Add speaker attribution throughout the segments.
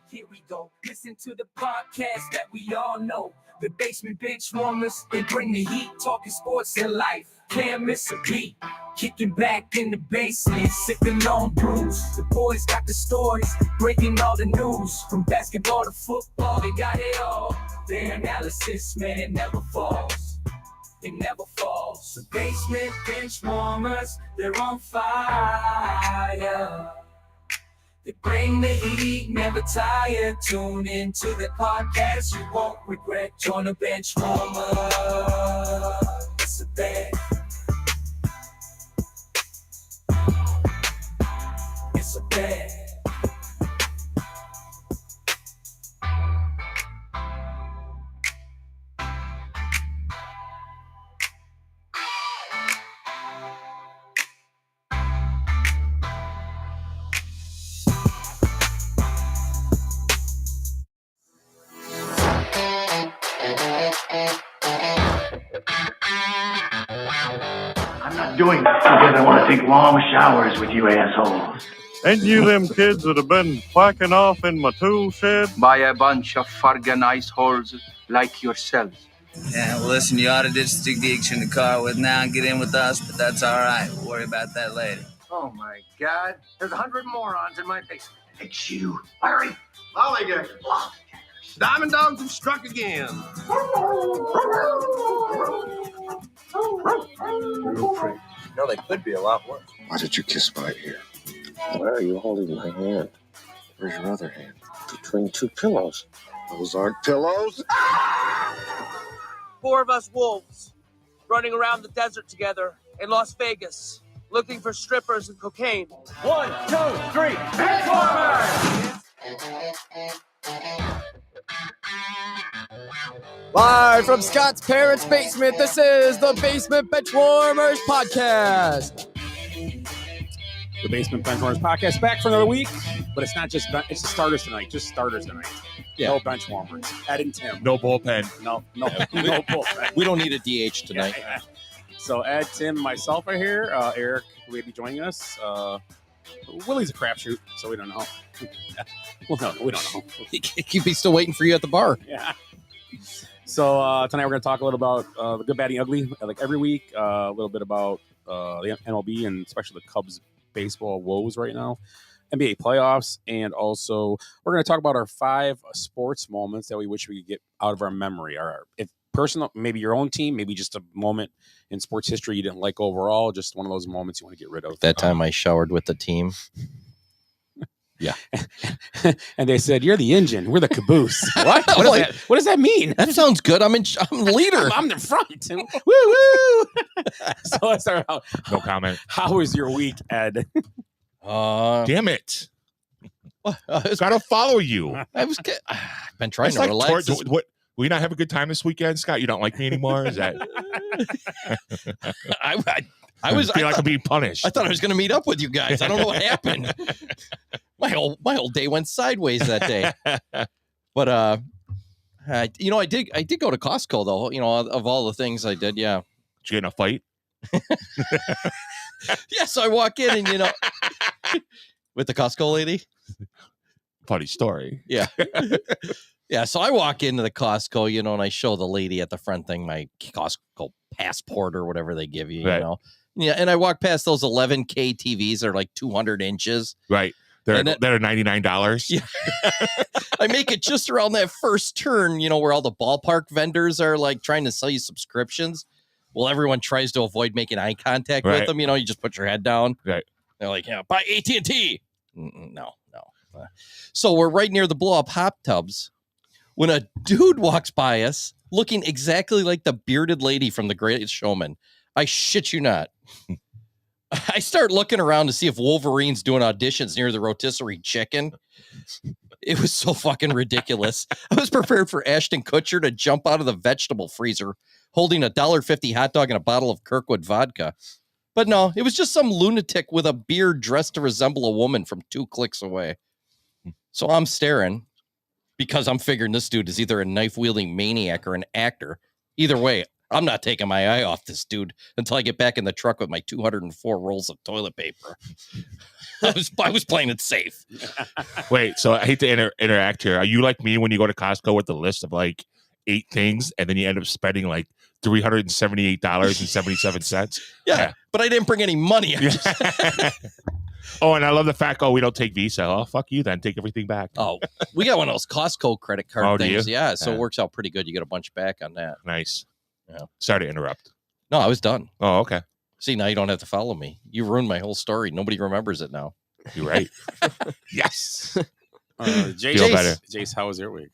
Speaker 1: Here we go. Listen to the podcast that we all know. The Basement Bench Warmers, they bring the heat, talking sports and life. Can't miss a beat. Kicking back in the basement, sipping on brews. The boys got the stories, breaking all the news. From basketball to football, they got it all. Their analysis, man, it never falls. It never falls. The Basement Bench Warmers, they're on fire. They bring the heat, never tired. Tune into the podcast you won't regret. Join the bench warmer. It's a bed. It's a bed.
Speaker 2: I'm not doing this because I want to take long showers with you assholes.
Speaker 3: Ain't you them kids that have been whacking off in my tool shed?
Speaker 4: By a bunch of fargan ice holes like yourselves.
Speaker 5: Yeah, well, listen, you ought to just stick the H in the car with now and get in with us, but that's all right. We'll worry about that later.
Speaker 2: Oh, my God. There's 100 morons in my basement. It's you, Larry. Lollygaggers.
Speaker 6: Diamond dogs have struck again.
Speaker 7: Real pretty.
Speaker 6: No, they could be a lot worse.
Speaker 7: Why did you kiss my ear? Why are you holding my hand? Where's your other hand? Between two pillows. Those aren't pillows.
Speaker 8: 4 of us wolves running around the desert together in Las Vegas, looking for strippers and cocaine.
Speaker 1: 1, 2, 3, Benchwarmers!
Speaker 9: Live from Scott's parents' basement, this is the Basement Benchwarmers Podcast.
Speaker 10: The Basement Benchwarmers Podcast back for another week, but it's not just it's the starters tonight, just starters tonight. Yeah. No benchwarmers. Ed and Tim.
Speaker 11: No bullpen.
Speaker 10: No bullpen.
Speaker 11: We don't need a DH tonight.
Speaker 10: Yeah. So Ed, Tim, and myself are here. Eric will be joining us. Willie's a crapshoot, so we don't know. Well, no, we don't know.
Speaker 11: He's still waiting for you at the bar.
Speaker 10: Yeah. So tonight we're going to talk a little about the good, bad, and ugly, like every week. A little bit about the MLB and especially the Cubs baseball woes right now, NBA playoffs, and also we're going to talk about our 5 sports moments that we wish we could get out of our memory. If personal, maybe your own team, maybe just a moment in sports history you didn't like overall, just one of those moments you want to get rid of.
Speaker 11: That time I showered with the team. Yeah.
Speaker 10: And they said, "You're the engine. We're the caboose." What? What does that mean?
Speaker 11: That sounds good. I'm leader.
Speaker 10: I'm the front. Woo woo. So let's start out.
Speaker 12: No comment.
Speaker 10: How was your week, Ed?
Speaker 12: Damn it.
Speaker 11: It's
Speaker 12: got to follow you.
Speaker 11: I've been trying to relax.
Speaker 12: What? Will you not have a good time this weekend, Scott? You don't like me anymore? Is that?
Speaker 11: I was.
Speaker 12: feel like I'm being punished.
Speaker 11: I thought I was going to meet up with you guys. I don't know what happened. My whole day went sideways that day. But I did go to Costco though. You know, of all the things I did, yeah.
Speaker 12: Did you get in a fight?
Speaker 11: Yes, I walk in and with the Costco lady.
Speaker 12: Funny story.
Speaker 11: Yeah. Yeah, so I walk into the Costco, and I show the lady at the front thing my Costco passport or whatever they give you,
Speaker 12: Right.
Speaker 11: you know. Yeah, and I walk past those 11K TVs that are like 200 inches.
Speaker 12: Right. They're $99.
Speaker 11: Yeah. I make it just around that first turn, where all the ballpark vendors are like trying to sell you subscriptions. Well, everyone tries to avoid making eye contact with them. You just put your head down.
Speaker 12: Right.
Speaker 11: They're like, buy AT&T. No. So we're right near the blow-up hot tubs when a dude walks by us looking exactly like the bearded lady from The Greatest Showman. I shit you not. I start looking around to see if Wolverine's doing auditions near the rotisserie chicken. It was so fucking ridiculous. I was prepared for Ashton Kutcher to jump out of the vegetable freezer holding a $1.50 hot dog and a bottle of Kirkwood vodka. But no, it was just some lunatic with a beard dressed to resemble a woman from 2 clicks away. So I'm staring because I'm figuring this dude is either a knife-wielding maniac or an actor. Either way, I'm not taking my eye off this dude until I get back in the truck with my 204 rolls of toilet paper. I was playing it safe.
Speaker 12: Wait, so I hate to interact here. Are you like me when you go to Costco with a list of like 8 things and then you end up spending like $378.77?
Speaker 11: Yeah, but I didn't bring any money.
Speaker 12: Oh, and I love the fact, we don't take Visa. Oh, fuck you then. Take everything back.
Speaker 11: Oh, we got one of those Costco credit card things.
Speaker 12: Do you?
Speaker 11: Yeah, so it works out pretty good. You get a bunch back on that.
Speaker 12: Nice.
Speaker 11: Yeah.
Speaker 12: Sorry to interrupt.
Speaker 11: No, I was done.
Speaker 12: Oh, okay.
Speaker 11: See, now you don't have to follow me. You ruined my whole story. Nobody remembers it now.
Speaker 12: You're right. Yes.
Speaker 10: Jace, how was your week?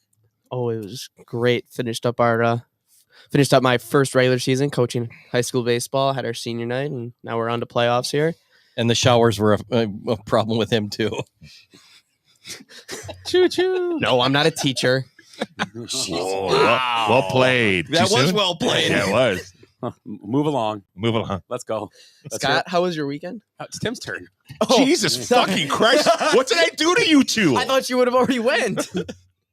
Speaker 9: Oh, it was great. Finished up my first regular season coaching high school baseball. Had our senior night, and now we're on to playoffs here.
Speaker 11: And the showers were a problem with him too.
Speaker 9: Choo choo. No, I'm not a teacher.
Speaker 12: Oh, wow. Well played.
Speaker 11: That
Speaker 12: Too
Speaker 11: was
Speaker 12: soon?
Speaker 11: well played.
Speaker 12: Yeah, it was.
Speaker 10: Move along.
Speaker 12: Let's
Speaker 10: go.
Speaker 9: Scott, how was your weekend?
Speaker 10: It's Tim's turn.
Speaker 12: Oh, Jesus fucking Christ. What did I do to you two?
Speaker 9: I thought you would have already went.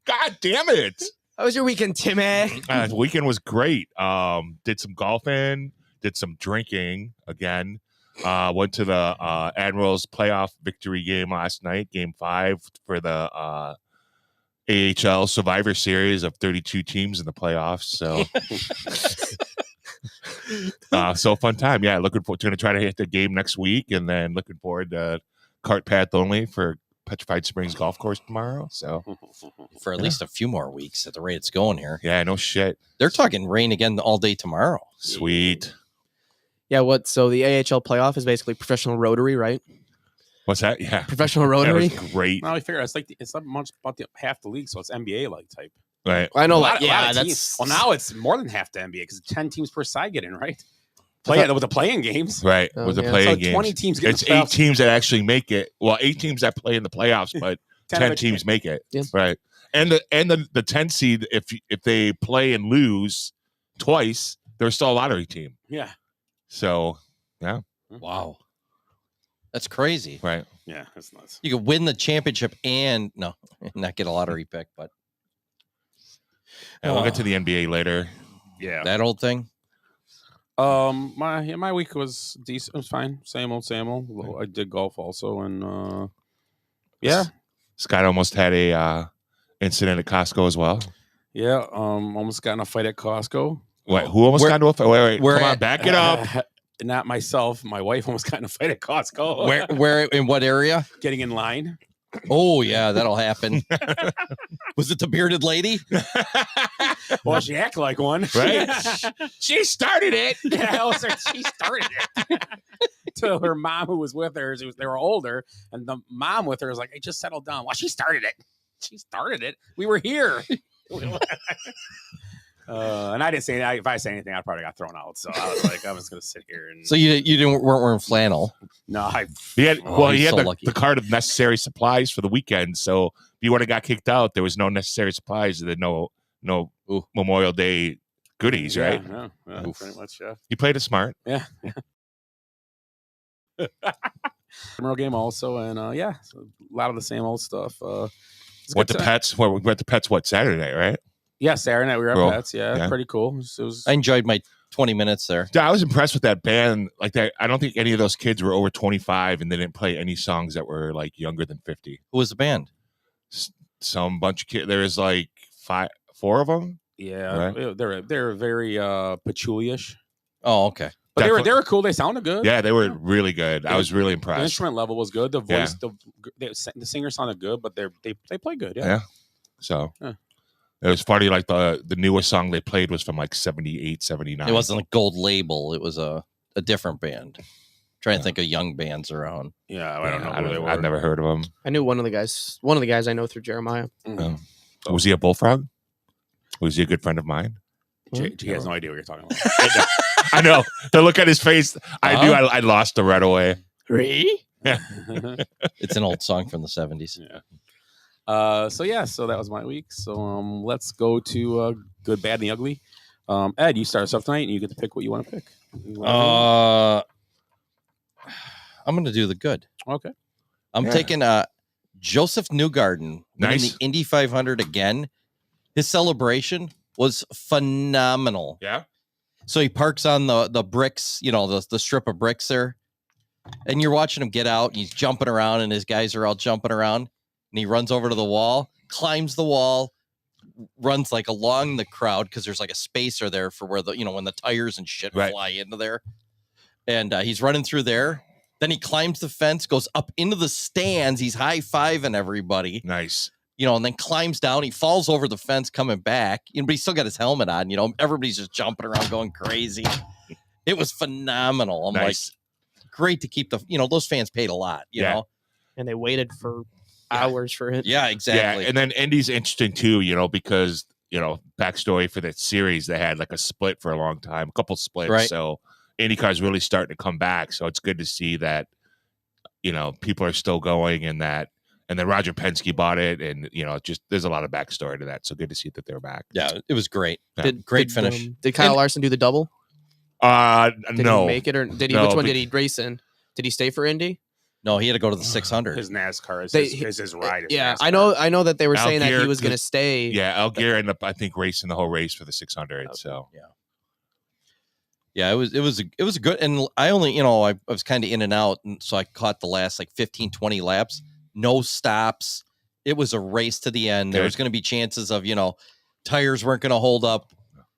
Speaker 12: God damn it.
Speaker 9: How was your weekend, Timmy?
Speaker 12: The weekend was great. Did some golfing, did some drinking again. Went to the Admirals playoff victory game last night, game 5 for the AHL Survivor Series of 32 teams in the playoffs. So, so fun time. Yeah, looking forward to try to hit the game next week, and then looking forward to cart path only for Petrified Springs Golf Course tomorrow. So,
Speaker 11: for at least a few more weeks at the rate it's going here.
Speaker 12: Yeah, no shit.
Speaker 11: They're talking rain again all day tomorrow.
Speaker 12: Sweet.
Speaker 9: Yeah, so the AHL playoff is basically professional rotary, right?
Speaker 12: What's that? Yeah.
Speaker 9: Professional rotary.
Speaker 12: That was great.
Speaker 10: Well, I figure it's not much about half the league, so it's NBA like type.
Speaker 12: Right.
Speaker 9: I know,
Speaker 10: a lot of
Speaker 9: that's
Speaker 10: teams. Well, now it's more than half the NBA because 10 teams per side get in, right? With the playing games,
Speaker 12: right? With the playing games,
Speaker 10: 20 teams. Get
Speaker 12: it's 8 teams that actually make it. Well, 8 teams that play in the playoffs, but 10 teams make it.
Speaker 9: Yeah.
Speaker 12: Right. And the 10 seed, if they play and lose twice, they're still a lottery team.
Speaker 10: Yeah.
Speaker 12: So, yeah.
Speaker 11: Wow. That's crazy.
Speaker 12: Right.
Speaker 10: Yeah, that's nuts.
Speaker 11: You could win the championship and not get a lottery pick, but
Speaker 12: we'll get to the NBA later.
Speaker 10: Yeah.
Speaker 11: That old thing.
Speaker 10: My week was decent. It was fine. Same old. I did golf also, and yeah.
Speaker 12: Scott almost had a incident at Costco as well.
Speaker 10: Yeah. Almost got in a fight at Costco.
Speaker 12: Wait, who almost got into a fight? Wait. Come on, back it up.
Speaker 10: Not myself. My wife almost got in a fight at Costco.
Speaker 11: Where in what area?
Speaker 10: Getting in line.
Speaker 11: Oh yeah, that'll happen. Was it the bearded lady?
Speaker 10: Well, she acted like one.
Speaker 12: Right. She started it.
Speaker 10: Yeah, she started it. to her mom who was with her. They were older, and the mom with her was like, "Hey, just settle down." Well, she started it. She started it. We were here. And I didn't say if I say anything, I probably got thrown out. So I was like, I'm just gonna sit here. And
Speaker 11: So you weren't wearing flannel?
Speaker 10: No,
Speaker 12: he had
Speaker 11: so
Speaker 12: the card of necessary supplies for the weekend. So if you would have got kicked out, there was no necessary supplies. There no Memorial Day goodies, right?
Speaker 10: Yeah, pretty much. Yeah,
Speaker 12: you played it smart.
Speaker 10: Yeah. Memorial game also, and so a lot of the same old stuff.
Speaker 12: Went to Pets. Well, we went to Pets. What, Saturday, right?
Speaker 10: Yeah, Saturday night we were
Speaker 12: Cool.
Speaker 10: at Pets. Yeah, pretty cool. It was.
Speaker 11: I enjoyed my 20 minutes there.
Speaker 12: Yeah, I was impressed with that band. Like that, I don't think any of those kids were over 25, and they didn't play any songs that were like younger than 50.
Speaker 11: Who was the band?
Speaker 12: Some bunch of kids. There was like 4 of them.
Speaker 10: Yeah,
Speaker 12: right?
Speaker 10: they're very patchouli-ish.
Speaker 11: Oh, okay.
Speaker 10: But they were cool. They sounded good.
Speaker 12: Yeah, they were really good. I was really impressed.
Speaker 10: The instrument level was good. The voice, the singer sounded good, but they play good. Yeah.
Speaker 12: So it was funny. Like the newest song they played was from like 78, 79.
Speaker 11: It wasn't a Gold Label. It was a different band. Trying to think of young bands around.
Speaker 10: Yeah, I don't know who they were.
Speaker 12: I've never heard of them.
Speaker 9: I knew one of the guys I know through Jeremiah.
Speaker 12: Was he a bullfrog? Was he a good friend of mine?
Speaker 10: He has no idea what you're talking about.
Speaker 12: I know. The look at his face, I knew I lost the right away.
Speaker 9: Really?
Speaker 12: Yeah.
Speaker 11: It's an old song from the 70s.
Speaker 10: Yeah. So that was my week. So let's go to good, bad, and the ugly. Ed, you start us off tonight, and you get to pick what you want to pick.
Speaker 11: I'm going to do the good.
Speaker 10: Okay.
Speaker 11: I'm taking Joseph Newgarden winning
Speaker 12: Nice.
Speaker 11: the Indy 500 again. His celebration was phenomenal.
Speaker 12: Yeah.
Speaker 11: So he parks on the bricks, the strip of bricks there. And you're watching him get out, and he's jumping around, and his guys are all jumping around. And he runs over to the wall, climbs the wall, runs like along the crowd because there's like a spacer there for where when the tires and shit fly into there. And he's running through there. Then he climbs the fence, goes up into the stands. He's high-fiving everybody.
Speaker 12: Nice.
Speaker 11: And then climbs down. He falls over the fence coming back. But he's still got his helmet on. Everybody's just jumping around going crazy. It was phenomenal. I'm like, great to keep those fans paid a lot, you know?
Speaker 9: And they waited for hours for it.
Speaker 11: Yeah, exactly.
Speaker 12: Yeah, and then Indy's interesting too, because, backstory for that series, they had like a split for a long time, a couple splits.
Speaker 11: Right.
Speaker 12: So IndyCar's really starting to come back. So it's good to see that, people are still going and then Roger Penske bought it. And, just there's a lot of backstory to that. So good to see that they're back.
Speaker 11: Yeah, it was great.
Speaker 12: Yeah.
Speaker 11: Great finish.
Speaker 9: Did Kyle Larson do the double? Did
Speaker 12: No.
Speaker 9: he make it or did he?
Speaker 12: No,
Speaker 9: Which one did he race in? Did he stay for Indy?
Speaker 11: No, he had to go to the 600.
Speaker 10: His NASCAR is his ride.
Speaker 9: Yeah,
Speaker 10: NASCAR.
Speaker 9: I know that they were saying that
Speaker 12: Algier-
Speaker 9: he was going to stay.
Speaker 12: Yeah, Algier ended up, I think, racing the whole race for the 600.
Speaker 9: Okay.
Speaker 12: So
Speaker 11: Yeah, it was a good, and I only, I was kind of in and out, and so I caught the last like 15, 20 laps, no stops. It was a race to the end. There was going to be chances of, tires weren't going to hold up.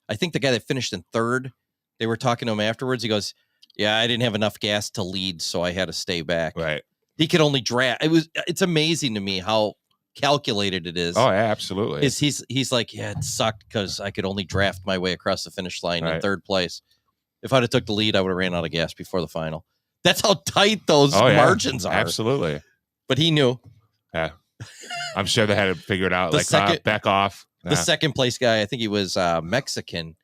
Speaker 11: I think the guy that finished in third, they were talking to him afterwards. He goes, "Yeah, I didn't have enough gas to lead, so I had to stay back."
Speaker 12: Right.
Speaker 11: He could only draft. It's amazing to me how calculated it is.
Speaker 12: Oh, yeah, absolutely.
Speaker 11: He's like, yeah, it sucked because I could only draft my way across the finish line in
Speaker 12: Right.
Speaker 11: third place. If I'd have took the lead, I would have ran out of gas before the final. That's how tight those
Speaker 12: Oh, yeah,
Speaker 11: margins are.
Speaker 12: Absolutely.
Speaker 11: But he knew.
Speaker 12: Yeah. I'm sure they had it figured out.
Speaker 11: The
Speaker 12: Like,
Speaker 11: second-
Speaker 12: back off.
Speaker 11: The second place guy, I think he was Mexican,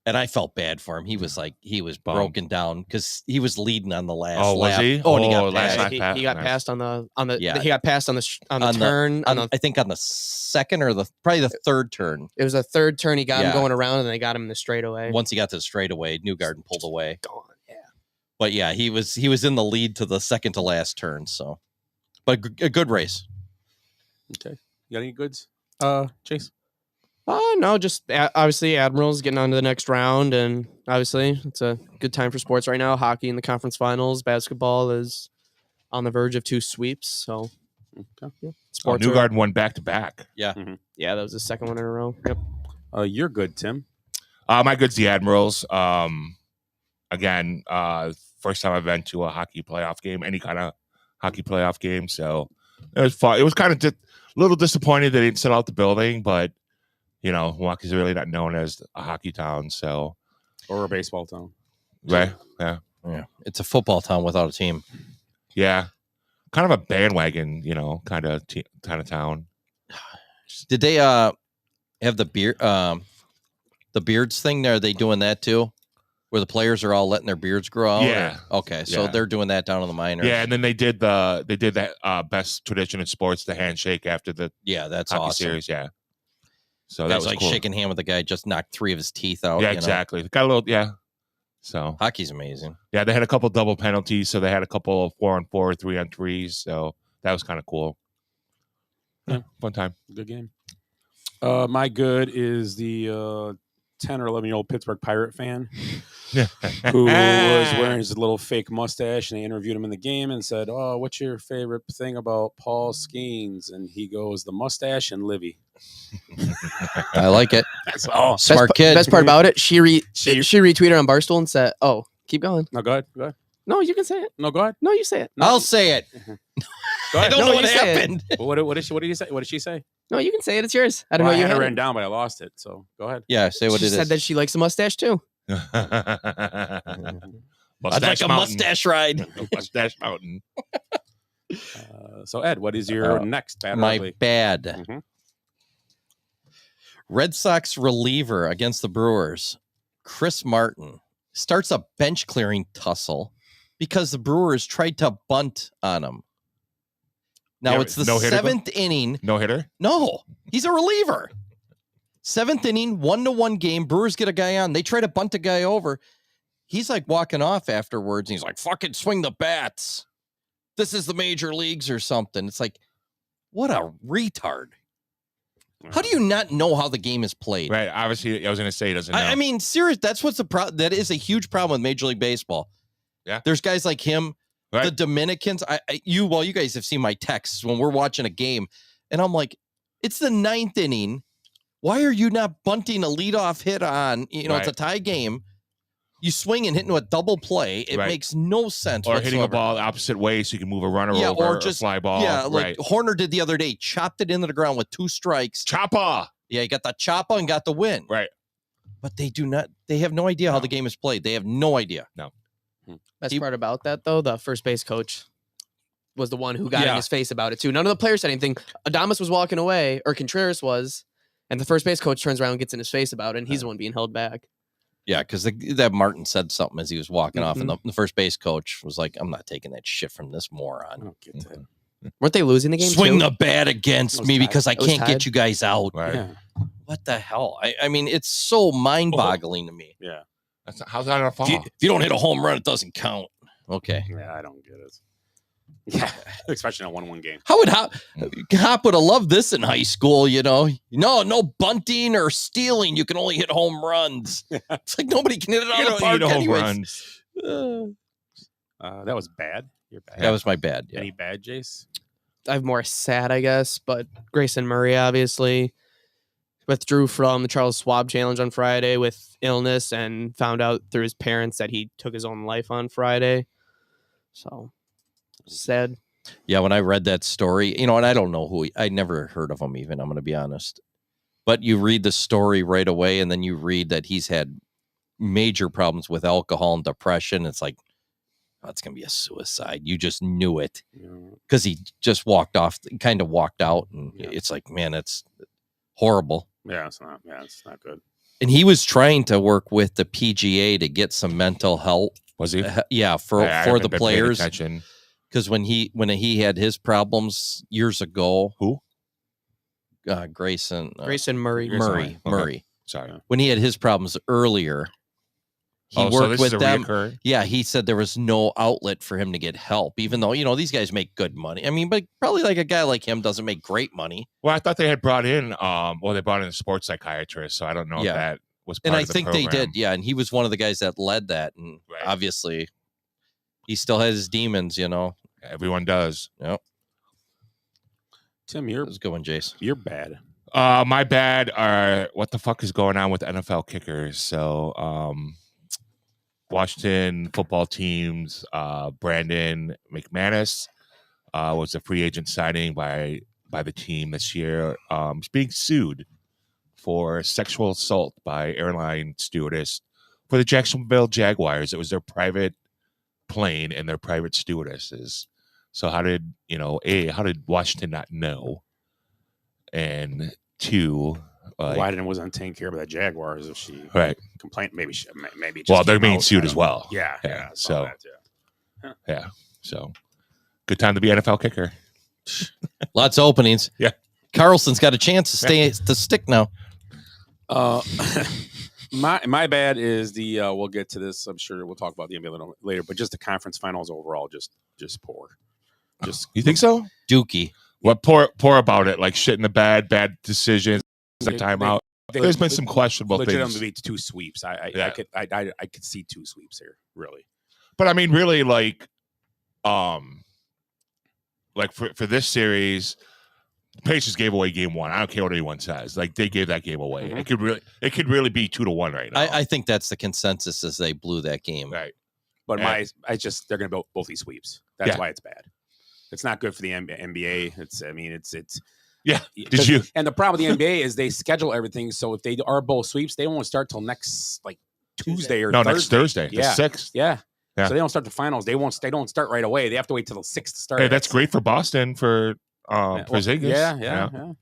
Speaker 11: and I felt bad for him. He was
Speaker 12: Bummed.
Speaker 11: broken down because he was leading on the last
Speaker 12: Oh, was
Speaker 11: lap.
Speaker 12: he?
Speaker 11: Oh, and he
Speaker 12: Oh,
Speaker 11: got
Speaker 12: last
Speaker 11: passed.
Speaker 12: lap.
Speaker 9: He got
Speaker 12: Nice.
Speaker 9: passed on the
Speaker 11: Yeah.
Speaker 9: he got passed on the turn.
Speaker 11: I think on the second or probably the third turn.
Speaker 9: It was a third turn. He got him
Speaker 11: Yeah.
Speaker 9: going around, and they got him in the straightaway.
Speaker 11: Once he got to the straightaway, Newgarden pulled away.
Speaker 9: Gone. Yeah.
Speaker 11: But yeah, he was in the lead to the second to last turn. So, but a good race.
Speaker 10: Okay. You got any goods? Chase?
Speaker 9: No, just obviously Admirals getting on to the next round, and obviously it's a good time for sports right now. Hockey in the conference finals, basketball is on the verge of 2 sweeps. So,
Speaker 10: Okay.
Speaker 9: yeah,
Speaker 12: Oh,
Speaker 9: sports.
Speaker 12: Newgarden won back to back.
Speaker 11: Yeah.
Speaker 9: Yeah, that was the second one in a row. Yep.
Speaker 10: You're good, Tim.
Speaker 12: My good's the Admirals. Again, first time I've been to a hockey playoff game, any kind of hockey playoff game. So it was fun. It was kind of a little disappointed they didn't sell out the building, but Milwaukee's really not known as a hockey town. So
Speaker 10: Or a baseball town.
Speaker 12: right, yeah.
Speaker 11: Yeah, it's a football town without a team.
Speaker 12: Yeah, kind of a bandwagon, kind of town.
Speaker 11: Did they have the beards thing there? Are they doing that too? Where the players are all letting their beards grow out?
Speaker 12: Yeah.
Speaker 11: Okay, so
Speaker 12: Yeah.
Speaker 11: they're doing that down in the minors.
Speaker 12: Yeah, and then they did that best tradition in sports, the handshake after the
Speaker 11: that's
Speaker 12: hockey
Speaker 11: awesome.
Speaker 12: series. Yeah, so
Speaker 11: That
Speaker 12: that
Speaker 11: was
Speaker 12: was
Speaker 11: like
Speaker 12: cool.
Speaker 11: shaking hand with the guy just knocked 3 of his teeth out.
Speaker 12: Yeah, exactly. Got a little So
Speaker 11: hockey's amazing.
Speaker 12: Yeah, they had a couple double penalties, so they had a couple of 4-on-4, 3-on-3s. So that was kind of cool. Yeah, fun time.
Speaker 10: Good game. My good is the 10 or 11-year-old Pittsburgh Pirate fan who was wearing his little fake mustache, and they interviewed him in the game and said, "Oh, what's your favorite thing about Paul Skeens?" And he goes, "The mustache and Livy."
Speaker 11: I like it.
Speaker 10: That's all.
Speaker 11: Smart kid.
Speaker 9: Best part about it, she retweeted on Barstool and said, "Oh, keep going."
Speaker 10: No, go ahead. Go ahead.
Speaker 9: No, you can say it.
Speaker 10: No, go ahead.
Speaker 9: No, you say it.
Speaker 11: I'll say it.
Speaker 10: Go ahead.
Speaker 11: I don't know what
Speaker 9: you say it.
Speaker 11: happened.
Speaker 10: What did she say? What did she say?
Speaker 9: No, you can say it. It's yours. I don't
Speaker 10: Well,
Speaker 9: know.
Speaker 10: I
Speaker 9: You
Speaker 10: had it
Speaker 9: had
Speaker 10: written
Speaker 9: it.
Speaker 10: down, but I lost it. So go ahead.
Speaker 11: Yeah, say what
Speaker 9: She
Speaker 11: it
Speaker 9: said
Speaker 11: is.
Speaker 9: that she likes a mustache too.
Speaker 11: I'd
Speaker 12: Mustache
Speaker 11: like a
Speaker 12: Mountain.
Speaker 11: mustache ride.
Speaker 12: Mustache Mountain.
Speaker 10: So Ed, what is your next bad? or
Speaker 11: My
Speaker 10: ugly?
Speaker 11: bad.
Speaker 10: Mhm.
Speaker 11: Red Sox reliever against the Brewers, Chris Martin, starts a bench clearing tussle because the Brewers tried to bunt on him. Now
Speaker 12: Yeah,
Speaker 11: it's the
Speaker 12: no hitter,
Speaker 11: 7th inning.
Speaker 12: No hitter?
Speaker 11: No, he's a reliever. 7th inning, 1-1 game. Brewers get a guy on. They try to bunt a guy over. He's like walking off afterwards. And he's like, "Fucking swing the bats. This is the major leagues or something." It's like, what a retard. How do you not know how the game is played?
Speaker 12: Right. Obviously, I was going to say he doesn't know.
Speaker 11: I mean, serious. That's what's the problem. That is a huge problem with Major League Baseball.
Speaker 12: Yeah.
Speaker 11: There's guys like him,
Speaker 12: Right.
Speaker 11: the Dominicans. You guys have seen my texts when we're watching a game, and I'm like, it's the 9th inning. Why are you not bunting a leadoff hit on? It's
Speaker 12: Right.
Speaker 11: a tie game. You swing and hit into a double play. It
Speaker 12: Right.
Speaker 11: makes no sense.
Speaker 12: Or hitting a
Speaker 11: whatsoever.
Speaker 12: ball the opposite way so you can move a runner
Speaker 11: Yeah,
Speaker 12: over
Speaker 11: or just
Speaker 12: fly ball.
Speaker 11: Yeah, like
Speaker 12: right.
Speaker 11: Horner did the other day. Chopped it into the ground with 2 strikes.
Speaker 12: Chopper.
Speaker 11: Yeah, he got the chopper and got the win.
Speaker 12: Right.
Speaker 11: But they do not. They have no idea how the game is played. They have no idea.
Speaker 12: No.
Speaker 9: Best part about that, though, the first base coach was the one who got in
Speaker 11: Yeah.
Speaker 9: his face about it too. None of the players said anything. Adames was walking away, or Contreras was, and the first base coach turns around and gets in his face about it, and he's the one being held back.
Speaker 11: Yeah, because that Martin said something as he was walking off, and the first base coach was like, "I'm not taking that shit from this moron."
Speaker 10: I don't get that.
Speaker 9: Weren't they losing the game?
Speaker 11: Swing
Speaker 9: too?
Speaker 11: the bat against me because I
Speaker 9: It was
Speaker 11: can't
Speaker 9: tied.
Speaker 11: get you guys out.
Speaker 12: Right.
Speaker 10: Yeah.
Speaker 11: What the hell? I mean, it's so mind-boggling to me.
Speaker 10: Yeah.
Speaker 12: How's that a fall?
Speaker 11: If you don't hit a home run, it doesn't count. Okay.
Speaker 10: Yeah, I don't get it. Yeah, especially in a 1-1 game.
Speaker 11: How would Hop would have loved this in high school, No bunting or stealing. You can only hit home runs. It's like nobody can hit it out of the park anyways.
Speaker 10: That was bad. You're bad.
Speaker 11: That was my bad. Yeah.
Speaker 10: Any bad, Jace?
Speaker 9: I have more sad, I guess, but Grayson Murray obviously withdrew from the Charles Schwab Challenge on Friday with illness and found out through his parents that he took his own life on Friday. So sad.
Speaker 11: Yeah, when I read that story, and I don't know I never heard of him even, I'm going to be honest. But you read the story right away, and then you read that he's had major problems with alcohol and depression. It's like, it's going to be a suicide. You just knew it because he just walked out, and it's like, man, it's horrible.
Speaker 10: Yeah, it's not good.
Speaker 11: And he was trying to work with the PGA to get some mental health.
Speaker 12: Was he?
Speaker 11: Yeah, for
Speaker 12: haven't
Speaker 11: the
Speaker 12: been paying
Speaker 11: players.
Speaker 12: attention.
Speaker 11: Because when he had his problems years ago,
Speaker 12: who?
Speaker 11: Grayson
Speaker 9: Murray.
Speaker 11: Murray.
Speaker 12: Sorry.
Speaker 11: When he had his problems earlier, he
Speaker 12: so
Speaker 11: worked
Speaker 12: this
Speaker 11: with
Speaker 12: is a
Speaker 11: them.
Speaker 12: reoccurring?
Speaker 11: Yeah, he said there was no outlet for him to get help, even though these guys make good money. I mean, but probably like a guy like him doesn't make great money.
Speaker 12: Well, I thought they had brought in, they brought in a sports psychiatrist, so I don't know if that was part
Speaker 11: And I
Speaker 12: of the
Speaker 11: think
Speaker 12: program.
Speaker 11: they did, yeah. And he was one of the guys that led that, and obviously, he still has his demons.
Speaker 12: Everyone does.
Speaker 11: Yep.
Speaker 10: Tim,
Speaker 11: That was a good one, Jace.
Speaker 10: You're bad.
Speaker 12: My bad are what the fuck is going on with NFL kickers? So, Washington football teams, Brandon McManus was a free agent signing by the team this year. He's being sued for sexual assault by airline stewardess for the Jacksonville Jaguars. It was their private plane and their private stewardesses. So how did how did Washington not know? And two,
Speaker 10: Wyden wasn't taking care of that Jaguars if she complained. Maybe just
Speaker 12: well, they're
Speaker 10: came
Speaker 12: being
Speaker 10: out,
Speaker 12: sued as well.
Speaker 10: Yeah.
Speaker 12: So
Speaker 10: that,
Speaker 12: yeah. So good time to be NFL kicker.
Speaker 11: Lots of openings.
Speaker 12: Yeah.
Speaker 11: Carlson's got a chance to stick now.
Speaker 10: My bad is the we'll get to this. I'm sure we'll talk about the NBA later, but just the conference finals overall, just poor. Just
Speaker 12: you think so?
Speaker 11: Dookie.
Speaker 12: What poor about it? Like shit in the bad decisions, like timeout. There's been some questionable things.
Speaker 10: Legitimately, 2 sweeps. I could see 2 sweeps here, really.
Speaker 12: But I mean, really, like for this series, the Pacers gave away game 1. I don't care what anyone says. Like they gave that game away.
Speaker 10: Mm-hmm.
Speaker 12: It could really be 2-1 right now.
Speaker 11: I think that's the consensus as they blew that game.
Speaker 12: Right.
Speaker 10: But they're going to both these sweeps. That's why it's bad. It's not good for the NBA. It's
Speaker 12: yeah. Did you?
Speaker 10: And the problem with the NBA is they schedule everything. So if they are both sweeps, they won't start till next Tuesday or Thursday.
Speaker 12: Next Thursday, the 6th.
Speaker 10: Yeah. So they don't start the finals. They don't start right away. They have to wait till the 6th to start.
Speaker 12: Hey, that's great for Boston for Porzingis.
Speaker 10: Yeah.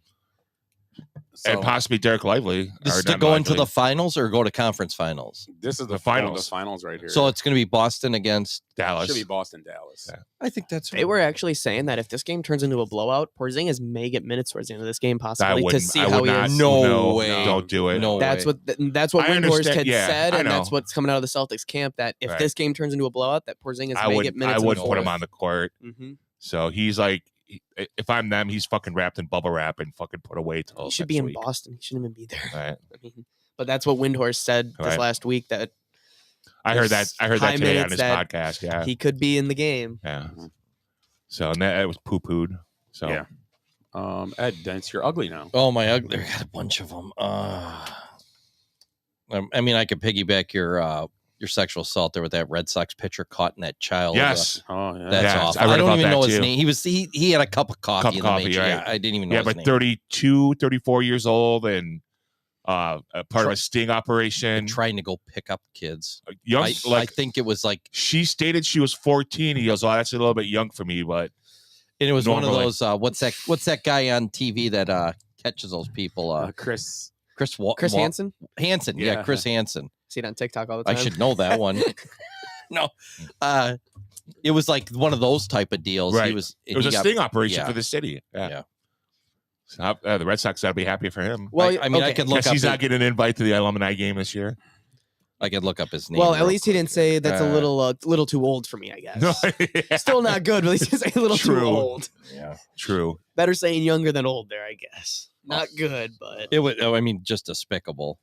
Speaker 10: So,
Speaker 12: and possibly Derek Lively.
Speaker 11: This is to go into the finals or go to conference finals?
Speaker 10: This is the
Speaker 12: finals.
Speaker 10: The finals right here.
Speaker 11: So it's going to be Boston against
Speaker 12: Dallas.
Speaker 10: Should be Boston, Dallas.
Speaker 12: Yeah.
Speaker 11: I think that's.
Speaker 9: They were actually saying that if this game turns into a blowout, Porzingis may get minutes towards the end of this game, possibly to see how he is.
Speaker 11: No way.
Speaker 12: Don't do it.
Speaker 11: No
Speaker 9: that's
Speaker 11: way.
Speaker 9: that's what Windhorst had said,
Speaker 12: I
Speaker 9: and
Speaker 12: know.
Speaker 9: that's what's coming out of the Celtics camp. That if this game turns into a blowout, that Porzingis may get minutes.
Speaker 12: I would put him on the court.
Speaker 9: Mm-hmm.
Speaker 12: So he's like, if I'm them, he's fucking wrapped in bubble wrap and fucking put away till
Speaker 9: he should be in Boston. He shouldn't even be there.
Speaker 12: Right.
Speaker 9: I mean, but that's what Windhorst said this last week. That
Speaker 12: I heard that today on his podcast. Yeah,
Speaker 9: he could be in the game.
Speaker 12: Yeah. So and that was poo pooed. So
Speaker 10: yeah. Ed, that's your ugly now.
Speaker 11: Oh, my ugly! I got a bunch of them. I mean, I could piggyback your sexual assault there with that Red Sox pitcher caught in that child.
Speaker 12: Yes.
Speaker 11: That's awful. I don't even know his name. He had a cup of coffee in the major.
Speaker 12: Right.
Speaker 11: Yeah, I didn't even know his
Speaker 12: but
Speaker 11: name.
Speaker 12: 32, 34 years old and a part of a sting operation.
Speaker 11: Trying to go pick up kids.
Speaker 12: Young,
Speaker 11: I think it was like
Speaker 12: she stated she was 14. He goes, "Oh, that's a little bit young for me," but
Speaker 11: and it was one of those. What's that guy on TV that catches those people?
Speaker 10: Chris
Speaker 9: Hansen.
Speaker 11: Hansen, yeah, Chris Hansen.
Speaker 9: See it on TikTok all the time.
Speaker 11: I should know that one. No, it was like one of those type of deals.
Speaker 12: Right.
Speaker 11: It was
Speaker 12: a sting operation for the city. Yeah. So, the Red Sox got to be happy for him.
Speaker 11: Well, I mean, I could look
Speaker 12: up. He's not getting an invite to the alumni game this year.
Speaker 11: I could look up his name.
Speaker 9: Well, at least he didn't say that's a little too old for me. I guess.
Speaker 12: No,
Speaker 9: Still not good, but he's just a little too old.
Speaker 11: Yeah,
Speaker 12: true.
Speaker 9: Better saying younger than old there, I guess. Not good, but
Speaker 11: it would. I mean, just despicable.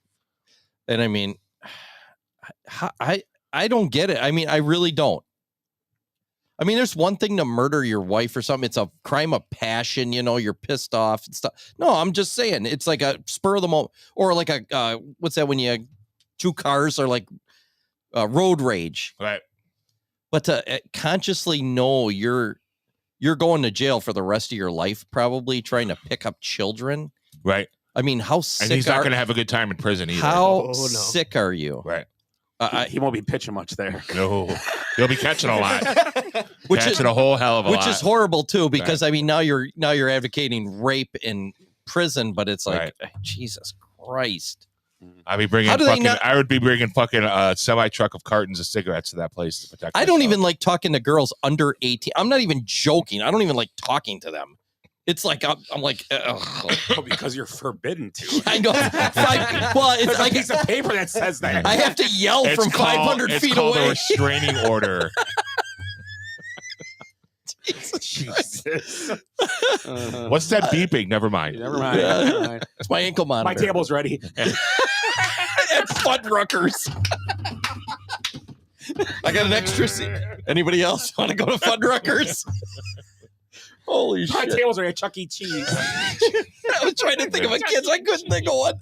Speaker 11: And I mean, I don't get it. I mean, I really don't. I mean, there's one thing to murder your wife or something. It's a crime of passion. You're pissed off and stuff. No, I'm just saying it's like a spur of the moment, or like a what's that when you two cars are like road rage,
Speaker 12: right?
Speaker 11: But to consciously know you're going to jail for the rest of your life, probably trying to pick up children,
Speaker 12: right?
Speaker 11: I mean, how sick?
Speaker 12: And he's not going to have a good time in prison either.
Speaker 11: How sick are you?
Speaker 12: Right.
Speaker 10: He won't be pitching much there.
Speaker 12: No, he'll be catching a lot. Catching a whole hell of a lot.
Speaker 11: Which is horrible too, because I mean, now you're advocating rape in prison, but it's like Jesus Christ.
Speaker 12: I would be bringing fucking a semi truck of cartons of cigarettes to that place to protect.
Speaker 11: I don't even like talking to girls under 18. I'm not even joking. I don't even like talking to them. It's like I'm like,
Speaker 10: because you're forbidden to.
Speaker 11: I know. It's like
Speaker 10: a piece of paper that says that.
Speaker 11: I have to yell from 500 feet
Speaker 12: called
Speaker 11: away.
Speaker 12: A restraining order.
Speaker 11: Jesus.
Speaker 12: What's that beeping? Never mind.
Speaker 10: Never mind.
Speaker 11: It's my ankle monitor.
Speaker 10: My table's ready.
Speaker 11: At Fuddruckers. I got an extra seat. Anybody else want to go to Fuddruckers? Holy shit.
Speaker 10: My tables are at Chuck E. Cheese.
Speaker 11: I was trying to think of a kids. I couldn't think of one.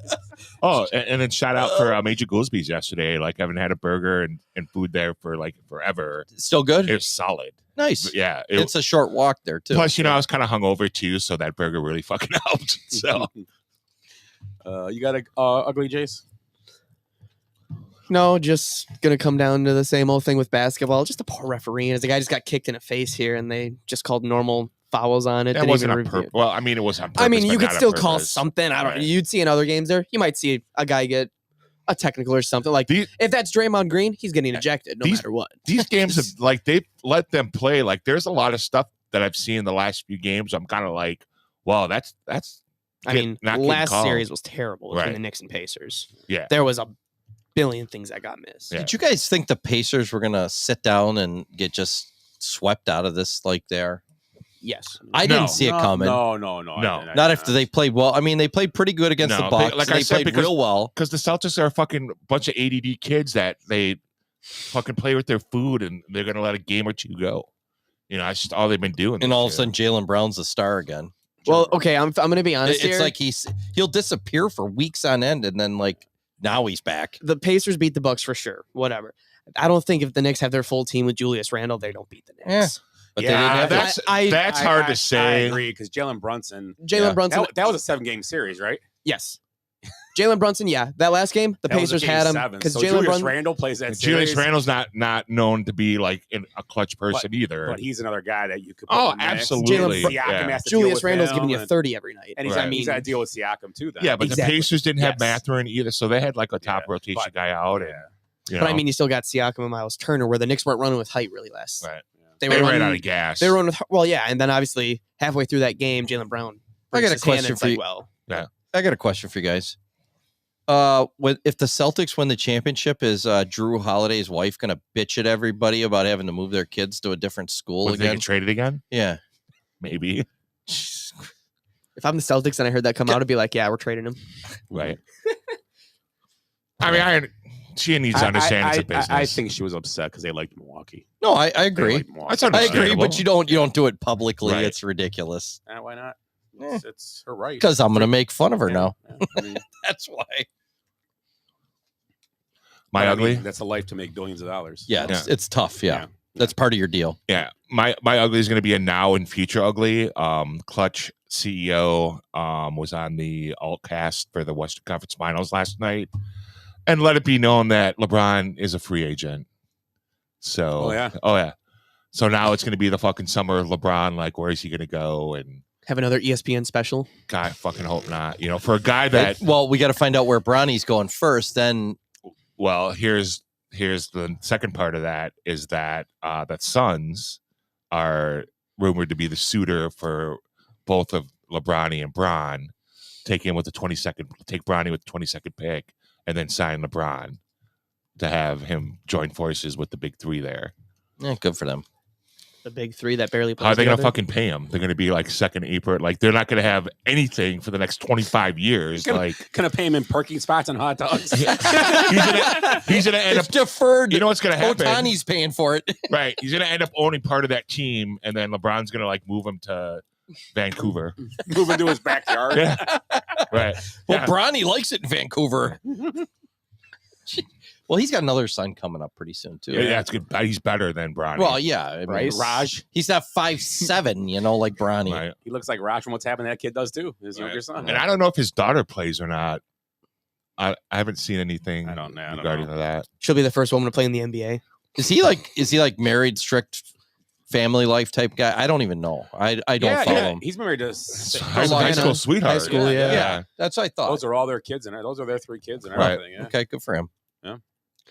Speaker 12: Oh, and then shout out for Major Goolsby's yesterday. Like, I haven't had a burger and food there for like forever.
Speaker 11: Still good?
Speaker 12: It's solid.
Speaker 11: Nice.
Speaker 12: But yeah.
Speaker 11: It's a short walk there, too.
Speaker 12: Plus, I was kind of hungover, too, so that burger really fucking helped. So,
Speaker 10: you got a ugly, Jace?
Speaker 9: No, just gonna come down to the same old thing with basketball. Just a poor referee. And the guy just got kicked in the face here, and they just called normal fouls on it.
Speaker 12: That wasn't on purpose. Well, I mean, it was on purpose.
Speaker 9: I mean, you
Speaker 12: but
Speaker 9: could
Speaker 12: not
Speaker 9: still
Speaker 12: on
Speaker 9: call
Speaker 12: purpose.
Speaker 9: something. I don't.
Speaker 12: Right.
Speaker 9: You'd see in other games there. You might see a guy get a technical or something. Like if that's Draymond Green, he's getting ejected no matter what.
Speaker 12: These games have like they let them play. Like there's a lot of stuff that I've seen in the last few games. I'm kind of like, well, that's.
Speaker 9: I mean,
Speaker 12: not
Speaker 9: last
Speaker 12: called.
Speaker 9: series was terrible between
Speaker 12: Right.
Speaker 9: the Knicks and Pacers.
Speaker 12: Yeah.
Speaker 9: There was a billion things that got missed.
Speaker 12: Yeah.
Speaker 11: Did you guys think the Pacers were gonna sit down and get just swept out of this like they are?
Speaker 9: Yes.
Speaker 11: I didn't see it coming.
Speaker 10: No.
Speaker 11: Not after they played well. I mean, they played pretty good against the Bucks.
Speaker 12: Like
Speaker 11: they
Speaker 12: I said,
Speaker 11: played real well.
Speaker 12: because the Celtics are a fucking bunch of ADD kids that they fucking play with their food and they're gonna let a game or two go. You know, that's just all they've been doing.
Speaker 11: And
Speaker 12: this
Speaker 11: all of a
Speaker 12: year.
Speaker 11: sudden, Jalen Brown's the star again.
Speaker 9: Well, okay, I'm going to be honest
Speaker 11: It's
Speaker 9: here.
Speaker 11: like he'll disappear for weeks on end, and then like now he's back.
Speaker 9: The Pacers beat the Bucks for sure. Whatever. I don't think if the Knicks have their full team with Julius Randle, they don't beat the Knicks.
Speaker 11: But they didn't have
Speaker 12: that's hard to say.
Speaker 10: I agree because Jalen Brunson.
Speaker 9: Brunson.
Speaker 10: That was a 7-game series, right?
Speaker 9: Yes. Jalen Brunson, yeah. That last game, the
Speaker 10: That was a
Speaker 9: Pacers
Speaker 10: game
Speaker 9: had him
Speaker 10: 7.
Speaker 9: because
Speaker 10: So
Speaker 9: Jalen
Speaker 10: Julius
Speaker 9: Brunson.
Speaker 10: Randle plays that
Speaker 12: Julius
Speaker 10: series.
Speaker 12: Randle's not known to be like a clutch person either.
Speaker 10: But he's another guy that you could.
Speaker 12: Oh,
Speaker 10: put in the mix.
Speaker 12: absolutely.
Speaker 10: Siakam
Speaker 12: Yeah.
Speaker 10: has to deal
Speaker 9: Julius
Speaker 10: with
Speaker 9: Randle's
Speaker 10: him
Speaker 9: giving you
Speaker 10: and-
Speaker 9: 30 every night.
Speaker 10: and he's got to deal with Siakam too. Then,
Speaker 12: Yeah, but
Speaker 9: Exactly.
Speaker 12: the Pacers didn't have
Speaker 9: Yes.
Speaker 12: Mathurin either, so they had like a top rotation guy out. And, you
Speaker 9: But I
Speaker 12: know.
Speaker 9: mean, you still got Siakam and Miles Turner, where the Knicks weren't running with height really last.
Speaker 12: Right.
Speaker 9: They
Speaker 12: They
Speaker 9: were
Speaker 12: ran
Speaker 9: running
Speaker 12: out of gas.
Speaker 9: They were running with and then obviously halfway through that game, Jalen Brown.
Speaker 11: I got a
Speaker 9: breaks his hand and
Speaker 11: question
Speaker 9: it's
Speaker 11: for
Speaker 9: like,
Speaker 11: you.
Speaker 9: well,
Speaker 12: Yeah.
Speaker 11: I got a question for you guys. If the Celtics win the championship, is Drew Holiday's wife going to bitch at everybody about having to move their kids to a different school
Speaker 12: Was they
Speaker 11: again?
Speaker 12: get traded again?
Speaker 11: Yeah,
Speaker 12: maybe.
Speaker 9: if I'm the Celtics and I heard that come out, I'd be like, yeah, we're trading him.
Speaker 12: Right. I mean, she needs to understand it's a business.
Speaker 10: I think she was upset because they liked Milwaukee.
Speaker 11: No, I agree.
Speaker 10: They liked Milwaukee.
Speaker 12: That's
Speaker 11: I agree,
Speaker 12: understandable.
Speaker 11: but you don't do it publicly.
Speaker 12: Right.
Speaker 11: It's ridiculous.
Speaker 10: Why not? It's her right.
Speaker 11: Because I'm going to make fun of her now.
Speaker 10: I mean,
Speaker 11: That's why.
Speaker 12: My ugly.
Speaker 10: That's a life to make billions of dollars.
Speaker 11: Yeah, it's tough. Yeah.
Speaker 10: Yeah.
Speaker 11: That's part of your deal.
Speaker 12: Yeah, my ugly is going to be a now and future ugly. Clutch CEO was on the Altcast for the Western Conference Finals last night, and let it be known that LeBron is a free agent. So, oh yeah. So now it's going to be the fucking summer of LeBron. Like, where is he going to go? And
Speaker 9: Have another ESPN special.
Speaker 12: God, I fucking hope not. You know, for a guy that
Speaker 11: Well, we got to find out where Bronny's going first. Then,
Speaker 12: well, here's the second part of that is that that Suns are rumored to be the suitor for both of LeBron and Bron, take Bronny with the 22nd pick, and then sign LeBron to have him join forces with the big three there.
Speaker 11: yeah, good for them.
Speaker 9: The big three that barely plays
Speaker 12: How are they going to
Speaker 9: together.
Speaker 12: fucking pay him? They're going to be like second apron. Like they're not going to have anything for the next 25 years. Like
Speaker 10: Gonna pay him in parking spots and hot dogs.
Speaker 12: he's going to end
Speaker 11: It's
Speaker 12: up
Speaker 11: deferred.
Speaker 12: You know what's going to happen?
Speaker 11: Otani's paying for it.
Speaker 12: Right. He's going to end up owning part of that team, and then LeBron's going to like move him to Vancouver.
Speaker 10: Move into his backyard.
Speaker 12: Yeah. Right.
Speaker 11: Well,
Speaker 12: Yeah.
Speaker 11: Bronny likes it in Vancouver. Well, he's got another son coming up pretty soon too.
Speaker 12: Yeah, it's good. He's better than Bronny.
Speaker 11: Well, yeah, I mean,
Speaker 10: Raj.
Speaker 11: He's not 5'7", like Bronny.
Speaker 12: Right.
Speaker 10: He looks like Raj from What's Happening. That kid does too. His younger son.
Speaker 12: And I don't know if his daughter plays or not. I haven't seen anything
Speaker 10: I don't know.
Speaker 12: regarding that.
Speaker 9: She'll be the first woman to play in the NBA.
Speaker 11: Is he like married, strict family life type guy? I don't even know. I don't follow him.
Speaker 10: He's married to
Speaker 12: High school sweetheart.
Speaker 9: High school, yeah.
Speaker 11: That's what I thought.
Speaker 10: Those are all their kids and those are their 3 kids and
Speaker 12: Right.
Speaker 10: everything. Yeah.
Speaker 11: Okay, good for him.
Speaker 10: Yeah.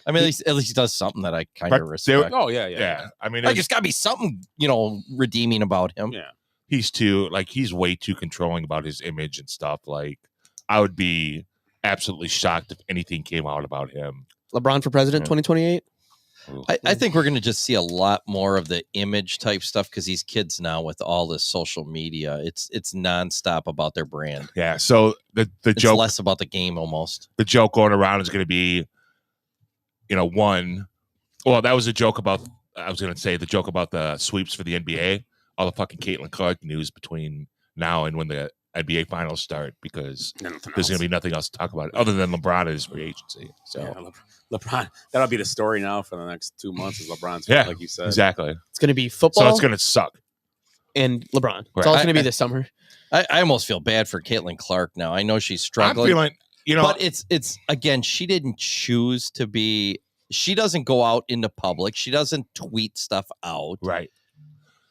Speaker 11: I mean, at least he does something that I kind
Speaker 12: But
Speaker 11: of
Speaker 12: they-
Speaker 11: respect.
Speaker 10: Oh yeah.
Speaker 12: Yeah. I mean,
Speaker 11: Like, it's got to be something, redeeming about him.
Speaker 10: Yeah.
Speaker 12: he's way too controlling about his image and stuff. Like, I would be absolutely shocked if anything came out about him.
Speaker 9: LeBron for president 2028.
Speaker 11: I think we're going to just see a lot more of the image type stuff because these kids now with all this social media, it's nonstop about their brand.
Speaker 12: Yeah. So the
Speaker 11: It's
Speaker 12: joke,
Speaker 11: less about the game almost.
Speaker 12: the joke going around is going to be, one. Well, that was a joke about. I was going to say the joke about the sweeps for the NBA. All the fucking Caitlin Clark news between now and when the NBA finals start, because there's going to be nothing else to talk about other than LeBron and his free agency. So
Speaker 10: LeBron. That'll be the story now for the next 2 months. Is LeBron's
Speaker 12: yeah,
Speaker 10: like you said.
Speaker 12: exactly.
Speaker 9: It's going to be football.
Speaker 12: So it's going to suck.
Speaker 9: And LeBron. It's
Speaker 12: Right.
Speaker 9: all going to be this summer.
Speaker 11: I almost feel bad for Caitlin Clark now. I know she's
Speaker 12: I'm
Speaker 11: struggling.
Speaker 12: feeling.
Speaker 11: but it's again, she didn't choose to be. She doesn't go out into public. She doesn't tweet stuff out.
Speaker 12: Right.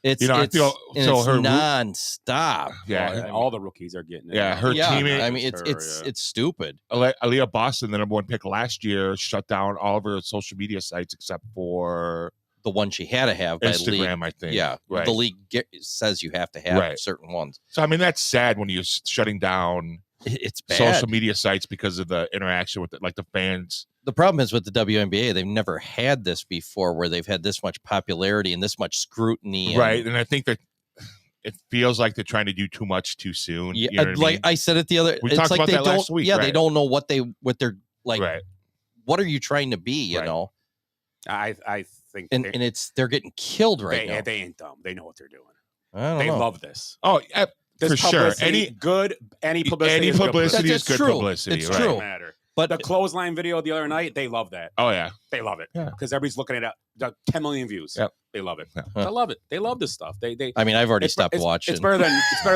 Speaker 11: It's
Speaker 12: I feel so her
Speaker 11: nonstop.
Speaker 12: Yeah,
Speaker 10: all the rookies are getting it.
Speaker 12: Yeah, her teammate.
Speaker 11: I mean, it's stupid.
Speaker 12: Aaliyah Boston, the number one pick last year, shut down all of her social media sites except for
Speaker 11: the one she had to have by
Speaker 12: Instagram,
Speaker 11: league.
Speaker 12: I think.
Speaker 11: Yeah,
Speaker 12: right.
Speaker 11: The league says you have to have certain ones.
Speaker 12: So I mean, that's sad when you're shutting down.
Speaker 11: It's bad.
Speaker 12: Social media sites because of the interaction with the fans.
Speaker 11: The problem is with the WNBA, they've never had this before where they've had this much popularity and this much scrutiny.
Speaker 12: Right. And I think that it feels like they're trying to do too much too soon.
Speaker 11: Yeah,
Speaker 12: you know what I mean?
Speaker 11: I said it the other.
Speaker 12: We
Speaker 11: it's
Speaker 12: talked
Speaker 11: like
Speaker 12: about
Speaker 11: they
Speaker 12: that
Speaker 11: don't.
Speaker 12: last week.
Speaker 11: Yeah,
Speaker 12: right.
Speaker 11: they don't know what they're like.
Speaker 12: Right.
Speaker 11: What are you trying to be? You know.
Speaker 10: I think,
Speaker 11: and they're getting killed right now.
Speaker 10: They ain't dumb. They know what they're doing.
Speaker 11: I don't
Speaker 10: they
Speaker 11: know.
Speaker 10: love this.
Speaker 12: Oh,
Speaker 10: this
Speaker 12: for sure.
Speaker 10: Any publicity
Speaker 12: is good
Speaker 10: publicity.
Speaker 12: Is good
Speaker 11: true.
Speaker 12: publicity.
Speaker 11: It's
Speaker 12: right.
Speaker 11: true.
Speaker 10: Doesn't matter. But the clothesline video the other night, they love that.
Speaker 12: Oh yeah,
Speaker 10: they love it.
Speaker 12: Yeah,
Speaker 10: because everybody's looking at it. 10 million views.
Speaker 12: Yep.
Speaker 10: They love it.
Speaker 12: Yeah.
Speaker 10: I love it. They love this stuff. They.
Speaker 11: I mean, I've already stopped watching.
Speaker 10: It's better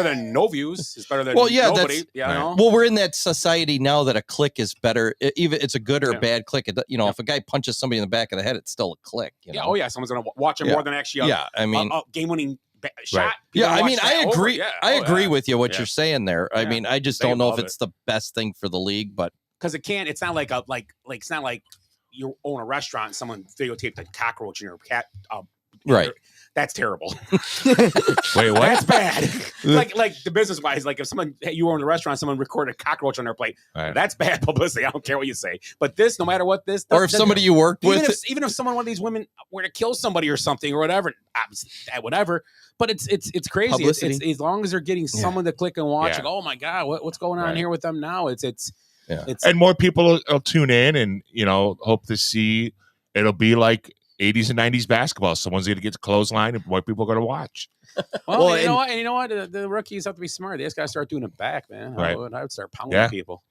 Speaker 10: than no views. It's better than nobody. Know?
Speaker 11: Well, we're in that society now that a click is better. Even it's a good or bad click. If a guy punches somebody in the back of the head, it's still a click. You know?
Speaker 10: Yeah. Oh yeah. Someone's gonna watch it more than actually.
Speaker 11: I mean,
Speaker 10: game-winning shot.
Speaker 11: Yeah, I mean, I agree.
Speaker 10: Yeah.
Speaker 11: I agree with you what you're saying there. I mean, I just don't know if it's the best thing for the league, but
Speaker 10: because it can't. It's not like it's not like you own a restaurant and someone videotaped a cockroach in your cat.
Speaker 11: Right.
Speaker 10: That's terrible.
Speaker 12: Wait, what?
Speaker 10: That's bad. like the business wise, like if you own a restaurant, someone recorded a cockroach on their plate.
Speaker 12: Right.
Speaker 10: That's bad publicity. I don't care what you say. But this, no matter what this,
Speaker 11: or if somebody you worked with,
Speaker 10: even if one of these women were to kill somebody or something or whatever, whatever. But it's crazy. It's as long as they're getting someone to click and watch. Like, oh my god, what's going on here with them now? It's
Speaker 12: and more people will tune in and hope to see it'll be like 80s and 90s basketball. Someone's going to get to clothesline and more people are going to watch.
Speaker 10: Well, you know what? The rookies have to be smart. They just got to start doing it back, man.
Speaker 12: Right.
Speaker 10: I would start pounding people.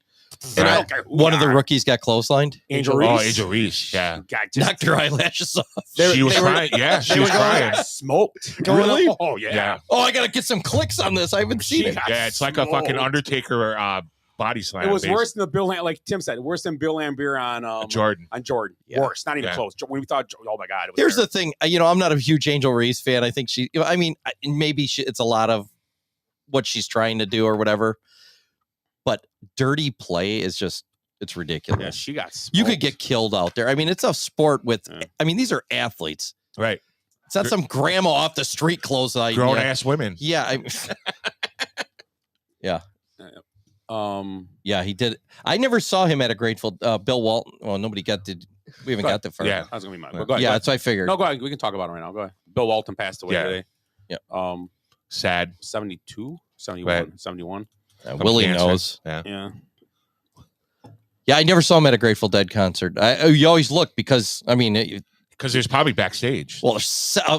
Speaker 11: And I don't care one of the rookies got clotheslined.
Speaker 10: Angel Reese.
Speaker 12: Oh, Angel Reese. Yeah.
Speaker 11: Knocked her eyelashes off.
Speaker 12: She was crying. Yeah, she was crying.
Speaker 10: Smoked.
Speaker 11: Really?
Speaker 10: Oh, yeah.
Speaker 11: Oh, I got to get some clicks on this. I haven't seen it.
Speaker 12: Yeah, it's like a fucking Undertaker body slam.
Speaker 10: It was worse than like Tim said, worse than Bill Lambier on
Speaker 12: Jordan.
Speaker 10: On Jordan.
Speaker 11: Yeah.
Speaker 10: Worse. Not even close. When we thought, oh my God. It was
Speaker 11: Here's the thing. I'm not a huge Angel Reese fan. I think maybe it's a lot of what she's trying to do or whatever. But dirty play is just, it's ridiculous.
Speaker 10: Yeah, she got smoked.
Speaker 11: You could get killed out there. I mean, it's a sport with, these are athletes.
Speaker 12: Right.
Speaker 11: It's not some grandma off the street clothesline.
Speaker 12: Grown ass women.
Speaker 11: Yeah. Yeah. Yeah, he did. I never saw him at a Grateful Bill Walton. Well, we haven't got that far.
Speaker 10: Yeah, that was gonna be mine. But go ahead,
Speaker 11: that's what I figured.
Speaker 10: No, go ahead. We can talk about it right now. Go ahead. Bill Walton passed away today.
Speaker 11: Yeah.
Speaker 12: Sad.
Speaker 10: 72, 71,
Speaker 12: Right.
Speaker 10: 71.
Speaker 11: Willie knows.
Speaker 10: Yeah.
Speaker 11: Yeah, I never saw him at a Grateful Dead concert. You always look because
Speaker 12: there's probably backstage.
Speaker 11: Well,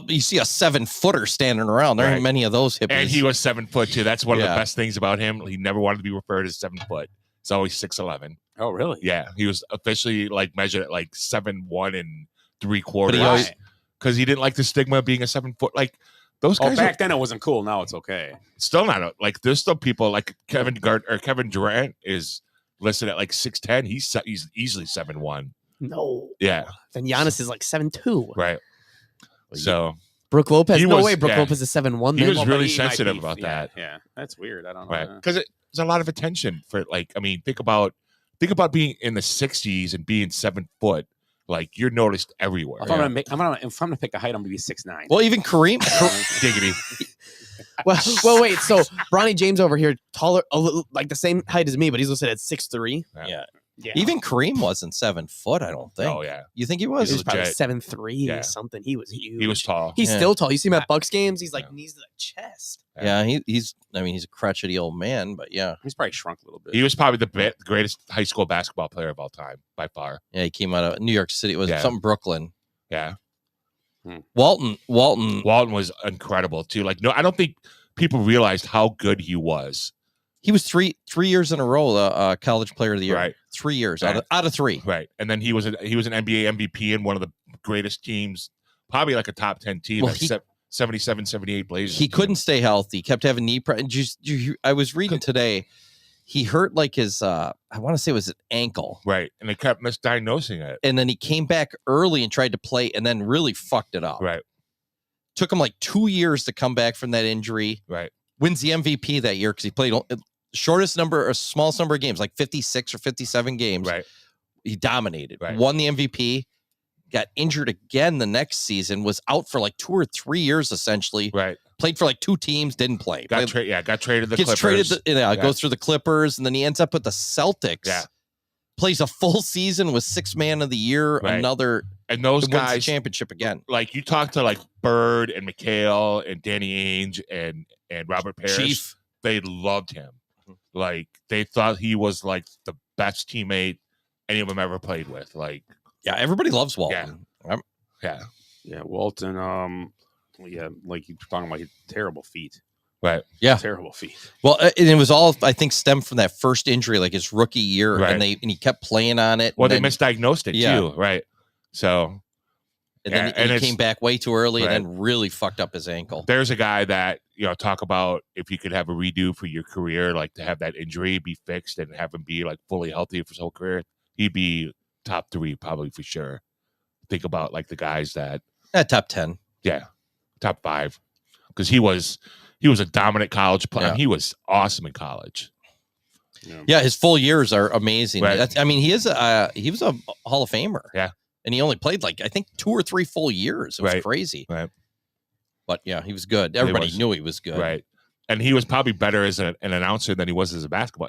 Speaker 11: you see a 7-footer standing around. There ain't many of those hippies.
Speaker 12: And he was 7 foot too. That's one of the best things about him. He never wanted to be referred as 7 foot. It's always 6'11".
Speaker 10: Oh, really?
Speaker 12: Yeah, he was officially measured at 7'1 3/4". Because he didn't like the stigma of being a 7 foot. Those guys.
Speaker 10: Back then it wasn't cool. Now it's okay.
Speaker 12: Still not. There's still people like Kevin Durant is listed at 6'10". He's easily 7'1".
Speaker 9: No.
Speaker 12: Yeah.
Speaker 9: Then Giannis is 7'2".
Speaker 12: Right. So
Speaker 9: Brooke Lopez.
Speaker 12: He
Speaker 9: No
Speaker 12: was-
Speaker 9: way. Brooke
Speaker 12: yeah.
Speaker 9: Lopez is 7'1".
Speaker 12: he
Speaker 9: then.
Speaker 12: was really
Speaker 10: he might
Speaker 12: sensitive
Speaker 10: be-
Speaker 12: about that.
Speaker 10: Yeah, that's weird. I don't know.
Speaker 12: Right. Because there's a lot of attention for think about being in the 60s and being 7 foot. You're noticed everywhere.
Speaker 10: If I'm gonna pick a height, I'm gonna be 6'9".
Speaker 11: Well, even Kareem.
Speaker 12: Diggity.
Speaker 9: Well, wait. So Bronny James over here, taller, the same height as me, but he's listed at 6'3".
Speaker 11: Yeah. Even Kareem wasn't 7 foot, I don't think.
Speaker 12: Oh, yeah.
Speaker 11: You think he was?
Speaker 9: He was probably
Speaker 12: legit.
Speaker 9: 7'3"
Speaker 12: Yeah.
Speaker 9: or something. He was huge.
Speaker 12: He was tall.
Speaker 9: He's still tall. You see him at Bucks games. He's knees to the chest.
Speaker 11: Yeah, he's a crotchety old man, but yeah.
Speaker 10: He's probably shrunk a little bit.
Speaker 12: He was probably the greatest high school basketball player of all time, by far.
Speaker 11: Yeah, he came out of New York City. It was something Brooklyn.
Speaker 12: Yeah.
Speaker 11: Walton
Speaker 12: was incredible too. I don't think people realized how good he was.
Speaker 11: He was three years in a row, college player of the year.
Speaker 12: Right.
Speaker 11: 3 years
Speaker 12: Right.
Speaker 11: out of 3.
Speaker 12: Right. And then he was an NBA MVP in one of the greatest teams, probably a top 10 team.
Speaker 11: Well,
Speaker 12: 77, 78 Blazers.
Speaker 11: He couldn't stay healthy. Kept having knee. I was reading today. he hurt like his I want to say it was an ankle.
Speaker 12: Right. And they kept misdiagnosing it.
Speaker 11: And then he came back early and tried to play and then really fucked it up.
Speaker 12: Right.
Speaker 11: Took him like 2 years to come back from that injury.
Speaker 12: Right.
Speaker 11: Wins the MVP that year because he played smallest number of games, like 56 or 57 games.
Speaker 12: Right.
Speaker 11: He dominated.
Speaker 12: Right.
Speaker 11: Won the MVP. Got injured again the next season. Was out for like 2 or 3 years essentially.
Speaker 12: Right.
Speaker 11: Played for like 2 teams. Didn't play.
Speaker 12: Got traded to the
Speaker 11: Gets
Speaker 12: Clippers.
Speaker 11: traded. Goes through the Clippers, and then he ends up with the Celtics.
Speaker 12: Yeah.
Speaker 11: Plays a full season with 6th man of the year.
Speaker 12: Right.
Speaker 11: Another.
Speaker 12: And those
Speaker 11: wins the
Speaker 12: guys
Speaker 11: championship again.
Speaker 12: Like you talk to like Bird and McHale and Danny Ainge and Robert Parrish.
Speaker 11: Chief.
Speaker 12: They loved him. Like they thought he was like the best teammate any of them ever played with. Like,
Speaker 11: yeah, everybody loves Walton.
Speaker 12: Yeah.
Speaker 10: Walton. Like you're talking about, terrible feet.
Speaker 12: Right.
Speaker 11: Yeah.
Speaker 10: Terrible feet.
Speaker 11: Well, and it was all, I think, stemmed from that first injury, like his rookie year,
Speaker 12: Right.
Speaker 11: and he kept playing on it.
Speaker 12: Well,
Speaker 11: and
Speaker 12: they
Speaker 11: then,
Speaker 12: misdiagnosed it too, right? So,
Speaker 11: and then
Speaker 12: and
Speaker 11: he
Speaker 12: it's-
Speaker 11: came back way too early,
Speaker 12: Right.
Speaker 11: and then really fucked up his ankle.
Speaker 12: there's a guy that talk about if you could have a redo for your career, like to have that injury be fixed and have him be like fully healthy for his whole career, he'd be top 3 probably for sure. Think about like the guys that
Speaker 11: Top 10.
Speaker 12: Yeah, top 5, because he was a dominant college player.
Speaker 11: Yeah.
Speaker 12: He was awesome in college.
Speaker 11: Yeah, his full years are amazing.
Speaker 12: Right.
Speaker 11: He was a Hall of Famer.
Speaker 12: Yeah,
Speaker 11: and he only played like I think 2 or 3 full years. It was
Speaker 12: Right.
Speaker 11: crazy.
Speaker 12: Right.
Speaker 11: But yeah, he was good. Everybody
Speaker 12: was.
Speaker 11: knew he was good.
Speaker 12: Right, and he was probably better as an announcer than he was as a basketball.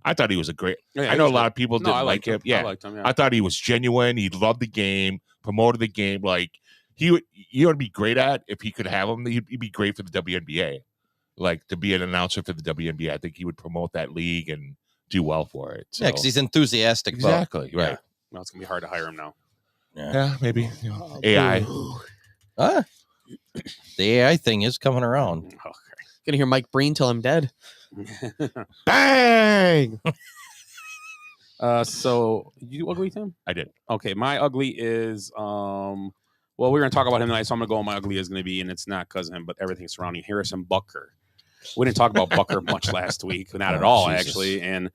Speaker 12: I thought he was a great.
Speaker 10: Yeah,
Speaker 12: I
Speaker 10: he
Speaker 12: know a
Speaker 10: was
Speaker 12: lot
Speaker 10: good.
Speaker 12: of people
Speaker 10: No,
Speaker 12: didn't
Speaker 10: I
Speaker 12: like
Speaker 10: liked
Speaker 12: him.
Speaker 10: him.
Speaker 12: Yeah,
Speaker 10: I liked him, yeah.
Speaker 12: I thought he was genuine. He loved the game, promoted the game. Like he would be great at if he could have him. He'd be great for the WNBA. Like to be an announcer for the WNBA, I think he would promote that league and do well for it. So.
Speaker 11: Yeah, because he's enthusiastic.
Speaker 12: Exactly,
Speaker 11: about,
Speaker 12: right.
Speaker 10: Well, it's gonna be hard to hire him now.
Speaker 12: Yeah, maybe AI.
Speaker 11: The AI thing is coming around.
Speaker 9: Gonna hear Mike Breen till I'm dead.
Speaker 12: Bang!
Speaker 10: So you ugly, Tim?
Speaker 12: I did.
Speaker 10: Okay, my ugly is well, we're gonna talk about him tonight, so I'm gonna go. My ugly is gonna be, and it's not because of him, but everything surrounding Harrison Butker. We didn't talk about Butker much last week, not at all,
Speaker 12: Jesus.
Speaker 10: actually. And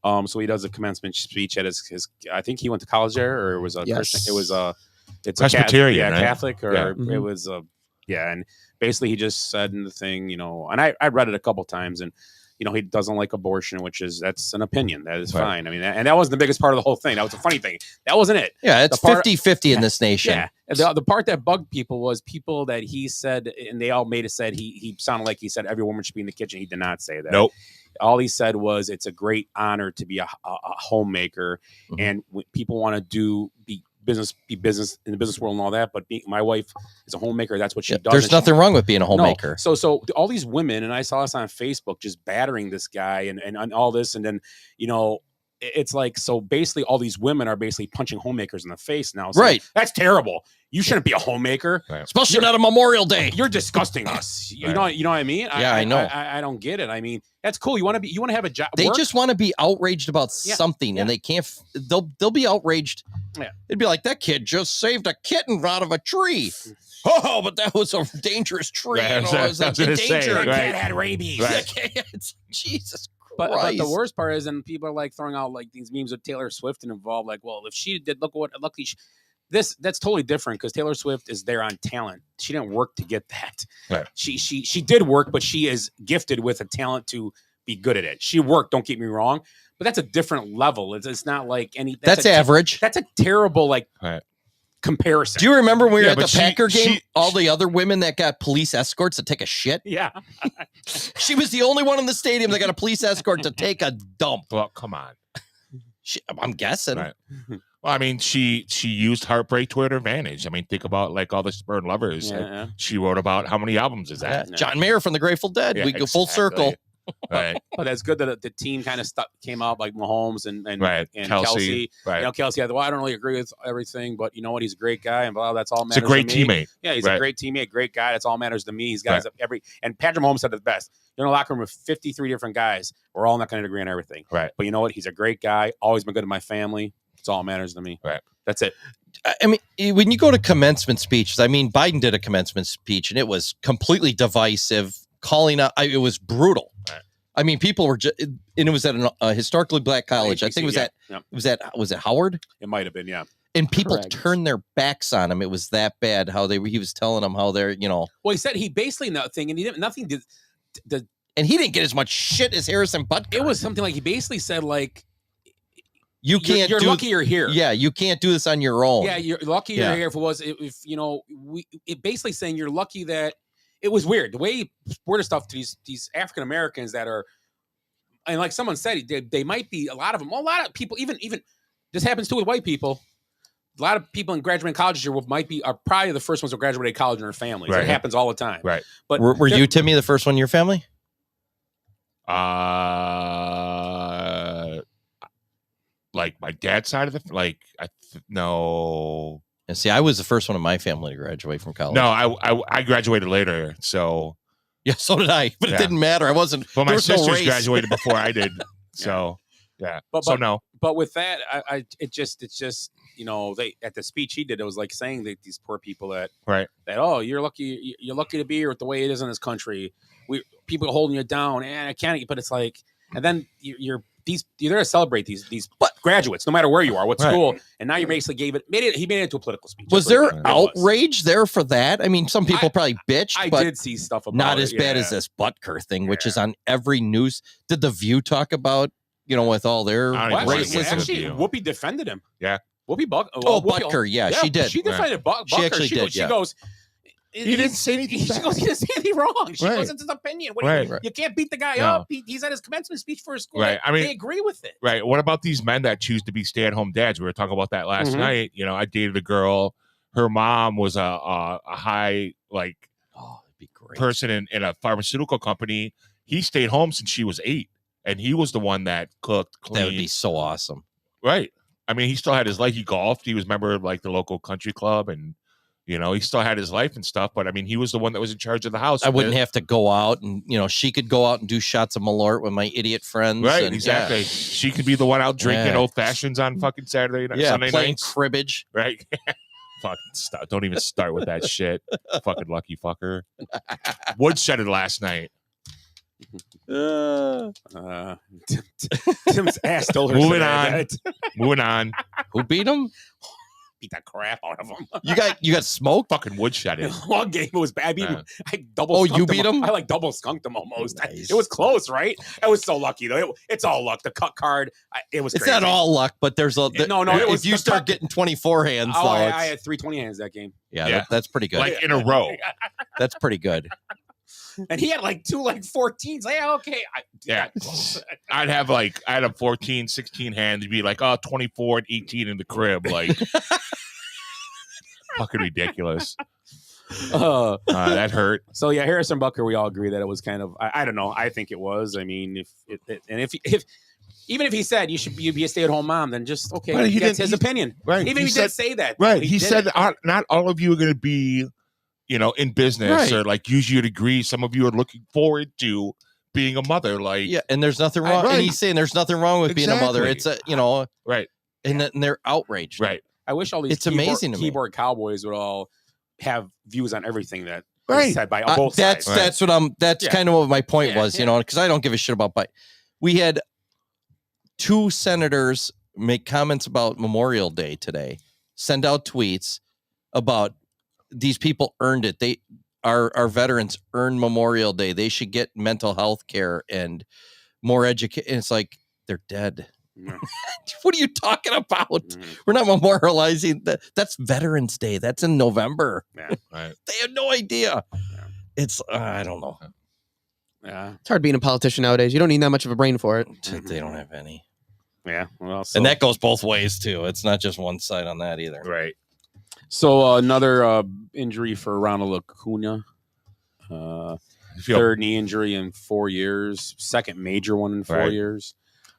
Speaker 10: so he does a commencement speech at his. I think he went to college there, or it was a Christian. It was it's
Speaker 12: Presbyterian,
Speaker 10: a
Speaker 12: right?
Speaker 10: Catholic, or
Speaker 12: Yeah.
Speaker 10: it was and basically he just said in the thing, and I read it a couple times, and he doesn't like abortion, that's an opinion. That is
Speaker 12: Right.
Speaker 10: fine. I mean, and that wasn't the biggest part of the whole thing. That was a funny thing. That wasn't it.
Speaker 11: Yeah, it's
Speaker 10: The part-
Speaker 11: 50-50 in this nation.
Speaker 10: Yeah. And the part that bugged people was people that he said, and they all made it said he sounded like he said every woman should be in the kitchen. He did not say that.
Speaker 12: Nope.
Speaker 10: All he said was it's a great honor to be a homemaker,
Speaker 11: Mhm.
Speaker 10: and when people want to be business in the business world and all that. But my wife is a homemaker. That's what she does.
Speaker 11: There's
Speaker 10: and she-
Speaker 11: nothing wrong with being a homemaker.
Speaker 10: no. So all these women, and I saw this on Facebook, just battering this guy and all this, and then it's like, so basically all these women are basically punching homemakers in the face now. saying,
Speaker 11: Right.
Speaker 10: That's terrible. You shouldn't be a homemaker.
Speaker 12: Right.
Speaker 11: Especially not a Memorial Day.
Speaker 10: You're disgusting us. You
Speaker 12: Right.
Speaker 10: know what I mean?
Speaker 11: Yeah, I know.
Speaker 10: I don't get it. I mean, that's cool. You want to have a job.
Speaker 11: They
Speaker 10: work?
Speaker 11: just want to be outraged about
Speaker 10: Yeah,
Speaker 11: something, and
Speaker 10: yeah.
Speaker 11: they can't. They'll be outraged.
Speaker 10: Yeah.
Speaker 11: It'd be like that kid just saved a kitten out of a tree. Oh, but that was a dangerous tree.
Speaker 12: Right,
Speaker 11: You know, it was
Speaker 12: I was gonna say,
Speaker 11: endangered.
Speaker 12: right.
Speaker 10: Cat had rabies.
Speaker 12: Right.
Speaker 11: Jesus
Speaker 10: But
Speaker 11: Christ.
Speaker 10: the worst part is, and people are like throwing out like these memes with Taylor Swift and involved. Like, well, if she did, luckily, that's totally different because Taylor Swift is there on talent. She didn't work to get that.
Speaker 12: Right.
Speaker 10: She did work, but she is gifted with a talent to be good at it. She worked. Don't get me wrong, but that's a different level. It's not like any.
Speaker 11: That's average.
Speaker 10: That's a terrible
Speaker 12: Right.
Speaker 10: comparison.
Speaker 11: Do you remember when we were
Speaker 12: Yeah,
Speaker 11: at the
Speaker 12: but
Speaker 11: Packer game? All the other women that got police escorts to take a shit.
Speaker 10: Yeah.
Speaker 11: She was the only one in the stadium that got a police escort to take a dump.
Speaker 12: Well, come on.
Speaker 11: I'm guessing.
Speaker 12: Right. Well, I mean, she used heartbreak to her advantage. I mean, think about like all the Spurned Lovers.
Speaker 10: Yeah.
Speaker 12: She wrote about how many albums is that?
Speaker 11: John Mayer from the Grateful Dead.
Speaker 12: Yeah,
Speaker 11: We go full
Speaker 12: exactly.
Speaker 11: circle.
Speaker 12: Right.
Speaker 10: But that's good that the team kind of came out like Mahomes and
Speaker 12: Right.
Speaker 10: and
Speaker 12: Kelsey. Right.
Speaker 10: Kelsey. Well, I don't really agree with everything, but you know what? He's a great guy, and blah. That's all
Speaker 12: It's a
Speaker 10: matters.
Speaker 12: great
Speaker 10: to me.
Speaker 12: teammate.
Speaker 10: Yeah, he's
Speaker 12: Right.
Speaker 10: a great teammate, great guy. That's all matters to me. He's got and Patrick Mahomes said it the best. You're in a locker room with 53 different guys. We're all not going to agree on everything.
Speaker 12: Right.
Speaker 10: But you know what? He's a great guy. Always been good to my family. It's all that matters to me.
Speaker 12: Right.
Speaker 10: That's it.
Speaker 11: I mean, when you go to commencement speeches, I mean, Biden did a commencement speech and it was completely divisive, calling out, it was brutal.
Speaker 12: Right.
Speaker 11: I mean, people were and it was at a historically black college. I think it was was it Howard?
Speaker 10: It might have been, yeah.
Speaker 11: And people
Speaker 9: Correct.
Speaker 11: turned their backs on him. It was that bad. He was telling them how they're, Well,
Speaker 10: he said he basically nothing, and he didn't nothing did.
Speaker 11: And he didn't get as much shit as Harrison Butker.
Speaker 10: It was something like he basically said like,
Speaker 11: you can't.
Speaker 10: You're lucky you're here.
Speaker 11: Yeah, you can't do this on your own.
Speaker 10: Yeah, you're lucky you're here. It basically saying you're lucky that it was weird the way he worded stuff to these African Americans that are, and like someone said, they might be a lot of people. Even this happens too with white people. A lot of people in graduating colleges are probably the first ones who graduated college in their families.
Speaker 12: Right.
Speaker 10: It happens all the time.
Speaker 12: Right.
Speaker 10: But
Speaker 11: were you, Timmy, the first one in your family?
Speaker 12: Like my dad's side of the no.
Speaker 11: And see, I was the first one in my family to graduate from college.
Speaker 12: No, I graduated later, so
Speaker 11: yeah, so did I. But it didn't matter. I wasn't.
Speaker 12: But my sisters graduated before I did, so yeah.
Speaker 10: But
Speaker 12: no.
Speaker 10: But with that, it's just they at the speech he did, it was like saying that these poor people that you're lucky to be here with the way it is in this country. People are holding you down, and I can't. But it's like, and then you're there to celebrate these graduates, no matter where you are, what school, and now you basically he made it into a political speech.
Speaker 11: Was there outrage there for that? I mean, some people probably bitched.
Speaker 10: I
Speaker 11: but
Speaker 10: did see stuff about
Speaker 11: not
Speaker 10: it,
Speaker 11: as bad as this Butker thing, which is on every news. Did The View talk about with all their racism?
Speaker 10: Actually, Whoopi defended him.
Speaker 12: Yeah,
Speaker 10: Whoopi
Speaker 11: Butker. Yeah, she did.
Speaker 10: She defended Butker.
Speaker 11: She actually did.
Speaker 10: She goes.
Speaker 12: He didn't say anything.
Speaker 10: She goes, he didn't say anything wrong. She goes, it's his opinion. You can't beat the guy up. He's at his commencement speech for his school.
Speaker 12: Right. I mean,
Speaker 10: they agree with it.
Speaker 12: Right. What about these men that choose to be stay-at-home dads? We were talking about that last night. I dated a girl. Her mom was a high it'd be great person in a pharmaceutical company. He stayed home since she was 8, and he was the one that cooked, cleaned.
Speaker 11: That would be so awesome.
Speaker 12: Right. I mean, he still had his life. He golfed. He was a member of the local country club, and he still had his life and stuff, but I mean, he was the one that was in charge of the house.
Speaker 11: I wouldn't have to go out and, she could go out and do shots of Malort with my idiot friends.
Speaker 12: Right,
Speaker 11: and,
Speaker 12: exactly. Yeah. She could be the one out drinking old fashions on fucking Saturday night, Sunday
Speaker 11: playing
Speaker 12: nights.
Speaker 11: cribbage.
Speaker 12: Right. Fucking stop. Don't even start with that shit. Fucking lucky fucker. Woodshed last night.
Speaker 10: Tim's ass told her.
Speaker 12: Moving on.
Speaker 11: Who beat him?
Speaker 10: Beat the crap out of him.
Speaker 11: You got smoked?
Speaker 12: Fucking woodshed.
Speaker 10: One game was bad. I double.
Speaker 11: Oh, you beat him?
Speaker 10: I double skunked him almost.
Speaker 11: Nice.
Speaker 10: It was close, right? I was so lucky though. It's all luck. The cut card. It was.
Speaker 11: It's
Speaker 10: crazy.
Speaker 11: not all luck, but there's a
Speaker 10: no. It was
Speaker 11: if you start getting 24 hands.
Speaker 10: Oh, I had 320 hands that game.
Speaker 11: Yeah. That's pretty good.
Speaker 12: In a row.
Speaker 11: That's pretty good.
Speaker 10: And he had 2 14s. Yeah, okay.
Speaker 12: I'd have I had a 14, 16 hand. It'd be 24 and 18 in the crib. Fucking ridiculous. That hurt.
Speaker 10: So yeah, Harrison Butker, we all agree that it was kind of. I don't know. I think it was. I mean, if even if he said you should be a stay-at-home mom, then just okay.
Speaker 12: Right,
Speaker 10: that's his opinion.
Speaker 12: Right.
Speaker 10: Even if he did say that.
Speaker 12: Right. He said not all of you are going to be, in business or use your degree. Some of you are looking forward to being a mother.
Speaker 11: And there's nothing wrong. And he's saying there's nothing wrong with being a mother. It's
Speaker 12: right.
Speaker 11: And they're outraged.
Speaker 12: Right.
Speaker 10: I wish all these
Speaker 11: amazing to me.
Speaker 10: keyboard cowboys would all have views on everything that
Speaker 12: is
Speaker 10: said by both sides.
Speaker 11: That's kind of what my point was, because I don't give a shit about we had 2 senators make comments about Memorial Day today, send out tweets about these people earned it. Our veterans earned Memorial Day. They should get mental health care and more education. It's like they're dead. What are you talking about? We're not memorializing that. That's Veterans Day. That's in November.
Speaker 10: Yeah,
Speaker 12: right.
Speaker 11: They have no idea. It's I don't know.
Speaker 10: Yeah,
Speaker 9: it's hard being a politician nowadays. You don't need that much of a brain for it.
Speaker 11: They don't have any.
Speaker 10: Yeah, well,
Speaker 11: and that goes both ways too. It's not just one side on that either.
Speaker 12: Right.
Speaker 10: So another injury for Ronald Acuna. Third knee injury in 4 years. Second major one in 4 years.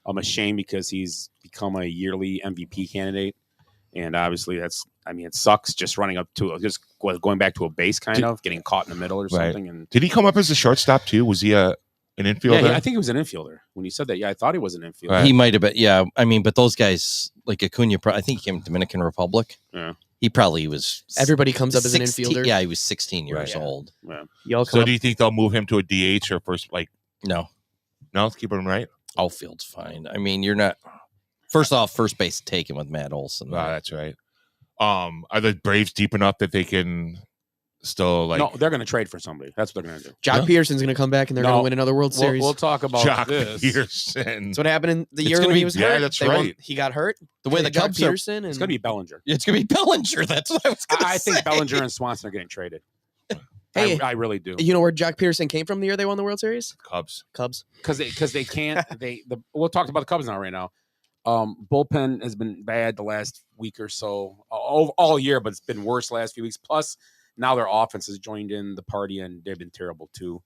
Speaker 10: I'm ashamed because he's become a yearly MVP candidate, and obviously it sucks just running up to going back to a base getting caught in the middle or something. And
Speaker 12: did he come up as a shortstop too? Was he an infielder?
Speaker 10: Yeah, I think he was an infielder. When you said that, I thought he was an infielder.
Speaker 11: Right. He might have been. Yeah, I mean, but those guys like Acuna, I think he came from Dominican Republic.
Speaker 10: Yeah,
Speaker 11: he probably was.
Speaker 9: Everybody comes up as an infielder.
Speaker 11: Yeah, he was 16 years old.
Speaker 10: Yeah.
Speaker 12: So do you think they'll move him to a DH or first?
Speaker 11: No.
Speaker 12: No, let's keep him right.
Speaker 11: Outfield's fine. I mean, you're not. First off, first base taken with Matt Olson.
Speaker 12: Oh, that's right. Are the Braves deep enough that they can still like?
Speaker 10: No, they're going to trade for somebody. That's what they're going to do.
Speaker 9: Jock Peterson's going to come back and they're going to win another World Series.
Speaker 10: We'll talk about
Speaker 12: Jock
Speaker 10: this.
Speaker 12: Peterson.
Speaker 9: That's what happened in the
Speaker 11: It's
Speaker 9: year
Speaker 11: gonna
Speaker 9: when
Speaker 11: be-
Speaker 9: he was
Speaker 12: yeah,
Speaker 9: hurt.
Speaker 12: that's
Speaker 9: They
Speaker 12: right.
Speaker 9: He got hurt.
Speaker 11: The way the
Speaker 9: Jock
Speaker 11: Cubs are,
Speaker 9: Peterson and
Speaker 10: It's going to be Bellinger.
Speaker 11: it's going to be Bellinger. That's what I was going to say.
Speaker 10: I think Bellinger and Swanson are getting traded.
Speaker 9: Hey,
Speaker 10: I really do.
Speaker 9: you know where Jock Peterson came from the year they won the World Series?
Speaker 12: Cubs.
Speaker 10: Because they can't. We'll talk about the Cubs now right now. Bullpen has been bad the last week or so, all year, but it's been worse the last few weeks. Plus, now their offense has joined in the party, and they've been terrible too.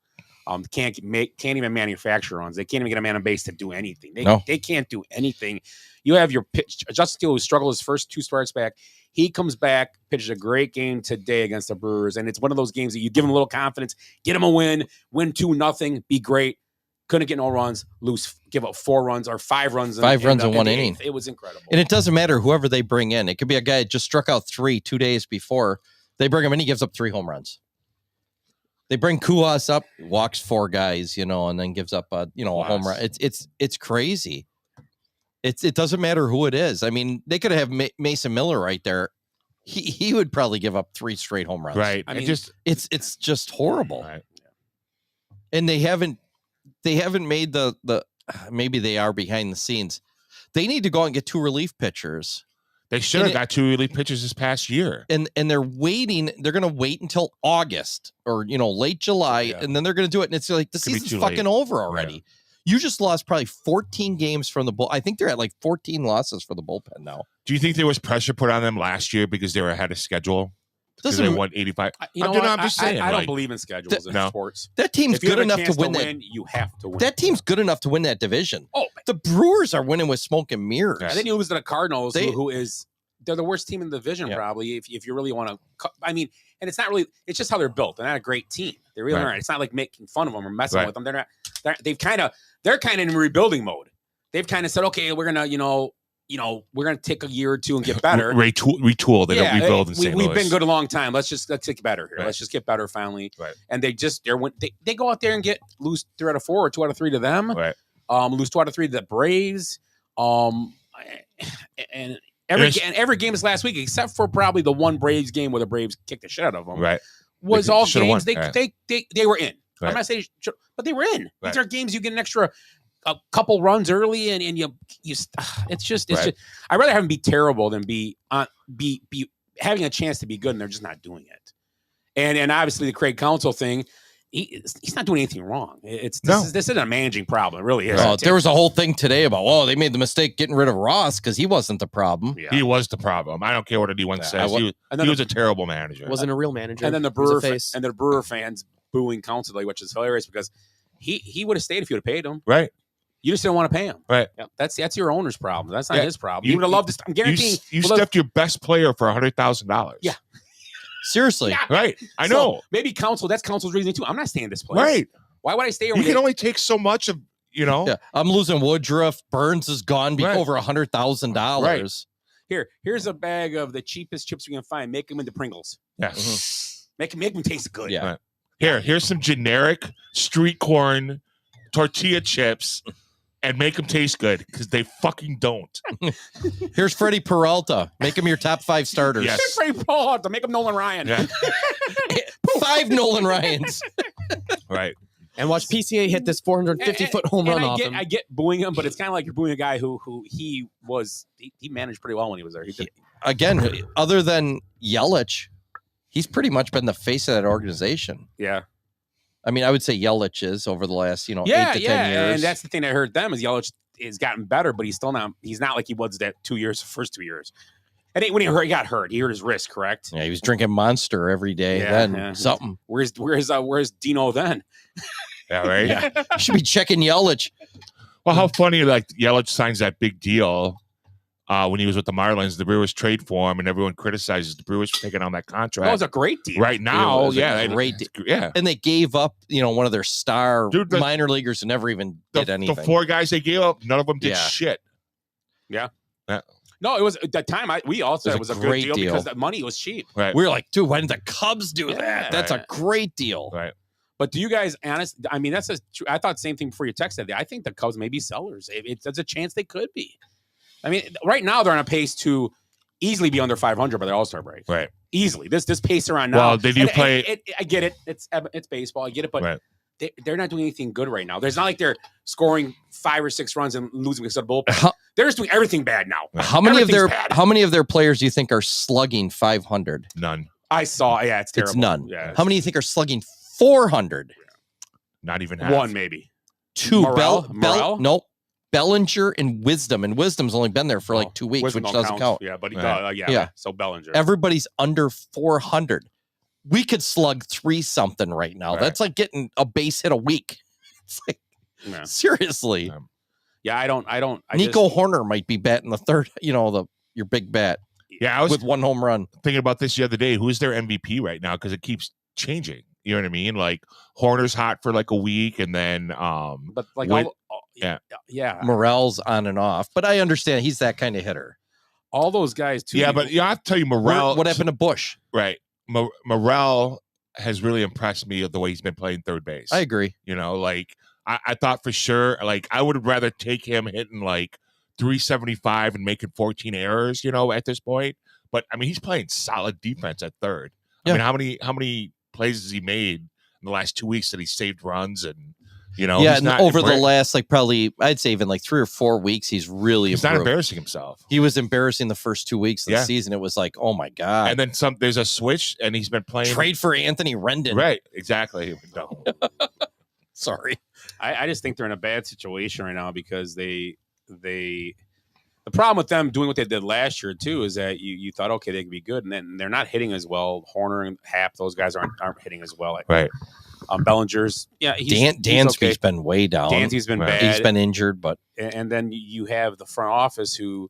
Speaker 10: Can't even manufacture runs. They can't even get a man on base to do anything. They can't do anything. You have your pitch. Justin Steele, who struggled his first 2 starts back. He comes back, pitches a great game today against the Brewers, and it's one of those games that you give him a little confidence, get him a win 2-0, be great. Couldn't get no runs, give up 4 runs or 5 runs.
Speaker 11: 5 runs in 1 inning.
Speaker 10: It was incredible.
Speaker 11: And it doesn't matter whoever they bring in. It could be a guy that just struck out 3 2 days before. They bring him in, he gives up 3 home runs. They bring Kuas up, walks 4 guys, and then gives up a home run. It's crazy. It doesn't matter who it is. I mean, they could have Mason Miller right there. He would probably give up 3 straight home runs.
Speaker 12: Right.
Speaker 11: I mean, it's just horrible.
Speaker 12: Right.
Speaker 11: And they haven't made the maybe they are behind the scenes. They need to go out and get 2 relief pitchers.
Speaker 12: They should have got 2 relief pitchers this past year.
Speaker 11: And they're waiting. They're going to wait until August or late July, and then they're going to do it. And it's like the season's fucking over already. Yeah. You just lost probably 14 games from the bull. I think they're at like 14 losses for the bullpen now.
Speaker 12: Do you think there was pressure put on them last year because they were ahead of schedule? Because they won 85. I'm just saying.
Speaker 10: I don't believe in schedules in sports.
Speaker 11: That team's good enough to win
Speaker 10: that. You have to win.
Speaker 11: That team's good enough to win that division.
Speaker 10: Oh,
Speaker 11: the Brewers are winning with smoke and mirrors.
Speaker 10: And then you lose to the Cardinals, they're the worst team in the division, probably. If you really want to, I mean, and it's not really. It's just how they're built. They're not a great team. They really aren't. It's not like making fun of them or messing with them. They're not. They're kind of in rebuilding mode. They've kind of said, okay, we're gonna, we're gonna take a year or 2 and get better.
Speaker 12: Retool. They don't rebuild in St. Louis.
Speaker 10: We've been good a long time. Let's get better here.
Speaker 12: Right.
Speaker 10: Let's just get better finally.
Speaker 12: Right.
Speaker 10: And they go out there and lose 3 out of 4 or 2 out of 3 to them.
Speaker 12: Right.
Speaker 10: Lose 2 out of 3 to the Braves. And every game this last week, except for probably the one Braves game where the Braves kicked the shit out of them, was all games they were in.
Speaker 12: Right.
Speaker 10: I'm not saying, but they were in.
Speaker 12: Right.
Speaker 10: These are games you get a couple runs early, and you. It's just. I'd rather have them be terrible than be having a chance to be good, and they're just not doing it. And obviously the Craig Counsell thing. He's not doing anything wrong. This isn't a managing problem. It really is.
Speaker 11: Oh, there was a whole thing today about, they made the mistake getting rid of Ross because he wasn't the problem.
Speaker 12: Yeah. He was the problem. I don't care what anyone says. He was a terrible manager.
Speaker 9: Wasn't a real manager.
Speaker 10: And then the Brewer fans booing Counsell, which is hilarious because he would have stayed if you would have paid him.
Speaker 12: Right.
Speaker 10: You just didn't want to pay him.
Speaker 12: Right.
Speaker 10: Yeah. That's your owner's problem. That's not his problem. You would have loved to. I'm guaranteeing
Speaker 12: you stepped your best player for $100,000.
Speaker 10: Yeah.
Speaker 11: Seriously.
Speaker 10: Yeah.
Speaker 12: Right. I know.
Speaker 10: So maybe that's Counsell's reasoning too. I'm not staying in this place.
Speaker 12: Right.
Speaker 10: Why would I stay here?
Speaker 12: You can only take so much of,
Speaker 11: Yeah. I'm losing Woodruff. Burns is gone over $100,000.
Speaker 10: Right. Here's a bag of the cheapest chips we can find. Make them into Pringles.
Speaker 12: Yeah.
Speaker 10: Mm-hmm. Make them taste good.
Speaker 11: Yeah.
Speaker 12: Right. Here's some generic street corn tortilla chips. And make them taste good because they fucking don't.
Speaker 11: Here's Freddie Peralta. Make him your top 5 starters.
Speaker 12: Yes.
Speaker 10: Freddie Peralta. Make him Nolan Ryan.
Speaker 12: Yeah.
Speaker 11: 5 Nolan Ryans.
Speaker 12: Right.
Speaker 9: And watch PCA hit this 450-foot home run off him.
Speaker 10: I get booing him, but it's kind of like you're booing a guy who he managed pretty well when he was there.
Speaker 11: Again, other than Yelich, he's pretty much been the face of that organization.
Speaker 10: Yeah.
Speaker 11: I mean, I would say Yelich is over the last, 8 to 10 years.
Speaker 10: And that's the thing that hurt them is Yelich has gotten better, but he's not like he was that 2 years, first 2 years. And when he got hurt, he hurt his wrist, correct?
Speaker 11: Yeah, he was drinking Monster every day. Something.
Speaker 10: Where's Dino then?
Speaker 12: Yeah, right.
Speaker 11: Yeah. You should be checking Yelich.
Speaker 12: Well, how funny, like Yelich signs that big deal when he was with the Marlins. The Brewers trade for him, and everyone criticizes the Brewers for taking on that contract.
Speaker 10: That was a great deal.
Speaker 12: Right now,
Speaker 11: great deal.
Speaker 12: Yeah.
Speaker 11: And they gave up, one of their star minor leaguers who never even did anything.
Speaker 12: The 4 guys they gave up, none of them did shit.
Speaker 10: Yeah. No, it was at that time. We all said it was a good deal because the money was cheap.
Speaker 12: Right.
Speaker 11: We were like, dude, why didn't the Cubs do that? That's a great deal.
Speaker 12: Right.
Speaker 10: But do you guys honest? I mean, that's true. I thought the same thing before you texted. I think the Cubs may be sellers. There's a chance they could be. I mean, right now they're on a pace to easily be under 500 by the All-Star break.
Speaker 12: Right.
Speaker 10: Easily. This pace they're on now.
Speaker 12: Well, they do play.
Speaker 10: I get it. It's baseball. I get it. But
Speaker 12: Right.
Speaker 10: they're not doing anything good right now. There's not like they're scoring 5 or 6 runs and losing because of the bullpen. They're just doing everything bad now.
Speaker 11: How many of their players do you think are slugging 500?
Speaker 12: None.
Speaker 10: I saw. Yeah, it's terrible.
Speaker 11: It's none.
Speaker 10: Yeah.
Speaker 11: How many do you think are slugging 400?
Speaker 12: Not even half.
Speaker 10: One, maybe.
Speaker 11: 2.
Speaker 10: Morel?
Speaker 11: Nope. Bellinger and Wisdom. And Wisdom's only been there for like 2 weeks,
Speaker 10: Wisdom
Speaker 11: which
Speaker 10: don't
Speaker 11: doesn't count.
Speaker 10: Yeah, but he
Speaker 12: Right.
Speaker 10: does.
Speaker 11: Yeah.
Speaker 10: So Bellinger.
Speaker 11: Everybody's under 400. We could slug 3 something right now.
Speaker 12: Right.
Speaker 11: That's like getting a base hit a week. It's like, seriously.
Speaker 10: Yeah, I don't.
Speaker 11: Nico Horner might be batting the third, your big bat.
Speaker 12: Yeah, I was
Speaker 11: with 1 home run.
Speaker 12: thinking about this the other day. Who's their MVP right now? Because it keeps changing. You know what I mean? Like Horner's hot for like a week, and then
Speaker 10: But like
Speaker 12: yeah.
Speaker 11: Morel's on and off, but I understand he's that kind of hitter.
Speaker 10: All those guys too.
Speaker 12: Yeah, but I have to tell you, Morel.
Speaker 11: What happened to Bush?
Speaker 12: Right, Morel has really impressed me the way he's been playing third base.
Speaker 11: I agree.
Speaker 12: Like I thought for sure. Like I would rather take him hitting like 375 and making 14 errors. At this point, but I mean he's playing solid defense at third.
Speaker 11: Yeah.
Speaker 12: I mean how many plays has he made in the last 2 weeks that he saved runs and
Speaker 11: yeah, and over the last probably I'd say even 3 or 4 weeks he's really
Speaker 12: he's
Speaker 11: improved.
Speaker 12: not embarrassing himself.
Speaker 11: He was embarrassing the first 2 weeks of the season. It was like, oh my god.
Speaker 12: And then there's a switch and he's been playing
Speaker 11: trade for Anthony Rendon.
Speaker 12: Right, exactly. No.
Speaker 11: Sorry.
Speaker 10: I just think they're in a bad situation right now because the problem with them doing what they did last year too is that you thought, okay, they could be good, and then they're not hitting as well. Horner and Happ, those guys aren't hitting as well.
Speaker 12: Right.
Speaker 10: Bellinger's,
Speaker 11: Dansby's been way down.
Speaker 10: Dansby's been bad.
Speaker 11: He's been injured, but
Speaker 10: and then you have the front office who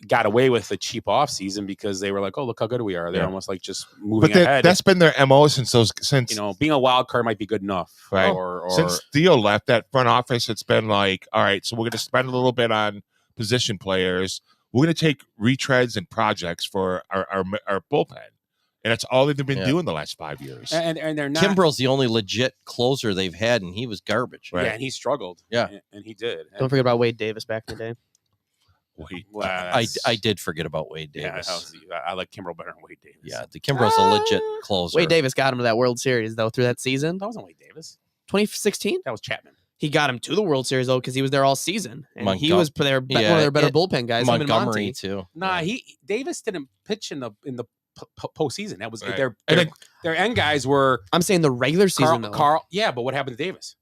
Speaker 10: got away with the cheap offseason because they were like, oh, look how good we are. They're almost like just moving ahead.
Speaker 12: That's been their MO since
Speaker 10: being a wild card might be good enough.
Speaker 12: Right.
Speaker 10: Or
Speaker 12: since Theo left that front office, it's been like, all right, so we're going to spend a little bit on position players. We're going to take retreads and projects for our bullpen. And that's all they've been doing the last 5 years.
Speaker 10: And they're not.
Speaker 11: Kimbrel's the only legit closer they've had, and he was garbage.
Speaker 10: Right. Yeah, and he struggled.
Speaker 11: Yeah.
Speaker 10: And he did.
Speaker 9: Don't forget about Wade Davis back in the day.
Speaker 11: I did forget about Wade Davis.
Speaker 10: Yeah, I like Kimbrel better than Wade Davis.
Speaker 11: Yeah, the Kimbrel's a legit closer.
Speaker 9: Wade Davis got him to that World Series, though, through that season.
Speaker 10: That wasn't Wade Davis.
Speaker 9: 2016?
Speaker 10: That was Chapman.
Speaker 9: He got him to the World Series, though, because he was there all season. And he was one of
Speaker 11: Yeah,
Speaker 9: their better bullpen guys. him and
Speaker 11: Montgomery,
Speaker 9: Monty.
Speaker 11: too.
Speaker 10: Nah, Davis didn't pitch in the postseason. That was
Speaker 12: Right.
Speaker 10: their end guys were.
Speaker 9: I'm saying the regular season, though.
Speaker 10: Carl, yeah, but what happened to Davis?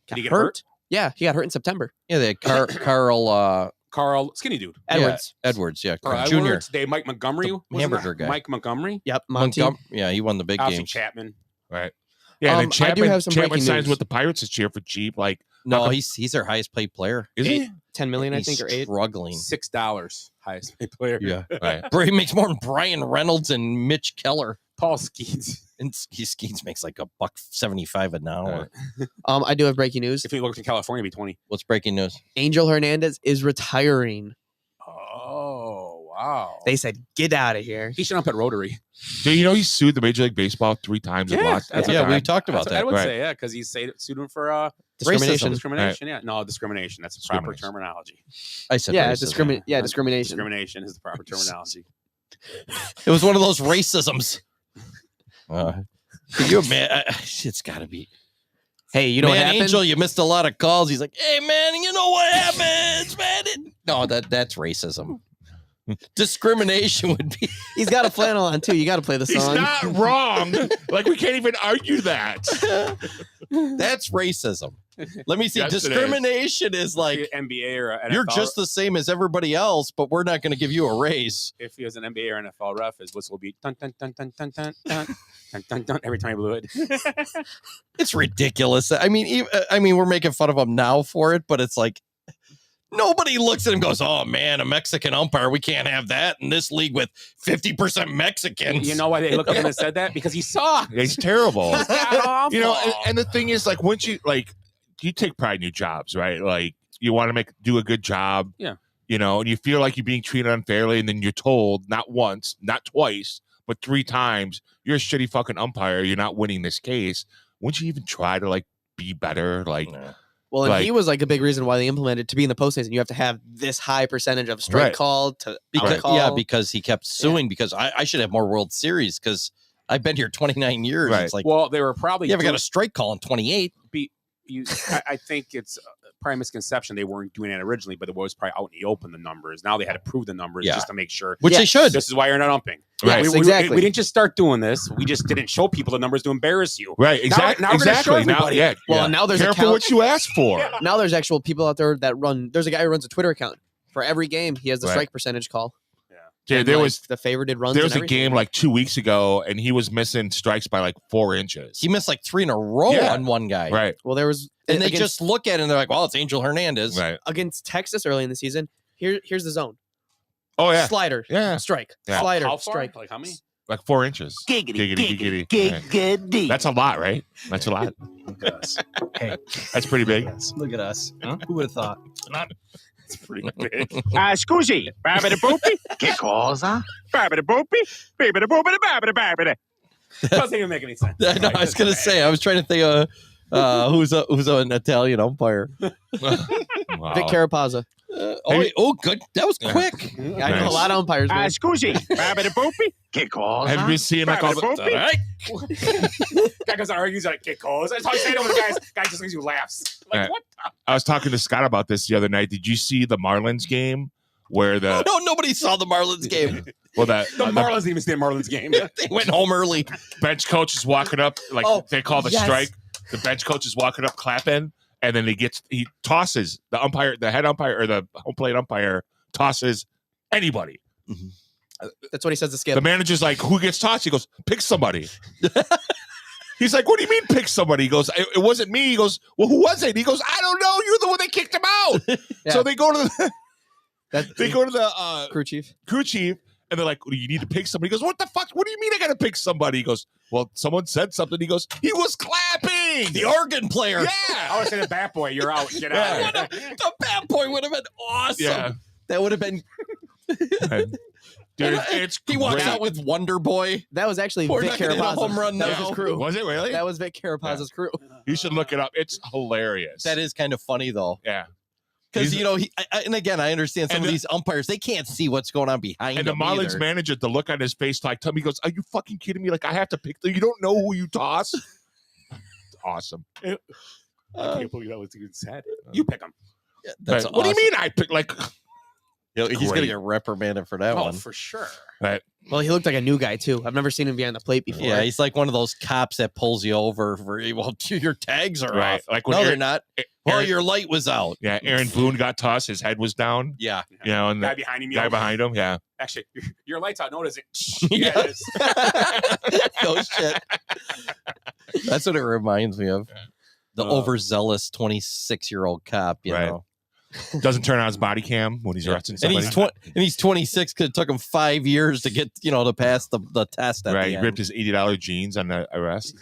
Speaker 10: Did he get hurt?
Speaker 9: Yeah, he got hurt in September.
Speaker 11: Yeah, they had
Speaker 10: Carl, skinny dude.
Speaker 9: Edwards.
Speaker 11: Yeah, Edwards, yeah.
Speaker 10: Carl
Speaker 11: Junior.
Speaker 10: Edwards, Mike Montgomery.
Speaker 11: The hamburger guy.
Speaker 10: Mike Montgomery.
Speaker 9: Yep, Monty.
Speaker 11: Yeah, he won the big
Speaker 10: Obviously
Speaker 11: games.
Speaker 10: Chapman.
Speaker 12: Right. Yeah, and then Chapman,
Speaker 9: I do have some
Speaker 12: Chapman
Speaker 9: breaking
Speaker 12: signs
Speaker 9: news.
Speaker 12: with the Pirates this year for cheap. Like,
Speaker 11: No, he's their highest paid player.
Speaker 12: is he?
Speaker 9: 10 million, I
Speaker 11: He's
Speaker 9: think, or 8.
Speaker 11: struggling.
Speaker 10: $6 highest paid player.
Speaker 11: Yeah.
Speaker 12: Right.
Speaker 11: He makes more than Brian Reynolds and Mitch Keller.
Speaker 10: Paul Skeens.
Speaker 11: And Skeens makes like $1.75 an hour.
Speaker 9: I do have breaking news.
Speaker 10: If he looked in California, it'd be 20.
Speaker 11: What's breaking news?
Speaker 9: Angel Hernandez is retiring.
Speaker 10: Oh, wow.
Speaker 9: They said, get out of here.
Speaker 10: He should up at Rotary.
Speaker 12: Do you know he sued the Major League Baseball 3 times and lost?
Speaker 11: We talked about that.
Speaker 10: I would
Speaker 12: Right.
Speaker 10: say, because he sued him for
Speaker 9: Discrimination.
Speaker 10: discrimination. Yeah, no, discrimination. That's the proper terminology.
Speaker 11: I said
Speaker 9: Yeah,
Speaker 11: racism.
Speaker 9: discrimination.
Speaker 10: Discrimination is the proper terminology.
Speaker 11: It was one of those racisms. Can you imagine? It's got to be.
Speaker 9: Hey, you know what happened?
Speaker 11: Angel, you missed a lot of calls. He's like, hey, man, you know what happens, man? No, that's racism. Discrimination would be.
Speaker 9: He's got a flannel on, too. You got to play the
Speaker 12: He's
Speaker 9: song.
Speaker 12: not wrong. Like, we can't even argue that.
Speaker 11: That's racism. Let me see.
Speaker 12: Yes, it is.
Speaker 11: Discrimination is like
Speaker 10: NBA or NFL.
Speaker 11: you're just the same as everybody else, but we're not going to give you a raise.
Speaker 10: If he was an NBA or NFL ref, his whistle would be dun dun dun dun dun dun dun dun dun dun every time he blew it.
Speaker 11: It's ridiculous. I mean, we're making fun of him now for it, but it's like nobody looks at him and goes, "Oh man, a Mexican umpire. We can't have that in this league with 50% Mexicans."
Speaker 10: You know why they looked at him and said that? Because he sucked.
Speaker 12: He's terrible.
Speaker 10: He's awful.
Speaker 12: You know, and the thing is, like, once you take pride in your jobs, right? Like, you want to do a good job.
Speaker 10: Yeah.
Speaker 12: You know, and you feel like you're being treated unfairly, and then you're told not once, not twice, but 3 times, you're a shitty fucking umpire. You're not winning this case. wouldn't you even try to like be better? Like,
Speaker 9: Well, and
Speaker 12: like-
Speaker 9: he was like a big reason why they implemented to be in the postseason. You have to have this high percentage of strike
Speaker 12: Right.
Speaker 9: called to
Speaker 11: Because,
Speaker 9: call.
Speaker 11: yeah, because he kept suing because I should have more World Series because I've been here 29 years.
Speaker 12: Right.
Speaker 11: It's like,
Speaker 10: Well, they were probably
Speaker 11: you haven't got a strike call in 28.
Speaker 10: I think it's probably a misconception. They weren't doing it originally, but it was probably out in the open, the numbers. Now they had to prove the numbers
Speaker 11: Yeah.
Speaker 10: just to make sure.
Speaker 11: Which they should.
Speaker 10: This is why you're not umping.
Speaker 12: Right.
Speaker 9: Exactly.
Speaker 10: We didn't just start doing this. We just didn't show people the numbers to embarrass you.
Speaker 12: right, exactly,
Speaker 10: now we're gonna show
Speaker 12: exactly. Now,
Speaker 10: everybody.
Speaker 12: yeah,
Speaker 9: Well,
Speaker 12: yeah.
Speaker 9: and now there's a
Speaker 12: careful
Speaker 9: count-
Speaker 12: what you ask for.
Speaker 9: Now there's actual people out there that run. There's a guy who runs a Twitter account for every game. He has the
Speaker 12: Right.
Speaker 9: strike percentage call.
Speaker 12: Yeah,
Speaker 9: And,
Speaker 12: there
Speaker 9: like,
Speaker 12: was
Speaker 9: the favorited runs.
Speaker 12: there was
Speaker 9: and
Speaker 12: a
Speaker 9: everything.
Speaker 12: game like 2 weeks ago, and he was missing strikes by like 4 inches.
Speaker 11: He missed like 3 in a row
Speaker 12: Yeah.
Speaker 11: on one guy.
Speaker 12: Right,
Speaker 9: Well, there was
Speaker 11: And they
Speaker 9: against,
Speaker 11: just look at it and they're like, well, it's Angel Hernandez.
Speaker 12: right.
Speaker 9: against Texas early in the season. Here's the zone.
Speaker 12: Oh yeah,
Speaker 9: Slider.
Speaker 12: Yeah.
Speaker 9: Strike.
Speaker 12: Yeah.
Speaker 9: Slider.
Speaker 10: How far?
Speaker 9: Strike.
Speaker 10: Like how many?
Speaker 12: like 4 inches.
Speaker 2: Giggity,
Speaker 12: Right. That's a lot, right? That's a lot.
Speaker 13: Look at us. Hey,
Speaker 12: That's pretty big.
Speaker 13: look at us. Huh? Who would have thought?
Speaker 10: It's pretty big.
Speaker 2: Scusi, babbity boopy. Che cosa? Babbity boopy, babbity boopity, babbity babbity.
Speaker 10: Doesn't even make any sense.
Speaker 11: I know. I was gonna say. I was trying to think of who's an Italian umpire.
Speaker 12: Wow.
Speaker 9: Vic Carapazza.
Speaker 11: Good. That was quick.
Speaker 9: I know
Speaker 12: Nice.
Speaker 9: a lot of umpires. man.
Speaker 2: Scusi, babbity boopy. Che cosa?
Speaker 12: Have you been seeing like all
Speaker 2: Babbity
Speaker 12: the?
Speaker 2: boopy.
Speaker 11: All right.
Speaker 10: Guy goes to argue, he's like, "Get calls." That's how I say it over the guys. Guy just gives you laughs. Like
Speaker 12: Right.
Speaker 10: what?
Speaker 12: I was talking to Scott about this the other night. Did you see the Marlins game where the
Speaker 11: No, nobody saw the Marlins game.
Speaker 12: well
Speaker 10: The
Speaker 12: the
Speaker 10: Marlins didn't even stay in Marlins game.
Speaker 11: They went home early.
Speaker 12: bench coach is walking up like
Speaker 11: Oh,
Speaker 12: they call the
Speaker 11: yes.
Speaker 12: strike. The bench coach is walking up clapping, and then he tosses the umpire, the head umpire or the home plate umpire tosses anybody.
Speaker 9: That's what he says to Skip.
Speaker 12: The manager's like, "Who gets tossed?" He goes, "Pick somebody." He's like, "What do you mean pick somebody?" He goes, "It wasn't me." He goes, "Well, who was it?" He goes, "I don't know. You're the one that kicked him out."
Speaker 9: Yeah.
Speaker 12: So they go to the
Speaker 9: That's
Speaker 12: they go to the
Speaker 9: crew chief.
Speaker 12: crew chief, and they're like, "You need to pick somebody." He goes, "What the fuck? What do you mean I got to pick somebody?" He goes, "Well, someone said something." He goes, "He was clapping."
Speaker 11: The organ player.
Speaker 10: I
Speaker 12: Yeah,
Speaker 10: would say the bat boy, you're out. Get
Speaker 12: Yeah.
Speaker 10: out.
Speaker 11: The bad boy would have been awesome.
Speaker 12: yeah.
Speaker 11: That would have been.
Speaker 12: Dude, it's
Speaker 11: He walks
Speaker 12: great.
Speaker 11: out with Wonder Boy.
Speaker 9: That was actually
Speaker 11: We're
Speaker 9: Vic
Speaker 11: not gonna hit a
Speaker 9: Carapazza.
Speaker 11: home run
Speaker 9: That was
Speaker 11: now.
Speaker 9: his crew.
Speaker 12: Was it really?
Speaker 9: That was Vic Carapazza's crew.
Speaker 12: You should look it up. It's hilarious.
Speaker 11: That is kind of funny though,
Speaker 12: yeah.
Speaker 11: because
Speaker 12: He's-
Speaker 11: you know, and again, I understand some
Speaker 12: And
Speaker 11: of
Speaker 12: the-
Speaker 11: these umpires they can't see what's going on behind.
Speaker 12: And the
Speaker 11: them
Speaker 12: Marlins
Speaker 11: either.
Speaker 12: manager, the look on his face, like, tell me, he goes, "Are you fucking kidding me? Like, I have to pick. You don't know who you toss." Awesome.
Speaker 10: I can't believe that was even said. You pick them.
Speaker 11: That's
Speaker 12: What do you
Speaker 11: awesome.
Speaker 12: mean? I pick like.
Speaker 11: He's gonna
Speaker 12: Great.
Speaker 11: get reprimanded for that
Speaker 10: Oh,
Speaker 11: one.
Speaker 10: for sure.
Speaker 12: Right.
Speaker 9: Well, he looked like a new guy too. I've never seen him behind the plate before.
Speaker 11: Yeah, he's like one of those cops that pulls you over for well, your tags are
Speaker 12: Right.
Speaker 11: off.
Speaker 12: Like when
Speaker 11: No, they're
Speaker 12: Aaron,
Speaker 11: not. Well,
Speaker 12: Aaron-
Speaker 11: your light was out.
Speaker 12: yeah, Aaron Boone got tossed. His head was down.
Speaker 11: Yeah.
Speaker 12: You know, and
Speaker 10: Guy
Speaker 12: the
Speaker 10: behind him.
Speaker 12: guy
Speaker 10: yelled,
Speaker 12: behind him. Yeah.
Speaker 10: Actually, your light's out. Notice it.
Speaker 11: Yeah.
Speaker 10: Yeah, it is.
Speaker 11: No shit. That's what it reminds me of. The overzealous 26-year-old cop, you
Speaker 12: Right.
Speaker 11: know.
Speaker 12: Doesn't turn on his body cam when he's arresting
Speaker 11: And
Speaker 12: somebody.
Speaker 11: he's 26 because it took him 5 years to get, to pass the test at
Speaker 12: Right.
Speaker 11: the
Speaker 12: He
Speaker 11: end.
Speaker 12: ripped his $80 jeans on the arrest.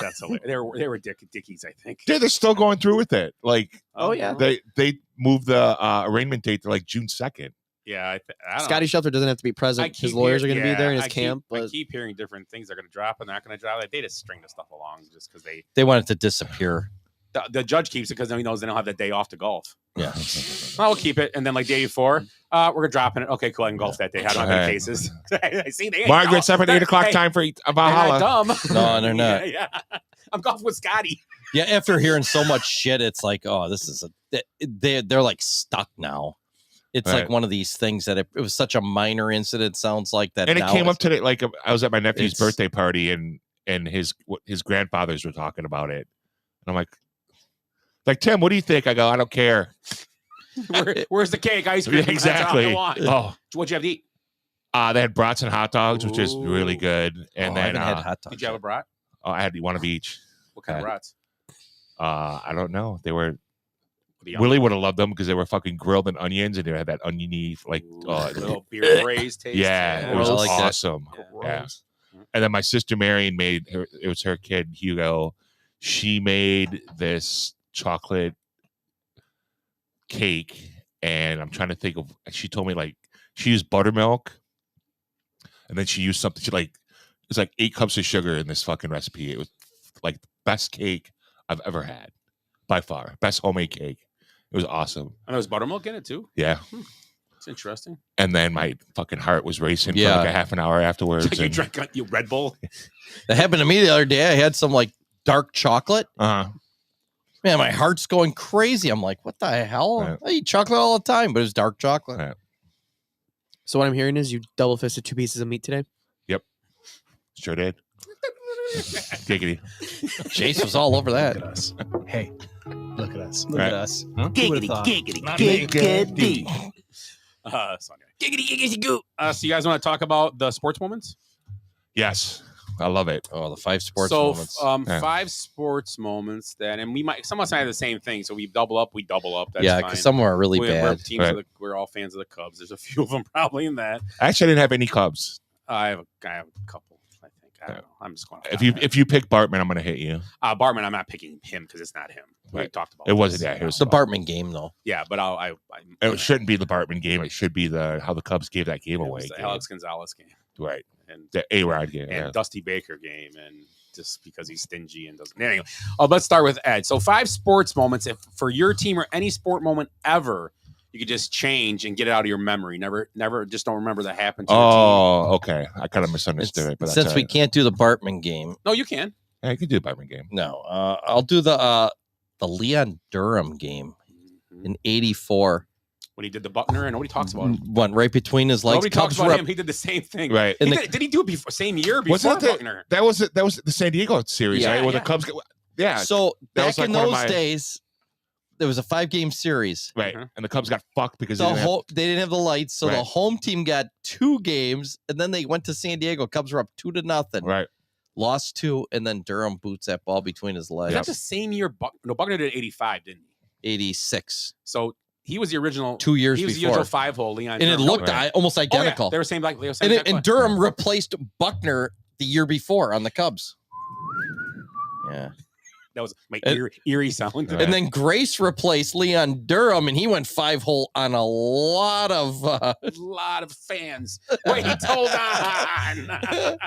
Speaker 10: That's hilarious. They were dickies, I think.
Speaker 12: Dude, they're still going through with it. Like,
Speaker 9: Oh yeah.
Speaker 12: they moved the arraignment date to like June 2nd.
Speaker 10: Yeah, I don't
Speaker 9: Scotty Schefter doesn't have to be
Speaker 10: I
Speaker 9: present. His
Speaker 10: keep
Speaker 9: lawyers are
Speaker 10: hear-
Speaker 9: going to be there in his
Speaker 10: I
Speaker 9: camp.
Speaker 10: I
Speaker 9: But
Speaker 10: keep hearing different things they're going to drop and they're not going to drop. Like, they just string the stuff along just because
Speaker 11: They want it to disappear.
Speaker 10: the judge keeps it because he knows they don't have that day off to golf.
Speaker 11: Yeah.
Speaker 10: Well, we'll keep it, and then like day before, we're dropping it. Okay, cool. I can golf that day. I don't have any
Speaker 12: Right.
Speaker 10: cases. I see they ain't
Speaker 12: Margaret's up at 8 o'clock
Speaker 10: Hey,
Speaker 12: time for
Speaker 10: they're
Speaker 12: Valhalla.
Speaker 10: not dumb.
Speaker 11: No, they're not.
Speaker 10: Yeah, I'm golfing with Scotty.
Speaker 11: Yeah, after hearing so much shit, it's like, oh, this is they're like stuck now. It's like
Speaker 12: Right.
Speaker 11: one of these things that it was such a minor incident. Sounds like that,
Speaker 12: And it
Speaker 11: now
Speaker 12: came up
Speaker 11: it's-
Speaker 12: today. Like, I was at my nephew's
Speaker 11: It's-
Speaker 12: birthday party, and his grandfathers were talking about it. And I'm like, Tim, what do you think? I go, I don't care.
Speaker 10: Where's the cake? Ice cream.
Speaker 12: Yeah, exactly.
Speaker 10: That's all I want.
Speaker 12: Oh,
Speaker 10: What'd you have to eat?
Speaker 12: they had brats and hot dogs, which is really good. And
Speaker 11: Oh, I
Speaker 12: then
Speaker 11: haven't had hot dogs.
Speaker 10: Did you have a brat?
Speaker 12: I had one of each.
Speaker 10: What kind of brats?
Speaker 12: I don't know. They were.
Speaker 10: The
Speaker 12: Willie would have loved them because they were fucking grilled in onions, and they had that oniony like
Speaker 10: little beer braised taste.
Speaker 12: yeah, it was
Speaker 11: I like that.
Speaker 12: awesome. Yeah. And then my sister Marion made her. It was her kid Hugo. She made this chocolate cake, and I'm trying to think of. She told me like she used buttermilk, and then she used something. She like It's like 8 cups of sugar in this fucking recipe. It was like the best cake I've ever had, by far. Best homemade cake. It was awesome.
Speaker 10: And there was buttermilk in it too.
Speaker 12: Yeah.
Speaker 10: It's interesting.
Speaker 12: And then my fucking heart was racing for
Speaker 11: Yeah.
Speaker 12: like a half an hour afterwards.
Speaker 10: You
Speaker 12: and-
Speaker 10: drank your Red Bull.
Speaker 11: That happened to me the other day. I had some like dark chocolate.
Speaker 12: Uh-huh.
Speaker 11: Man, my heart's going crazy. I'm like, what the hell?
Speaker 12: Right.
Speaker 11: I eat chocolate all the time, but it's dark chocolate.
Speaker 12: Right.
Speaker 9: So what I'm hearing is you double fisted 2 pieces of meat today.
Speaker 12: Yep. Sure did. Giggity.
Speaker 11: Jace was all over that.
Speaker 13: Look at us. Hey, look at us.
Speaker 9: Look
Speaker 12: Right.
Speaker 9: at us.
Speaker 13: Huh? Who would've thought?
Speaker 10: Giggity. Sonia.
Speaker 8: Giggity goo.
Speaker 10: So you guys want to talk about the sports moments?
Speaker 12: Yes. I love it.
Speaker 11: Oh, the 5 sports
Speaker 10: So,
Speaker 11: moments.
Speaker 12: Yeah.
Speaker 10: 5 sports moments that, and we might, some of us might have the same thing. So we double up. That's
Speaker 11: yeah,
Speaker 10: fine.
Speaker 11: because some are really
Speaker 10: We're
Speaker 11: bad.
Speaker 10: teams
Speaker 12: Right.
Speaker 10: of we're all fans of the Cubs. There's a few of them probably in that.
Speaker 12: Actually, I didn't have any Cubs.
Speaker 10: I have a couple. I think. I don't know. I'm just going.
Speaker 12: If you pick Bartman, I'm going to hit you.
Speaker 10: Bartman, I'm not picking him because it's not him. We
Speaker 12: Right.
Speaker 10: talked about
Speaker 12: It wasn't
Speaker 10: this.
Speaker 12: that. It was
Speaker 11: The Bartman game, though.
Speaker 10: Yeah, but
Speaker 12: It shouldn't be the Bartman game. It should be how the Cubs gave that game
Speaker 10: it
Speaker 12: away.
Speaker 10: was the
Speaker 12: game.
Speaker 10: Alex Gonzalez game
Speaker 12: Right.
Speaker 10: and
Speaker 12: The A-Rod game.
Speaker 10: and
Speaker 12: Yeah.
Speaker 10: Dusty Baker game, and just because he's stingy and doesn't. Anyway, let's start with Ed. So 5 sports moments. If for your team or any sport moment ever, you could just change and get it out of your memory. Never, just don't remember that happened to your team.
Speaker 12: Oh, okay. I kind of misunderstood it. But
Speaker 11: Since
Speaker 12: that's
Speaker 11: we
Speaker 12: all right.
Speaker 11: can't do the Bartman game,
Speaker 10: No, you can.
Speaker 12: Yeah, you can do the Bartman game.
Speaker 11: no, I'll do the Leon Durham game in '84.
Speaker 10: When he did the Butker, and nobody talks about him.
Speaker 11: Went right between his legs.
Speaker 10: Nobody talks
Speaker 11: Cubs
Speaker 10: about
Speaker 11: were up-
Speaker 10: him. He did the same thing.
Speaker 12: Right.
Speaker 11: And
Speaker 10: Did he do it before? Same year before
Speaker 12: Wasn't that
Speaker 10: Buckner?
Speaker 12: that was the San Diego series,
Speaker 10: Yeah,
Speaker 12: right? Where
Speaker 10: yeah.
Speaker 12: the Cubs yeah.
Speaker 11: So
Speaker 12: That
Speaker 11: back
Speaker 12: was like
Speaker 11: in
Speaker 12: one of
Speaker 11: those
Speaker 12: my-
Speaker 11: days, there was a 5-game series.
Speaker 12: Right.
Speaker 10: Mhm.
Speaker 12: And the Cubs got fucked because
Speaker 11: The
Speaker 12: they didn't have-
Speaker 11: they didn't have the lights, so the
Speaker 12: Right.
Speaker 11: home team got 2 games, and then they went to San Diego. Cubs were up 2-0.
Speaker 12: right.
Speaker 11: Lost 2, and then Durham boots that ball between his
Speaker 10: Was
Speaker 11: legs.
Speaker 10: that the same year? Buckner did 85, didn't he?
Speaker 11: 86,
Speaker 10: So he was the original.
Speaker 11: 2 years
Speaker 10: He was the
Speaker 11: before,
Speaker 10: original 5-hole. Leon.
Speaker 11: and it
Speaker 10: Durham.
Speaker 11: looked
Speaker 12: Right.
Speaker 11: almost
Speaker 10: Oh, yeah.
Speaker 11: identical.
Speaker 10: They were same like they were same
Speaker 11: and,
Speaker 10: type
Speaker 11: and
Speaker 10: of-
Speaker 11: Durham replaced Buckner the year before on the Cubs. Yeah.
Speaker 10: That was my
Speaker 11: And-
Speaker 10: eerie sound.
Speaker 12: Right.
Speaker 11: And then Grace replaced Leon Durham, and he went 5-hole on a lot of.
Speaker 10: A lot of fans. Wait, hold on.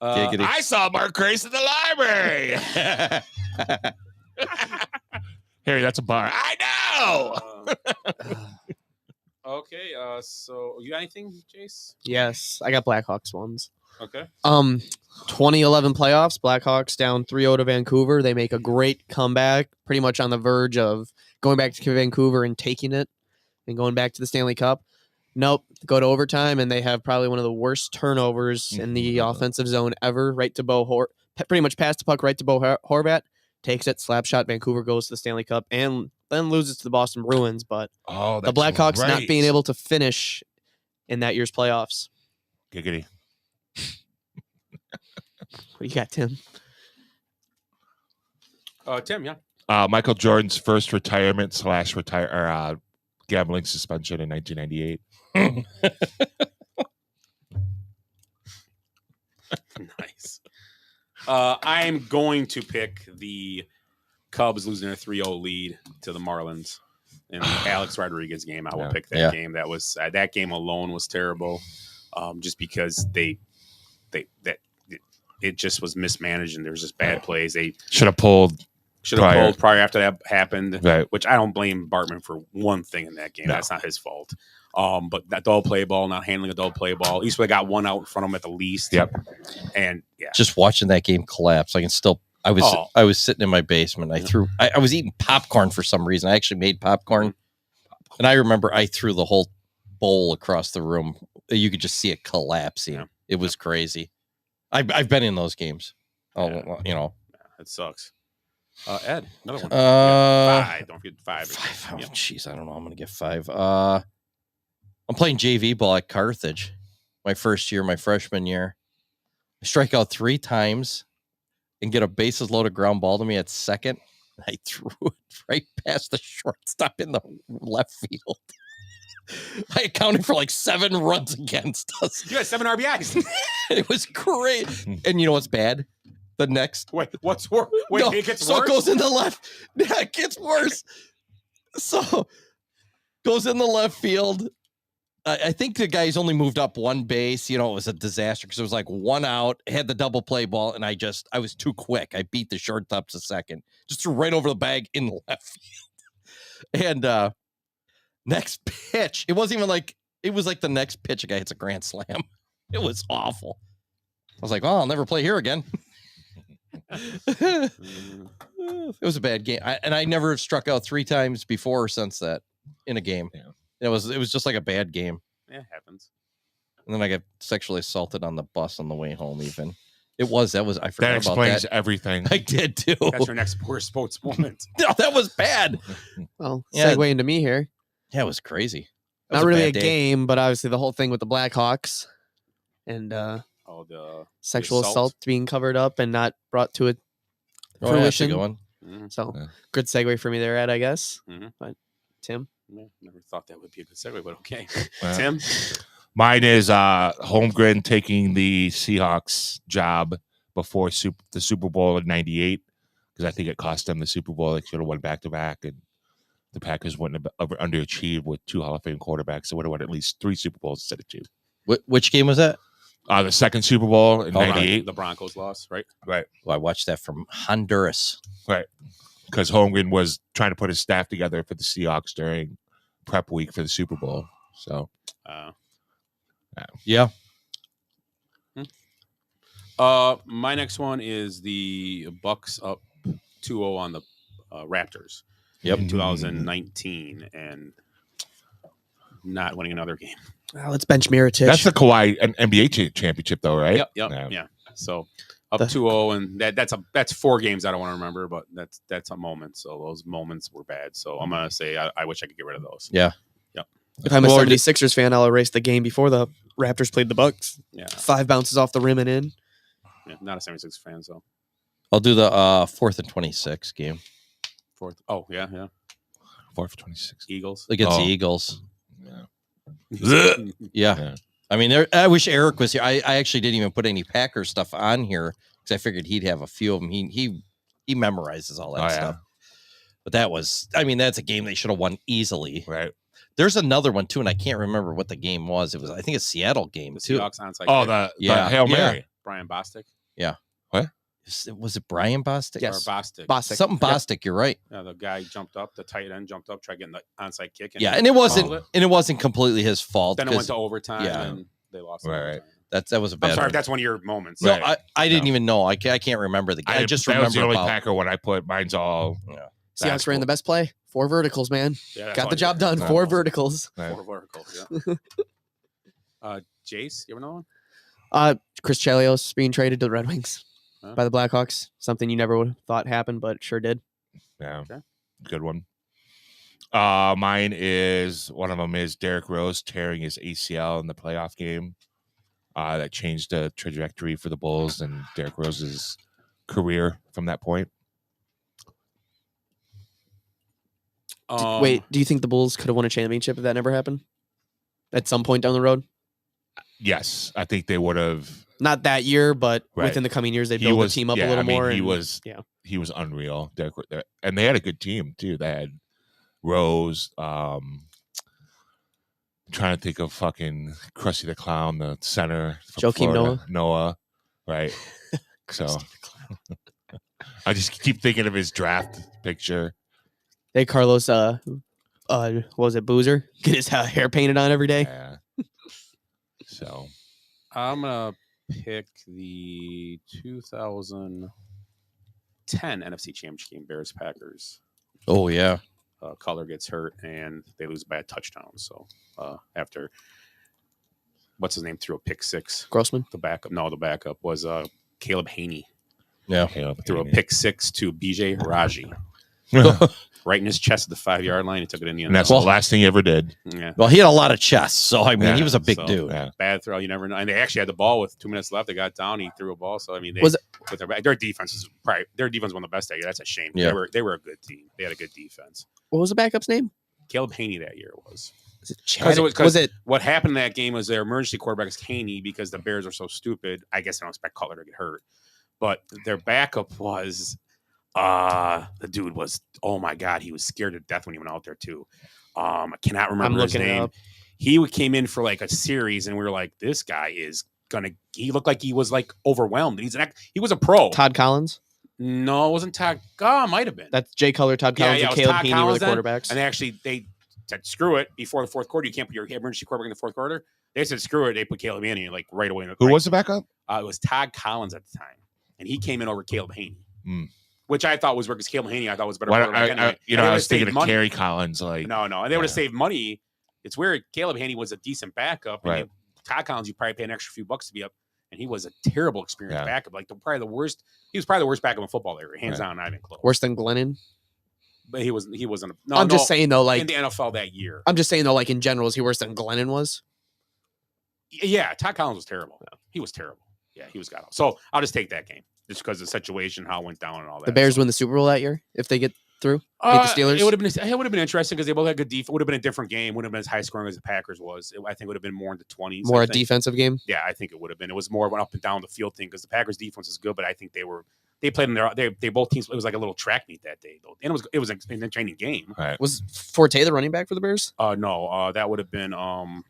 Speaker 11: Giggity.
Speaker 12: I saw Mark Grace in the library. Harry, that's a bar. I know.
Speaker 10: Okay. So you got anything, Jace?
Speaker 9: Yes, I got Blackhawks ones.
Speaker 10: Okay.
Speaker 9: 2011 playoffs, Blackhawks down 3-0 to Vancouver. They make a great comeback, pretty much on the verge of going back to Vancouver and taking it and going back to the Stanley Cup. Nope, go to overtime, and they have probably one of the worst turnovers in the offensive zone ever. Right to Bo pretty much pass the puck right to Bo Horvat, takes it, slap shot. Vancouver goes to the Stanley Cup and then loses to the Boston Bruins. But
Speaker 12: Oh,
Speaker 9: the
Speaker 12: that's
Speaker 9: Blackhawks not
Speaker 12: right.
Speaker 9: being able to finish in that year's playoffs.
Speaker 12: Giggity.
Speaker 9: What you got, Tim?
Speaker 10: Tim, yeah.
Speaker 12: Michael Jordan's first retirement / gambling suspension in 1998.
Speaker 10: Nice. I'm going to pick the Cubs losing a 3-0 lead to the Marlins in the Alex Rodriguez game. I will pick that game. That was that game alone was terrible, just because it just was mismanaged and there was just bad plays. They
Speaker 12: should have pulled
Speaker 10: prior after that happened,
Speaker 12: right.
Speaker 10: Which I don't blame Bartman for one thing in that game.
Speaker 12: No.
Speaker 10: That's not his fault. But that double play ball, not handling a double play ball. At least we got one out in front of him at the least.
Speaker 12: Yep.
Speaker 10: And yeah,
Speaker 11: Just watching that game collapse, I can still. I was sitting in my basement. I was eating popcorn for some reason. I actually made popcorn, and I remember I threw the whole bowl across the room. You could just see it collapsing.
Speaker 10: Yeah.
Speaker 11: It was crazy. I've been in those games. Oh, you know,
Speaker 10: it sucks. Ed, another one. 5. Don't forget 5.
Speaker 11: 5. Oh, jeez, I don't know. I'm gonna get 5. I'm playing JV ball at Carthage. My first year, my freshman year. I strike out 3 times and get a bases loaded ground ball to me at second. I threw it right past the shortstop in the left field. I accounted for like 7 runs against us.
Speaker 10: You had 7 RBIs.
Speaker 11: It was great. And you know what's bad? The next.
Speaker 10: Wait, what's worse? Wait,
Speaker 11: No,
Speaker 10: it gets
Speaker 11: so
Speaker 10: worse?
Speaker 11: it goes in the left. Yeah, it gets worse. So goes in the left field. I think the guys only moved up one base. You know, it was a disaster because it was like one out, had the double play ball, and I was too quick. I beat the shortstop to second, just threw right over the bag in the left field. And next pitch, it wasn't even like, it was like the next pitch a guy hits a grand slam. It was awful. I was like, oh, I'll never play here again. It was a bad game. I never struck out 3 times before or since that in a game.
Speaker 12: Yeah.
Speaker 11: It was just like a bad game.
Speaker 10: Yeah, it happens.
Speaker 11: And then I got sexually assaulted on the bus on the way home. Even I forgot
Speaker 12: That
Speaker 11: about that.
Speaker 12: explains everything.
Speaker 11: I did too.
Speaker 10: That's your next poor sports moment.
Speaker 11: No, that was bad.
Speaker 9: Well,
Speaker 11: Yeah.
Speaker 9: segue into me here.
Speaker 11: Yeah, it was crazy. That
Speaker 9: Not
Speaker 11: was
Speaker 9: really a
Speaker 11: bad day.
Speaker 9: game, but obviously the whole thing with the Blackhawks and
Speaker 10: The
Speaker 9: sexual
Speaker 10: assault.
Speaker 9: assault being covered up and not brought to a
Speaker 11: Oh, yeah, that's a
Speaker 9: fruition.
Speaker 11: good one.
Speaker 9: So
Speaker 12: Yeah.
Speaker 9: good segue for me there, Ed, I guess.
Speaker 10: Mhm.
Speaker 9: But Tim,
Speaker 10: Yeah, never thought that would be a good segue, but okay.
Speaker 12: Well,
Speaker 10: Tim?
Speaker 12: Mine is Holmgren taking the Seahawks job before the Super Bowl in '98 because I think it cost them the Super Bowl. They should have won back-to-back, and the Packers wouldn't have underachieved with 2 Hall of Fame quarterbacks. They would have won at least 3 Super Bowls instead of 2.
Speaker 11: Which game was that?
Speaker 12: The second Super Bowl in '98.
Speaker 10: The Broncos lost, right?
Speaker 12: Right.
Speaker 11: Well, I watched that from Honduras.
Speaker 12: Right. Because Holmgren was trying to put his staff together for the Seahawks during prep week for the Super Bowl. So,
Speaker 11: yeah.
Speaker 10: My next one is the Bucks up 2-0 on the Raptors.
Speaker 11: Yep.
Speaker 10: In 2019 and not winning another game.
Speaker 9: let's bench Mirotic.
Speaker 12: that's the Kawhi NBA championship, though, right?
Speaker 10: Yep. Yeah. So up 2-0, and that's 4 games I don't want to remember, but that's a moment. So those moments were bad. So I'm gonna say I wish I could get rid of those.
Speaker 11: Yeah.
Speaker 10: Yep.
Speaker 9: If I'm a 76ers fan, I'll erase the game before the Raptors played the Bucks.
Speaker 10: Yeah.
Speaker 9: 5 bounces off the rim and in.
Speaker 10: Yeah, not a 76 fan, so
Speaker 11: I'll do the 4th and 26 game
Speaker 10: 4th. Oh, yeah.
Speaker 12: 4 for 26.
Speaker 10: Eagles.
Speaker 11: against the Eagles.
Speaker 12: Yeah.
Speaker 11: Yeah. I mean, I wish Eric was here. I actually didn't even put any Packers stuff on here because I figured he'd have a few of them. He memorizes all that stuff. But that's a game they should have won easily.
Speaker 12: Right.
Speaker 11: There's another one too, and I can't remember what the game was. I think a Seattle game too.
Speaker 10: Seahawks onside
Speaker 12: Oh,
Speaker 10: kick.
Speaker 12: the Hail Mary.
Speaker 10: Brian Bostic.
Speaker 11: Yeah.
Speaker 12: What?
Speaker 11: Was it Brian Bostic?
Speaker 9: Yes.
Speaker 10: Or Bostic.
Speaker 9: Bostic.
Speaker 11: Something Bostic. You're right.
Speaker 10: Yeah, the guy jumped up, the tight end jumped up, tried getting the onside kick.
Speaker 11: Yeah, and it wasn't completely his fault.
Speaker 10: Then it went
Speaker 11: 'cause-
Speaker 10: to overtime,
Speaker 11: yeah.
Speaker 10: and they lost.
Speaker 12: Right.
Speaker 11: That was a bad.
Speaker 10: I'm sorry,
Speaker 11: one.
Speaker 10: if that's one of your moments.
Speaker 11: No,
Speaker 12: Right.
Speaker 11: I didn't even know. I can't remember the game. I just
Speaker 12: that
Speaker 11: remember
Speaker 12: was the only
Speaker 11: about.
Speaker 12: Packer one I put. Mine's all.
Speaker 11: Yeah.
Speaker 9: Seahawks ran the best play. 4 verticals, man.
Speaker 10: Yeah, that's
Speaker 9: Got
Speaker 10: all
Speaker 9: the
Speaker 10: you
Speaker 9: job
Speaker 10: got.
Speaker 9: done. 4 verticals.
Speaker 12: Right.
Speaker 10: 4 verticals. Yeah. Jace, you ever know one?
Speaker 9: Chris Chelios being traded to the Red Wings
Speaker 10: Huh?
Speaker 9: by the Blackhawks. Something you never would have thought happened, but it sure did.
Speaker 12: Yeah.
Speaker 10: Okay.
Speaker 12: Good one. Mine is one of them is Derrick Rose tearing his ACL in the playoff game. That changed the trajectory for the Bulls and Derrick Rose's career from that point.
Speaker 9: Wait, do you think the Bulls could have won a championship if that never happened? At some point down the road?
Speaker 12: Yes, I think they would have.
Speaker 9: Not that year, but
Speaker 12: Right.
Speaker 9: within the coming years, they built the team up a little more.
Speaker 12: He
Speaker 9: and-
Speaker 12: was
Speaker 9: yeah.
Speaker 12: he was unreal. Derrick, and they had a good team too. They had Rose. Trying to think of fucking Krusty the Clown, the center. From
Speaker 9: Joakim
Speaker 12: Florida. Noah, right? So I just keep thinking of his draft picture.
Speaker 9: They Carlos, what was it, Boozer? Get his hair painted on every day.
Speaker 12: Yeah. So
Speaker 10: I'm gonna pick the 2010 NFC Championship game, Bears Packers.
Speaker 11: Oh yeah.
Speaker 10: Cutler gets hurt and they lose by a touchdown. So after what's his name threw a pick 6.
Speaker 9: Grossman.
Speaker 10: The backup was Caleb Haney.
Speaker 11: Yeah.
Speaker 10: Threw a pick 6 to BJ Raji. Right in his chest at the 5-yard line. He took it in the end
Speaker 12: and that's
Speaker 10: zone.
Speaker 12: the last thing he ever did.
Speaker 10: Yeah.
Speaker 11: Well, he had a lot of chests, so I mean,
Speaker 12: Yeah,
Speaker 11: he was a big
Speaker 10: So,
Speaker 11: dude.
Speaker 12: Yeah.
Speaker 10: Bad throw, you never know. And they actually had the ball with 2 minutes left. They got down. He threw a ball. So I mean,
Speaker 9: Was it-
Speaker 10: with their defense is probably their defense won the best that year. That's a shame.
Speaker 11: Yeah.
Speaker 10: They were a good team. They had a good defense.
Speaker 9: What was the backup's name?
Speaker 10: Caleb Haney that year was.
Speaker 9: Was it
Speaker 10: Because
Speaker 9: Chad? Was it?
Speaker 10: what happened in that game was their emergency quarterback is Haney because the Bears are so stupid. I guess they don't expect Cutler to get hurt, but their backup was the dude was, oh my god, he was scared to death when he went out there too. I cannot remember his
Speaker 9: looking it
Speaker 10: name.
Speaker 9: up.
Speaker 10: He came in for like a series, and we were like, this guy is gonna. He looked like he was like overwhelmed. He was a pro.
Speaker 9: Todd Collins.
Speaker 10: No, it wasn't Todd. Oh, might have been.
Speaker 9: That's Jay Cutler, Todd Collins,
Speaker 10: it
Speaker 9: and
Speaker 10: was
Speaker 9: Caleb
Speaker 10: Todd
Speaker 9: Heaney
Speaker 10: Collins
Speaker 9: were the
Speaker 10: then.
Speaker 9: quarterbacks.
Speaker 10: And they said, screw it, before the fourth quarter. You can't put your emergency quarterback in the fourth quarter. They said, screw it. They put Caleb Heaney like right away.
Speaker 12: Who was the backup?
Speaker 10: It was Todd Collins at the time. And he came in over Caleb Heaney, which I thought was because Caleb Heaney I thought was better.
Speaker 12: I was thinking of Kerry Collins. Like
Speaker 10: no, and they would have saved money. It's weird. Caleb Heaney was a decent backup. And Todd Collins, you probably pay an extra few bucks to be up. And he was a terrible experienced backup. Like probably the worst. He was probably the worst backup in football area, hands down, not even close.
Speaker 9: Worse than Glennon.
Speaker 10: But he wasn't.
Speaker 9: I'm just saying though, like
Speaker 10: in the NFL that year.
Speaker 9: I'm just saying though, like in general, is he worse than Glennon was?
Speaker 10: Yeah, Todd Collins was terrible. He was terrible. Yeah, he was god. So I'll just take that game just because of the situation, how it went down, and all that.
Speaker 9: The Bears win the Super Bowl that year if they get through. Beat the Steelers.
Speaker 10: It would have been interesting because they both had good defense. Would have been a different game. Wouldn't have been as high scoring as the Packers was. I think it would have been more in the 20s.
Speaker 9: More a defensive game.
Speaker 10: Yeah, I think it would have been. It was more of an up and down the field thing because the Packers defense is good, but I think they played in they both teams. It was like a little track meet that day though, and it was an entertaining game.
Speaker 12: Right.
Speaker 9: Was Forte the running back for the Bears?
Speaker 10: No, that would have been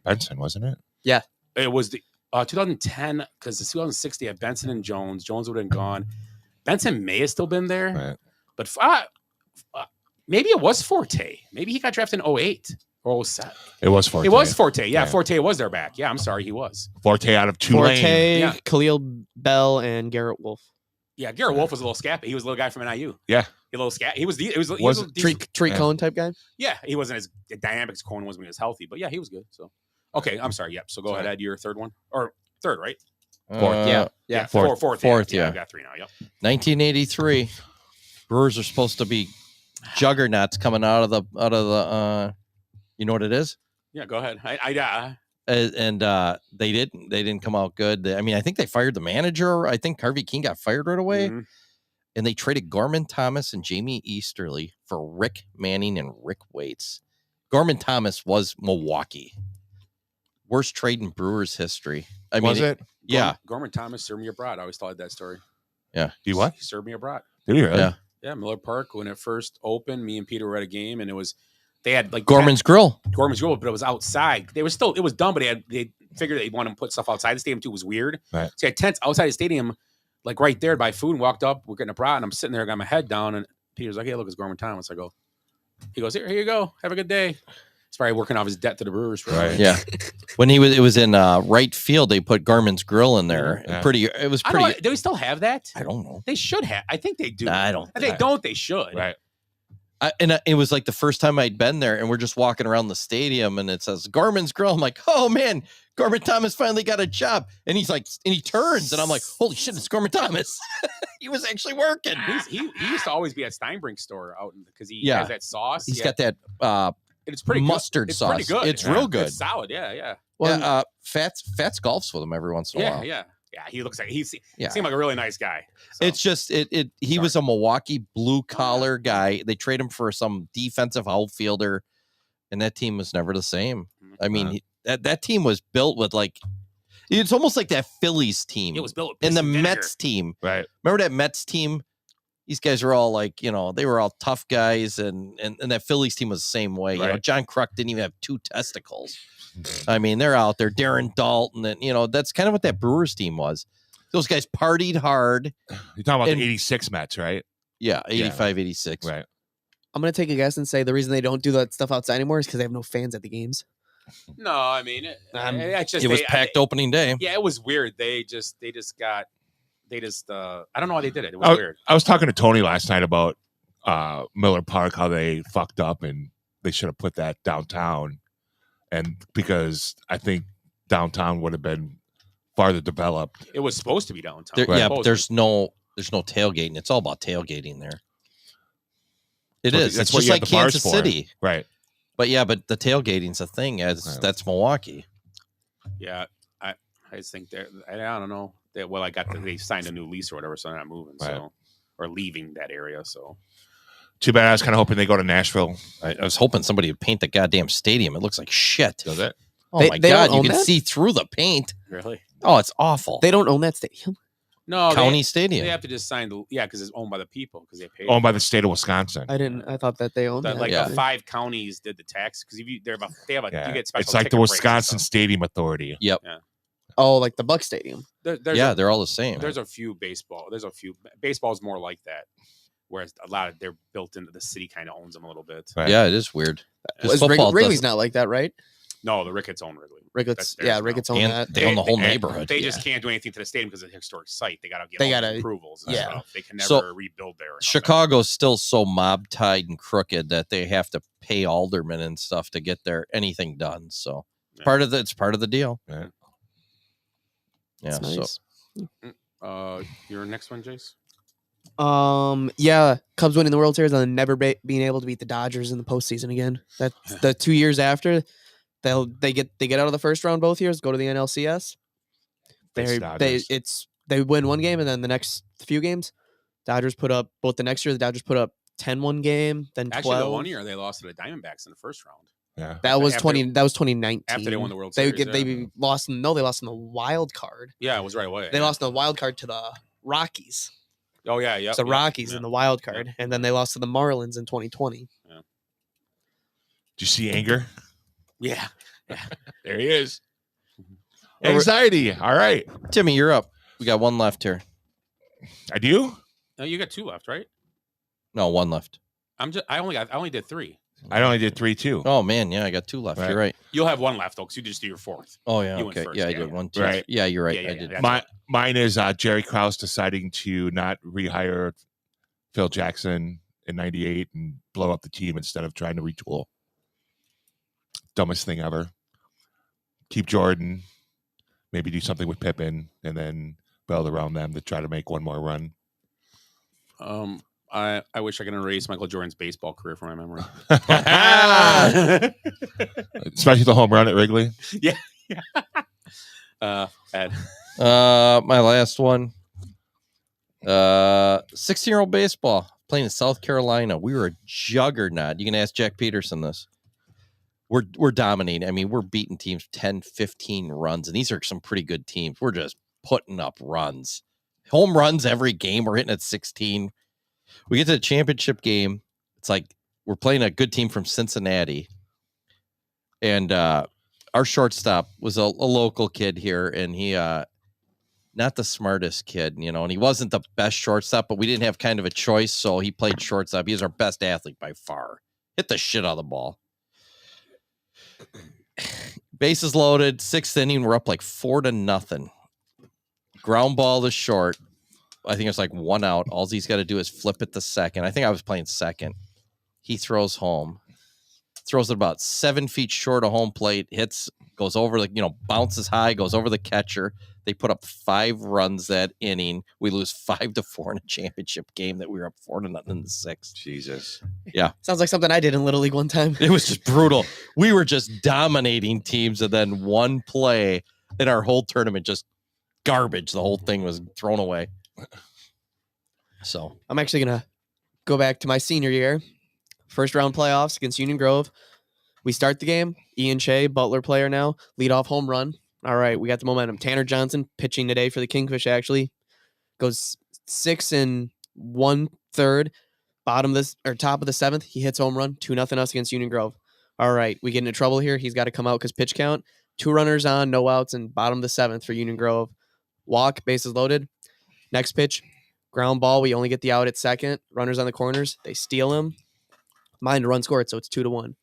Speaker 12: Benson, wasn't it?
Speaker 9: Yeah,
Speaker 10: it was the 2010 because the 2006 they had Benson and Jones. Jones would have been gone. Benson may have still been there, but maybe it was Forte. Maybe he got drafted in 08 or 07.
Speaker 12: It was Forte.
Speaker 10: It was Forte. Yeah, Forte was their back. Yeah, I'm sorry, he was.
Speaker 12: Forte out of Tulane.
Speaker 9: Forte, Khalil Bell, and Garrett Wolf.
Speaker 10: Yeah, Garrett Wolf was a little scappy. He was a little guy from NIU.
Speaker 12: Yeah.
Speaker 10: A little scat. He was
Speaker 9: Treat Cohen type guy.
Speaker 10: Yeah, he wasn't as dynamic as Cohen was when he was healthy, but yeah, he was good. So, okay, I'm sorry. Yep. So go ahead, Ed, your third one or third, right?
Speaker 12: Fourth.
Speaker 10: Fourth.
Speaker 11: Yeah,
Speaker 10: I got three now. Yep.
Speaker 11: 1983. Brewers are supposed to be juggernauts coming out of the. You know what it is?
Speaker 10: Yeah, go ahead.
Speaker 11: They didn't come out good. I think they fired the manager. I think Harvey King got fired right away.
Speaker 10: Mm-hmm.
Speaker 11: And they traded Gorman Thomas and Jamie Easterly for Rick Manning and Rick Waits. Gorman Thomas was Milwaukee. Worst trade in Brewers history.
Speaker 12: Was it?
Speaker 11: Yeah.
Speaker 10: Gorman Thomas served me abroad. I always thought that story.
Speaker 11: Yeah.
Speaker 12: You what?
Speaker 10: He served me abroad.
Speaker 12: Did he really?
Speaker 11: Yeah.
Speaker 10: Yeah, Miller Park, when it first opened, me and Peter were at a game, and they had like
Speaker 11: Gorman's Grill,
Speaker 10: but it was outside. It was dumb, but they figured they wanted to put stuff outside the stadium too. It was weird.
Speaker 12: Right.
Speaker 10: So I had tents outside the stadium, like right there by food, and walked up. We're getting a brat, and I'm sitting there, got my head down, and Peter's like, "Hey, look, it's Gorman Thomas." He goes, "Here you go. Have a good day." He's probably working off his debt to the Brewers.
Speaker 12: Right.
Speaker 11: Yeah. When it was in right field, they put Gorman's Grill in there.
Speaker 12: Yeah.
Speaker 11: It was pretty.
Speaker 10: Do we still have that?
Speaker 11: I don't know.
Speaker 10: They should have. I think they do.
Speaker 11: Nah, I don't.
Speaker 10: If they don't, they should.
Speaker 12: Right.
Speaker 11: It was like the first time I'd been there, and we're just walking around the stadium, and it says Gorman's Grill. I'm like, oh man, Gorman Thomas finally got a job. And he's like, and he turns, and I'm like, holy shit, it's Gorman Thomas. He was actually working.
Speaker 10: He used to always be at Steinbrink's store out because he has that sauce.
Speaker 11: He's got that
Speaker 10: it's pretty
Speaker 11: mustard
Speaker 10: good.
Speaker 11: sauce.
Speaker 10: It's pretty good.
Speaker 11: It's real good.
Speaker 10: It's solid. Yeah.
Speaker 11: Well, Fats golfs with him every once in a while.
Speaker 10: Yeah. He looks like he seemed like a really nice guy. So.
Speaker 11: It's just he was a Milwaukee blue collar guy. They trade him for some defensive outfielder, and that team was never the same. I mean, that team was built with it's almost like that Phillies team.
Speaker 10: It was built
Speaker 11: and the Mets team.
Speaker 12: Right.
Speaker 11: Remember that Mets team? These guys were all they were all tough guys, and that Phillies team was the same way.
Speaker 12: Right.
Speaker 11: John Kruk didn't even have two testicles. I mean, they're out there. Darren Dalton, and that's kind of what that Brewers team was. Those guys partied hard.
Speaker 12: You're talking about the 86 Mets, right?
Speaker 11: Yeah, 85, 86.
Speaker 12: Right.
Speaker 9: I'm going to take a guess and say the reason they don't do that stuff outside anymore is because they have no fans at the games.
Speaker 10: No, I mean,
Speaker 11: it was packed opening day.
Speaker 10: Yeah, it was weird. I don't know why they did it. It was weird.
Speaker 12: I was talking to Tony last night about Miller Park, how they fucked up, and they should have put that downtown. And because I think downtown would have been farther developed.
Speaker 10: It was supposed to be downtown.
Speaker 11: Yeah, but there's no tailgating. It's all about tailgating there. It is. It's just like Kansas City.
Speaker 12: Right.
Speaker 11: But the tailgating's a thing. That's Milwaukee.
Speaker 10: Yeah. I just think I don't know. They signed a new lease or whatever, so they're not moving.
Speaker 12: Right.
Speaker 10: So or leaving that area. So
Speaker 12: too bad. I was kind of hoping they go to Nashville.
Speaker 11: I was hoping somebody would paint the goddamn stadium. It looks like shit.
Speaker 12: Does it?
Speaker 11: Oh my God! You can see through the paint.
Speaker 10: Really?
Speaker 11: Oh, it's awful.
Speaker 9: They don't own that stadium.
Speaker 10: No,
Speaker 11: County Stadium.
Speaker 10: They have to just sign the because it's owned by the people because they pay.
Speaker 12: Owned by the state of Wisconsin.
Speaker 9: I thought that they owned that.
Speaker 10: Like
Speaker 11: Yeah.
Speaker 10: the 5 counties did the tax because they have a
Speaker 12: Yeah.
Speaker 10: you get special.
Speaker 12: It's like the
Speaker 10: ticket breaks and
Speaker 12: Wisconsin
Speaker 10: stuff.
Speaker 12: Stadium Authority.
Speaker 11: Yep.
Speaker 10: Yeah.
Speaker 9: Oh, like the Buck Stadium.
Speaker 11: They're all the same.
Speaker 10: There's a few baseball is more like that, whereas a lot of they're built into the city kind of owns them a little bit.
Speaker 12: Right.
Speaker 11: Yeah, it is weird. 'Cause
Speaker 9: Was
Speaker 11: football
Speaker 9: Wrigley's
Speaker 11: doesn't-
Speaker 9: not like that, right?
Speaker 10: No, the Ricketts own Wrigley.
Speaker 9: Ricketts,
Speaker 10: That's theirs now.
Speaker 9: Ricketts own
Speaker 11: and
Speaker 9: that.
Speaker 11: they own the whole neighborhood.
Speaker 10: They just can't do anything to the stadium because it's a historic site. They got to get
Speaker 9: They
Speaker 10: all
Speaker 9: gotta-
Speaker 10: the approvals and
Speaker 9: yeah.
Speaker 10: stuff. They can never
Speaker 11: So,
Speaker 10: rebuild there. and all that.
Speaker 11: Chicago's still so mob tied and crooked that they have to pay aldermen and stuff to get anything done. So
Speaker 10: Yeah.
Speaker 11: it's part of the deal.
Speaker 12: Yeah.
Speaker 11: Yeah.
Speaker 9: That's
Speaker 11: So
Speaker 9: nice.
Speaker 10: Your next one, Jace?
Speaker 9: Yeah, Cubs winning the World Series and then never being able to beat the Dodgers in the postseason again. That's the 2 years after they get out of the first round both years, go to the NLCS. They win one game and then the next few games, Dodgers put up both the next year. The Dodgers put up 10 one game, then 12.
Speaker 10: Actually, the 1 year they lost to the Diamondbacks in the first round.
Speaker 12: Yeah.
Speaker 9: That was
Speaker 10: After-
Speaker 9: 2019.
Speaker 10: after they won the World
Speaker 9: They
Speaker 10: Series,
Speaker 9: they
Speaker 10: yeah.
Speaker 9: lost. No, they lost in the wild card.
Speaker 10: Yeah, it was right away.
Speaker 9: They
Speaker 10: yeah.
Speaker 9: lost in the wild card to the Rockies.
Speaker 10: Oh yeah, yeah.
Speaker 9: It's the Rockies in the wild card, and then they lost to the Marlins in 2020.
Speaker 12: Did you see Anger?
Speaker 10: Yeah.
Speaker 12: There he is. Anxiety. All right.
Speaker 11: Timmy, you're up. We got one left here.
Speaker 12: I do?
Speaker 10: No, you got 2 left, right?
Speaker 11: No, one left.
Speaker 10: I only did 3.
Speaker 12: I only did 3 too.
Speaker 11: Oh man, yeah, I got 2 left.
Speaker 12: Right.
Speaker 11: You're right.
Speaker 10: You'll have 1 left though, because you just do your 4th.
Speaker 11: Oh yeah,
Speaker 10: You went
Speaker 11: okay.
Speaker 10: first,
Speaker 11: Yeah, I
Speaker 10: yeah,
Speaker 11: did
Speaker 10: yeah.
Speaker 11: 1, 2.
Speaker 12: Right.
Speaker 11: Yeah, you're right.
Speaker 10: Yeah,
Speaker 11: I did.
Speaker 10: that's
Speaker 12: Mine is Jerry Krause deciding to not rehire Phil Jackson in '98 and blow up the team instead of trying to retool. Dumbest thing ever. Keep Jordan, maybe do something with Pippen, and then build around them to try to make one more run.
Speaker 10: I wish I could erase Michael Jordan's baseball career from my memory.
Speaker 12: Especially the home run at Wrigley.
Speaker 10: Yeah. Ed.
Speaker 11: My last one. 16-year-old baseball playing in South Carolina. We were a juggernaut. You can ask Jack Peterson this. We're dominating. I mean, we're beating teams 10, 15 runs, and these are some pretty good teams. We're just putting up runs. Home runs every game. We're hitting at 16. We get to the championship game. It's like we're playing a good team from Cincinnati. And our shortstop was a local kid here, and he not the smartest kid, and he wasn't the best shortstop, but we didn't have kind of a choice, so he played shortstop. He was our best athlete by far. Hit the shit out of the ball. Bases loaded, 6th inning, we're up like 4-0. Ground ball to short. I think it's like 1 out. All he's got to do is flip it to second. I think I was playing second. He throws home. Throws it about 7 feet short of home plate. Hits, goes over bounces high, goes over the catcher. They put up 5 runs that inning. We lose 5-4 in a championship game that we were up 4-0 in the 6th.
Speaker 12: Jesus.
Speaker 11: Yeah.
Speaker 9: Sounds like something I did in Little League one time.
Speaker 11: It was just brutal. We were just dominating teams, and then one play in our whole tournament, just garbage. The whole thing was thrown away. So
Speaker 9: I'm actually gonna go back to my senior year. First round playoffs against Union Grove. We start the game. Ian Shea, Butler player now, lead off home run. All right, we got the momentum. Tanner Johnson pitching today for the Kingfish actually goes 6 1/3, top of the 7th. He hits home run, 2-0 us against Union Grove. All right, we get into trouble here. He's got to come out because pitch count. 2 runners on, no outs, and bottom of the 7th for Union Grove. Walk, bases loaded. Next pitch, ground ball. We only get the out at second. Runners on the corners. They steal him. Mine to run scored, so it's 2-1.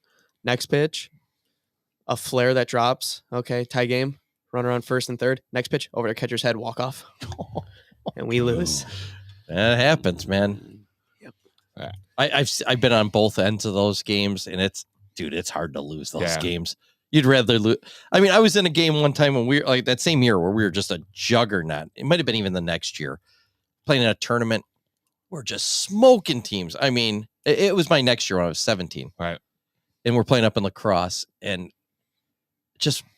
Speaker 9: Next pitch, a flare that drops. Okay, tie game. Runner on first and third. Next pitch, over the catcher's head, walk off. And we lose.
Speaker 11: that happens, man.
Speaker 9: Yep.
Speaker 11: I've been on both ends of those games, and it's hard to lose those
Speaker 12: Yeah.
Speaker 11: games. You'd rather lose. I mean, I was in a game one time when we were like that same year where we were just a juggernaut. It might have been even the next year playing in a tournament. We're just smoking teams. I mean, it was my next year when I was 17.
Speaker 12: Right.
Speaker 11: And we're playing up in lacrosse, and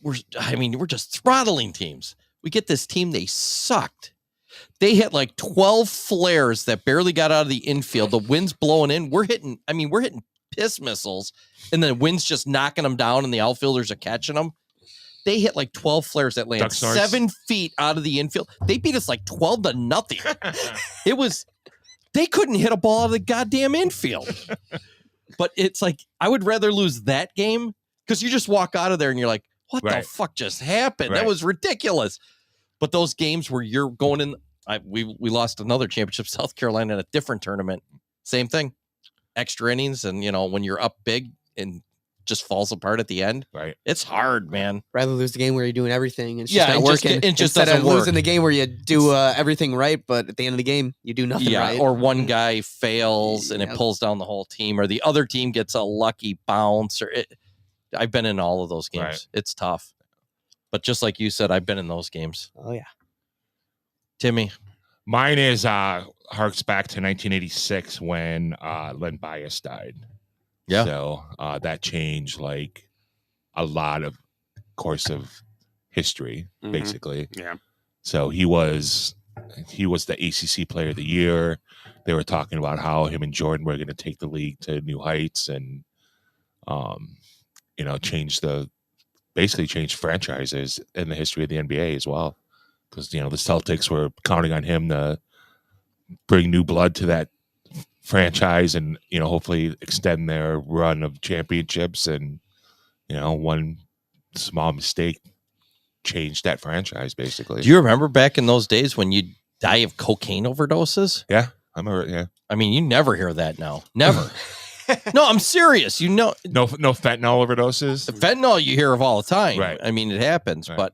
Speaker 11: we're just throttling teams. We get this team, they sucked. They hit like 12 flares that barely got out of the infield. The wind's blowing in. We're hitting piss missiles, and the wind's just knocking them down, and the outfielders are catching them. They hit like 12 flares that landed
Speaker 12: Duck snorts.
Speaker 11: 7 feet out of the infield. They beat us like 12-0. It was, they couldn't hit a ball out of the goddamn infield. But it's like, I would rather lose that game because you just walk out of there and you're like, what the fuck just happened? That was ridiculous. But those games where you're going in, we lost another championship, South Carolina, in a different tournament. Same thing. Extra innings. And, when you're up big and just falls apart at the end.
Speaker 12: Right.
Speaker 11: It's hard, man.
Speaker 9: Rather lose the game where you're doing everything and it's just not working.
Speaker 11: It just
Speaker 9: instead
Speaker 11: doesn't
Speaker 9: of
Speaker 11: work.
Speaker 9: losing the game where you do everything right, but at the end of the game, you do nothing right.
Speaker 11: Or one guy fails and it pulls down the whole team, or the other team gets a lucky bounce. I've been in all of those games.
Speaker 12: Right.
Speaker 11: It's tough. But just like you said, I've been in those games.
Speaker 9: Oh, yeah.
Speaker 11: Timmy.
Speaker 12: Mine is harks back to 1986 when Len Bias died.
Speaker 11: Yeah.
Speaker 12: So that changed like a lot of course of history, basically.
Speaker 10: Yeah.
Speaker 12: So he was the ACC Player of the Year. They were talking about how him and Jordan were going to take the league to new heights and, basically change franchises in the history of the NBA as well. Because, the Celtics were counting on him to bring new blood to that franchise and, hopefully extend their run of championships. And, one small mistake changed that franchise, basically.
Speaker 11: Do you remember back in those days when you'd die of cocaine overdoses?
Speaker 12: Yeah. I remember, yeah.
Speaker 11: I mean, you never hear that now. Never. No, I'm serious. No
Speaker 12: fentanyl overdoses.
Speaker 11: Fentanyl you hear of all the time.
Speaker 12: Right.
Speaker 11: I mean, it happens,
Speaker 12: Right.
Speaker 11: but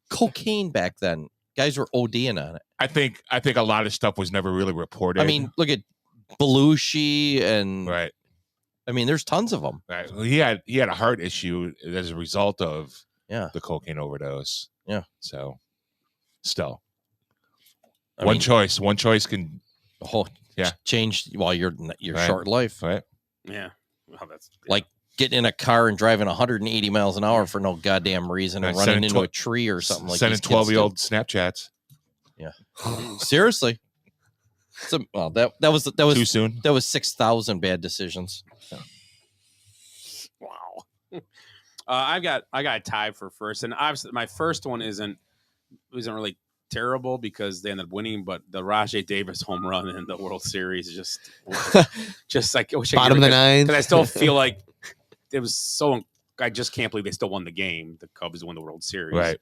Speaker 11: cocaine back then, guys were ODing on it.
Speaker 12: I think a lot of stuff was never really reported.
Speaker 11: I mean, look at Belushi and
Speaker 12: right.
Speaker 11: I mean, there's tons of them.
Speaker 12: Right. Well, he had a heart issue as a result of
Speaker 11: the
Speaker 12: cocaine overdose.
Speaker 11: Yeah.
Speaker 12: So, still,
Speaker 11: I
Speaker 12: one
Speaker 11: mean,
Speaker 12: choice can
Speaker 11: change your
Speaker 12: Right.
Speaker 11: short life.
Speaker 12: Right.
Speaker 10: Yeah. Well, that's
Speaker 11: Like getting in a car and driving 180 miles an hour for no goddamn reason and
Speaker 12: Right,
Speaker 11: running
Speaker 12: sending
Speaker 11: into a tree or something like that.
Speaker 12: Sending 12-year-old Snapchats.
Speaker 11: Yeah. Seriously. So, that was
Speaker 12: Too soon.
Speaker 11: That was 6,000 bad decisions.
Speaker 10: Wow. I got a tie for first, and obviously my first one isn't really terrible because they ended up winning, but the Rajay Davis home run in the World Series is just like I wish
Speaker 9: Bottom of the ninth.
Speaker 10: because I still feel like it was so. I just can't believe they still won the game. The Cubs won the World Series,
Speaker 12: Right.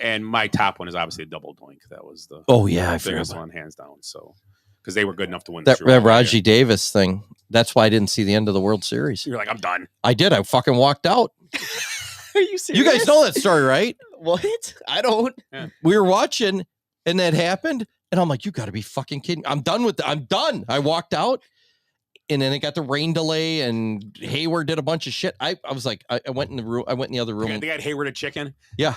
Speaker 10: And my top one is obviously a double doink. That was the
Speaker 11: I forgot
Speaker 10: biggest
Speaker 11: about
Speaker 10: one, hands down. So because they were good enough to win
Speaker 11: that
Speaker 10: the Super Bowl.
Speaker 11: Rajay Davis thing. That's why I didn't see the end of the World Series.
Speaker 10: You're like, I'm done.
Speaker 11: I did. I fucking walked out.
Speaker 9: Are you serious?
Speaker 11: You guys know that story, right?
Speaker 9: What? I don't.
Speaker 11: We were watching and that happened. And I'm like, you got to be fucking kidding. I'm done with I'm done. I walked out and then it got the rain delay and Hayward did a bunch of shit. I was like, I went in the room. I went in the other room.
Speaker 10: They got Hayward a chicken.
Speaker 11: Yeah.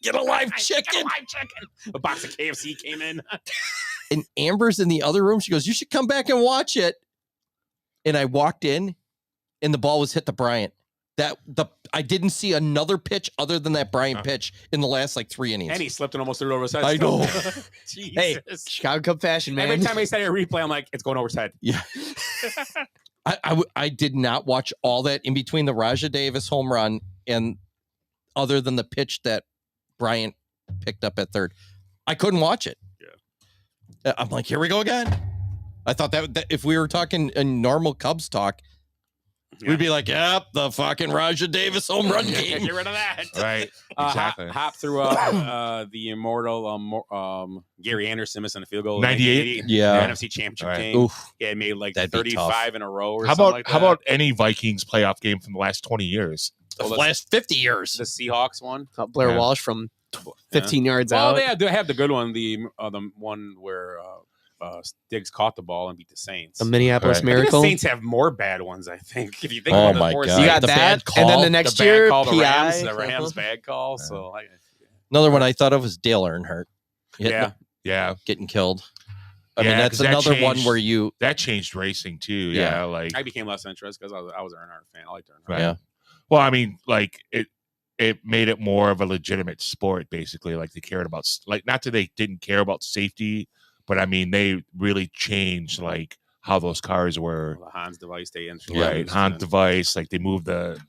Speaker 11: Get a live chicken.
Speaker 10: Get a live chicken. A box of KFC came in.
Speaker 11: And Amber's in the other room. She goes, you should come back and watch it. And I walked in and the ball was hit to Bryant. I didn't see another pitch other than that Bryant pitch in the last like 3 innings.
Speaker 10: And he slipped and almost threw it over his head.
Speaker 11: I know.
Speaker 10: Jesus.
Speaker 9: Hey, Chicago Cub fashion, man.
Speaker 10: Every time I say a replay, I'm like, it's going over his head.
Speaker 11: Yeah. I did not watch all that in between the Rajay Davis home run and other than the pitch that Bryant picked up at third. I couldn't watch it. Yeah. I'm like, here we go again. I thought that if we were talking in normal Cubs talk, we'd be like, yep, the fucking Rajay Davis home run game.
Speaker 10: Get rid of that.
Speaker 12: Right. Exactly.
Speaker 10: Hop through the immortal Gary Anderson missing a field goal.
Speaker 12: 98.
Speaker 11: Yeah.
Speaker 10: The NFC Championship
Speaker 12: Right.
Speaker 10: game.
Speaker 11: Oof.
Speaker 10: He had made like
Speaker 11: That'd be
Speaker 10: 35 in a row or
Speaker 12: How
Speaker 10: something
Speaker 12: about
Speaker 10: like that.
Speaker 12: how about any Vikings playoff game from the last 20 years?
Speaker 11: The last 50 years.
Speaker 10: The Seahawks one?
Speaker 9: Blair
Speaker 12: Yeah.
Speaker 9: Walsh from 15 yards out.
Speaker 10: Well, they have the good one. The one where Diggs caught the ball and beat the Saints.
Speaker 9: The Minneapolis
Speaker 12: Right.
Speaker 10: I think
Speaker 9: Miracle.
Speaker 10: the Saints have more bad ones, I think. If you think
Speaker 11: Oh
Speaker 10: about
Speaker 11: my
Speaker 10: the four
Speaker 11: God.
Speaker 10: Saints,
Speaker 9: You got
Speaker 11: The
Speaker 9: that,
Speaker 11: bad
Speaker 9: and
Speaker 11: call,
Speaker 9: then the
Speaker 10: the
Speaker 9: next
Speaker 10: bad
Speaker 9: year,
Speaker 10: call, the
Speaker 9: PI.
Speaker 10: Rams bad call. So
Speaker 11: Another one I thought of was Dale Earnhardt.
Speaker 10: yeah,
Speaker 12: Yeah.
Speaker 11: Getting killed. I
Speaker 12: Yeah,
Speaker 11: mean, that's
Speaker 12: 'cause that
Speaker 11: another one
Speaker 12: changed-
Speaker 11: where you,
Speaker 12: That changed racing too.
Speaker 11: Yeah.
Speaker 12: Yeah. Like
Speaker 10: I became less interested because I was an Earnhardt fan. I liked Earnhardt.
Speaker 12: Right.
Speaker 11: Yeah.
Speaker 12: Well, I mean, like it made it more of a legitimate sport, basically. Like they cared about, like, not that they didn't care about safety, but I mean, they really changed like how those cars were.
Speaker 10: The Hans device they introduced.
Speaker 12: Right. Hans device, like they moved the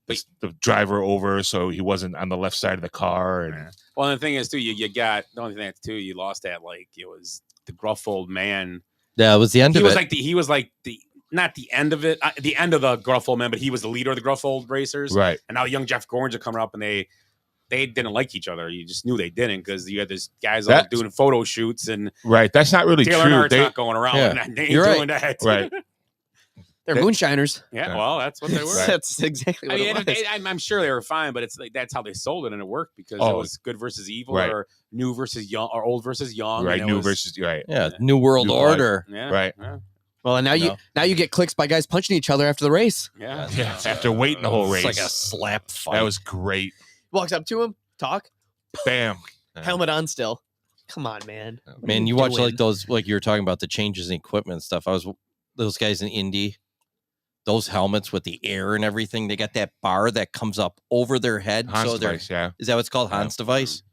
Speaker 12: the driver over so he wasn't on the left side of the car. And
Speaker 10: Well, and the thing is, too, you got the only thing that's too, you lost that like it was the gruff old man.
Speaker 11: Yeah, it was the end of it.
Speaker 10: He was like the not the end of it, the end of the gruff old man, but he was the leader of the gruff old racers.
Speaker 12: Right.
Speaker 10: And now young Jeff Gordon are coming up, and they didn't like each other. You just knew they didn't because you had these guys all doing photo shoots and
Speaker 12: right. That's not really
Speaker 10: Taylor
Speaker 12: true.
Speaker 10: Nart's not going around and they ain't doing that.
Speaker 12: Right.
Speaker 9: They're moonshiners.
Speaker 10: Yeah, well, that's what they were.
Speaker 12: Right.
Speaker 9: That's exactly what it was.
Speaker 10: I'm sure they were fine, but it's like that's how they sold it, and it worked because it was good versus evil,
Speaker 12: Right.
Speaker 10: or new versus young, or old versus young.
Speaker 12: Right.
Speaker 10: and
Speaker 12: New versus right.
Speaker 11: Yeah, New World
Speaker 12: New
Speaker 11: Order.
Speaker 10: Yeah,
Speaker 12: Right.
Speaker 10: Yeah.
Speaker 9: Well, and now you get clicks by guys punching each other after the race.
Speaker 10: Yeah.
Speaker 12: Yeah. After waiting the whole race,
Speaker 11: It's like a slap fight.
Speaker 12: that was great.
Speaker 9: Walks up to him, talk,
Speaker 12: Bam.
Speaker 9: helmet on still. Come on, man. What are
Speaker 11: Man, you watch
Speaker 9: doing?
Speaker 11: like those, like you were talking about the changes in equipment and stuff. Those guys in Indy, those helmets with the air and everything. They got that bar that comes up over their head.
Speaker 12: Hans
Speaker 11: they're
Speaker 12: device, yeah.
Speaker 11: Is that what's called Hans device?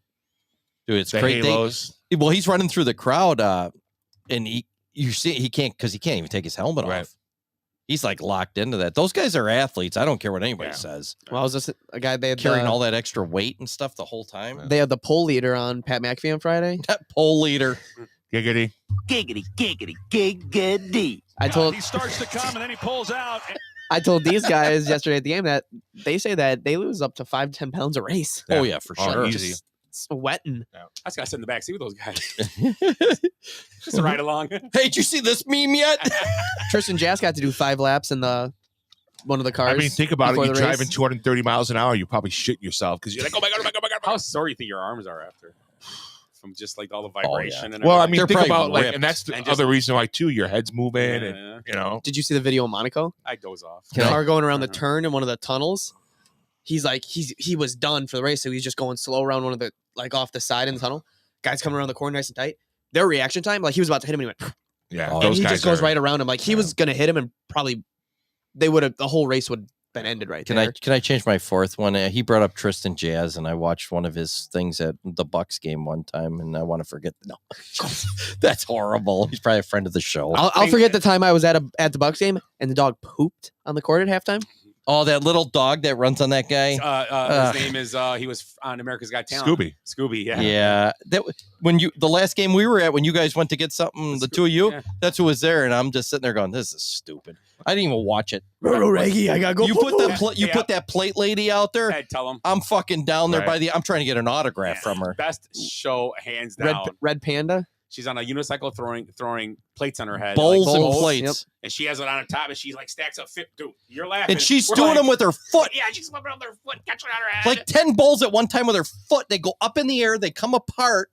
Speaker 11: Dude, it's
Speaker 12: The
Speaker 11: crazy.
Speaker 12: halos.
Speaker 11: Well, he's running through the crowd, and you see he can't because he can't even take his helmet
Speaker 12: Right.
Speaker 11: off. He's like locked into that. Those guys are athletes. I don't care what anybody says.
Speaker 9: Well, I was just a guy they had
Speaker 11: Carrying all that extra weight and stuff the whole time.
Speaker 9: They had the pole leader on Pat McAfee on Friday.
Speaker 11: That pole leader.
Speaker 12: Giggity.
Speaker 1: Giggity, giggity, giggity.
Speaker 9: I told
Speaker 14: He starts to come and then he pulls out.
Speaker 9: I told these guys yesterday at the game that they say that they lose up to 5 to 10 pounds a race.
Speaker 11: Oh yeah, for sure.
Speaker 12: Easy.
Speaker 9: Just sweating.
Speaker 10: I just got to sit in the back seat with those guys. Just a ride along.
Speaker 11: Hey, did you see this meme yet?
Speaker 9: Tristan Jass got to do 5 laps in one of the cars.
Speaker 12: I mean, think about it.
Speaker 9: before
Speaker 12: You're
Speaker 9: the race.
Speaker 12: driving 230 miles an hour. You probably shit yourself because you're like, oh my god, oh my god, oh my god.
Speaker 10: How sore you think your arms are after? From just like all the vibration and
Speaker 12: Well, I
Speaker 10: everything?
Speaker 12: mean,
Speaker 11: They're
Speaker 12: think
Speaker 11: probably
Speaker 12: about like,
Speaker 11: ripped.
Speaker 12: and that's the
Speaker 10: And just-
Speaker 12: other reason why too. Your head's moving,
Speaker 10: Yeah.
Speaker 12: and you know.
Speaker 9: Did you see the video of Monaco?
Speaker 10: I doze off.
Speaker 9: The car going around the turn in one of the tunnels. He's like he was done for the race, so he's just going slow around one of the like off the side in the tunnel. Guys coming around the corner nice and tight. Their reaction time, like he was about to hit him, and he went,
Speaker 12: Yeah,
Speaker 11: Oh,
Speaker 9: and
Speaker 12: those
Speaker 9: he
Speaker 12: guys
Speaker 9: just goes
Speaker 12: are-
Speaker 9: right around him. Like he was gonna hit him, and probably they would have the whole race would have been ended right
Speaker 11: Can
Speaker 9: there.
Speaker 11: I change my fourth one? He brought up Tristan Jazz, and I watched one of his things at the Bucks game one time, and I want to forget. No, that's horrible. He's probably a friend of the show.
Speaker 9: I'll forget the time I was at the Bucks game and the dog pooped on the court at halftime.
Speaker 11: Oh, that little dog that runs on that guy.
Speaker 10: His name is he was on America's Got Talent.
Speaker 12: Scooby.
Speaker 10: Yeah.
Speaker 11: Yeah, the last game we were at when you guys went to get something, the two of you,
Speaker 10: yeah.
Speaker 11: that's who was there, and I'm just sitting there going, "This is stupid." I didn't even watch it.
Speaker 9: Reggie, I gotta go.
Speaker 11: You put that put that plate lady out there.
Speaker 10: I'd tell him.
Speaker 11: I'm fucking down there
Speaker 12: Right.
Speaker 11: by the. I'm trying to get an autograph from her.
Speaker 10: Best show hands down.
Speaker 9: Red Panda.
Speaker 10: She's on a unicycle throwing plates on her head.
Speaker 11: Bowls
Speaker 10: like,
Speaker 11: and
Speaker 10: bowls,
Speaker 11: plates.
Speaker 10: And she has it on top, and she like stacks up dude. You're laughing.
Speaker 11: And she's
Speaker 10: We're
Speaker 11: doing
Speaker 10: like,
Speaker 11: them with her foot.
Speaker 10: Yeah, she's flipping on their foot, catching it on her head.
Speaker 11: Like 10 bowls at one time with her foot. They go up in the air, they come apart,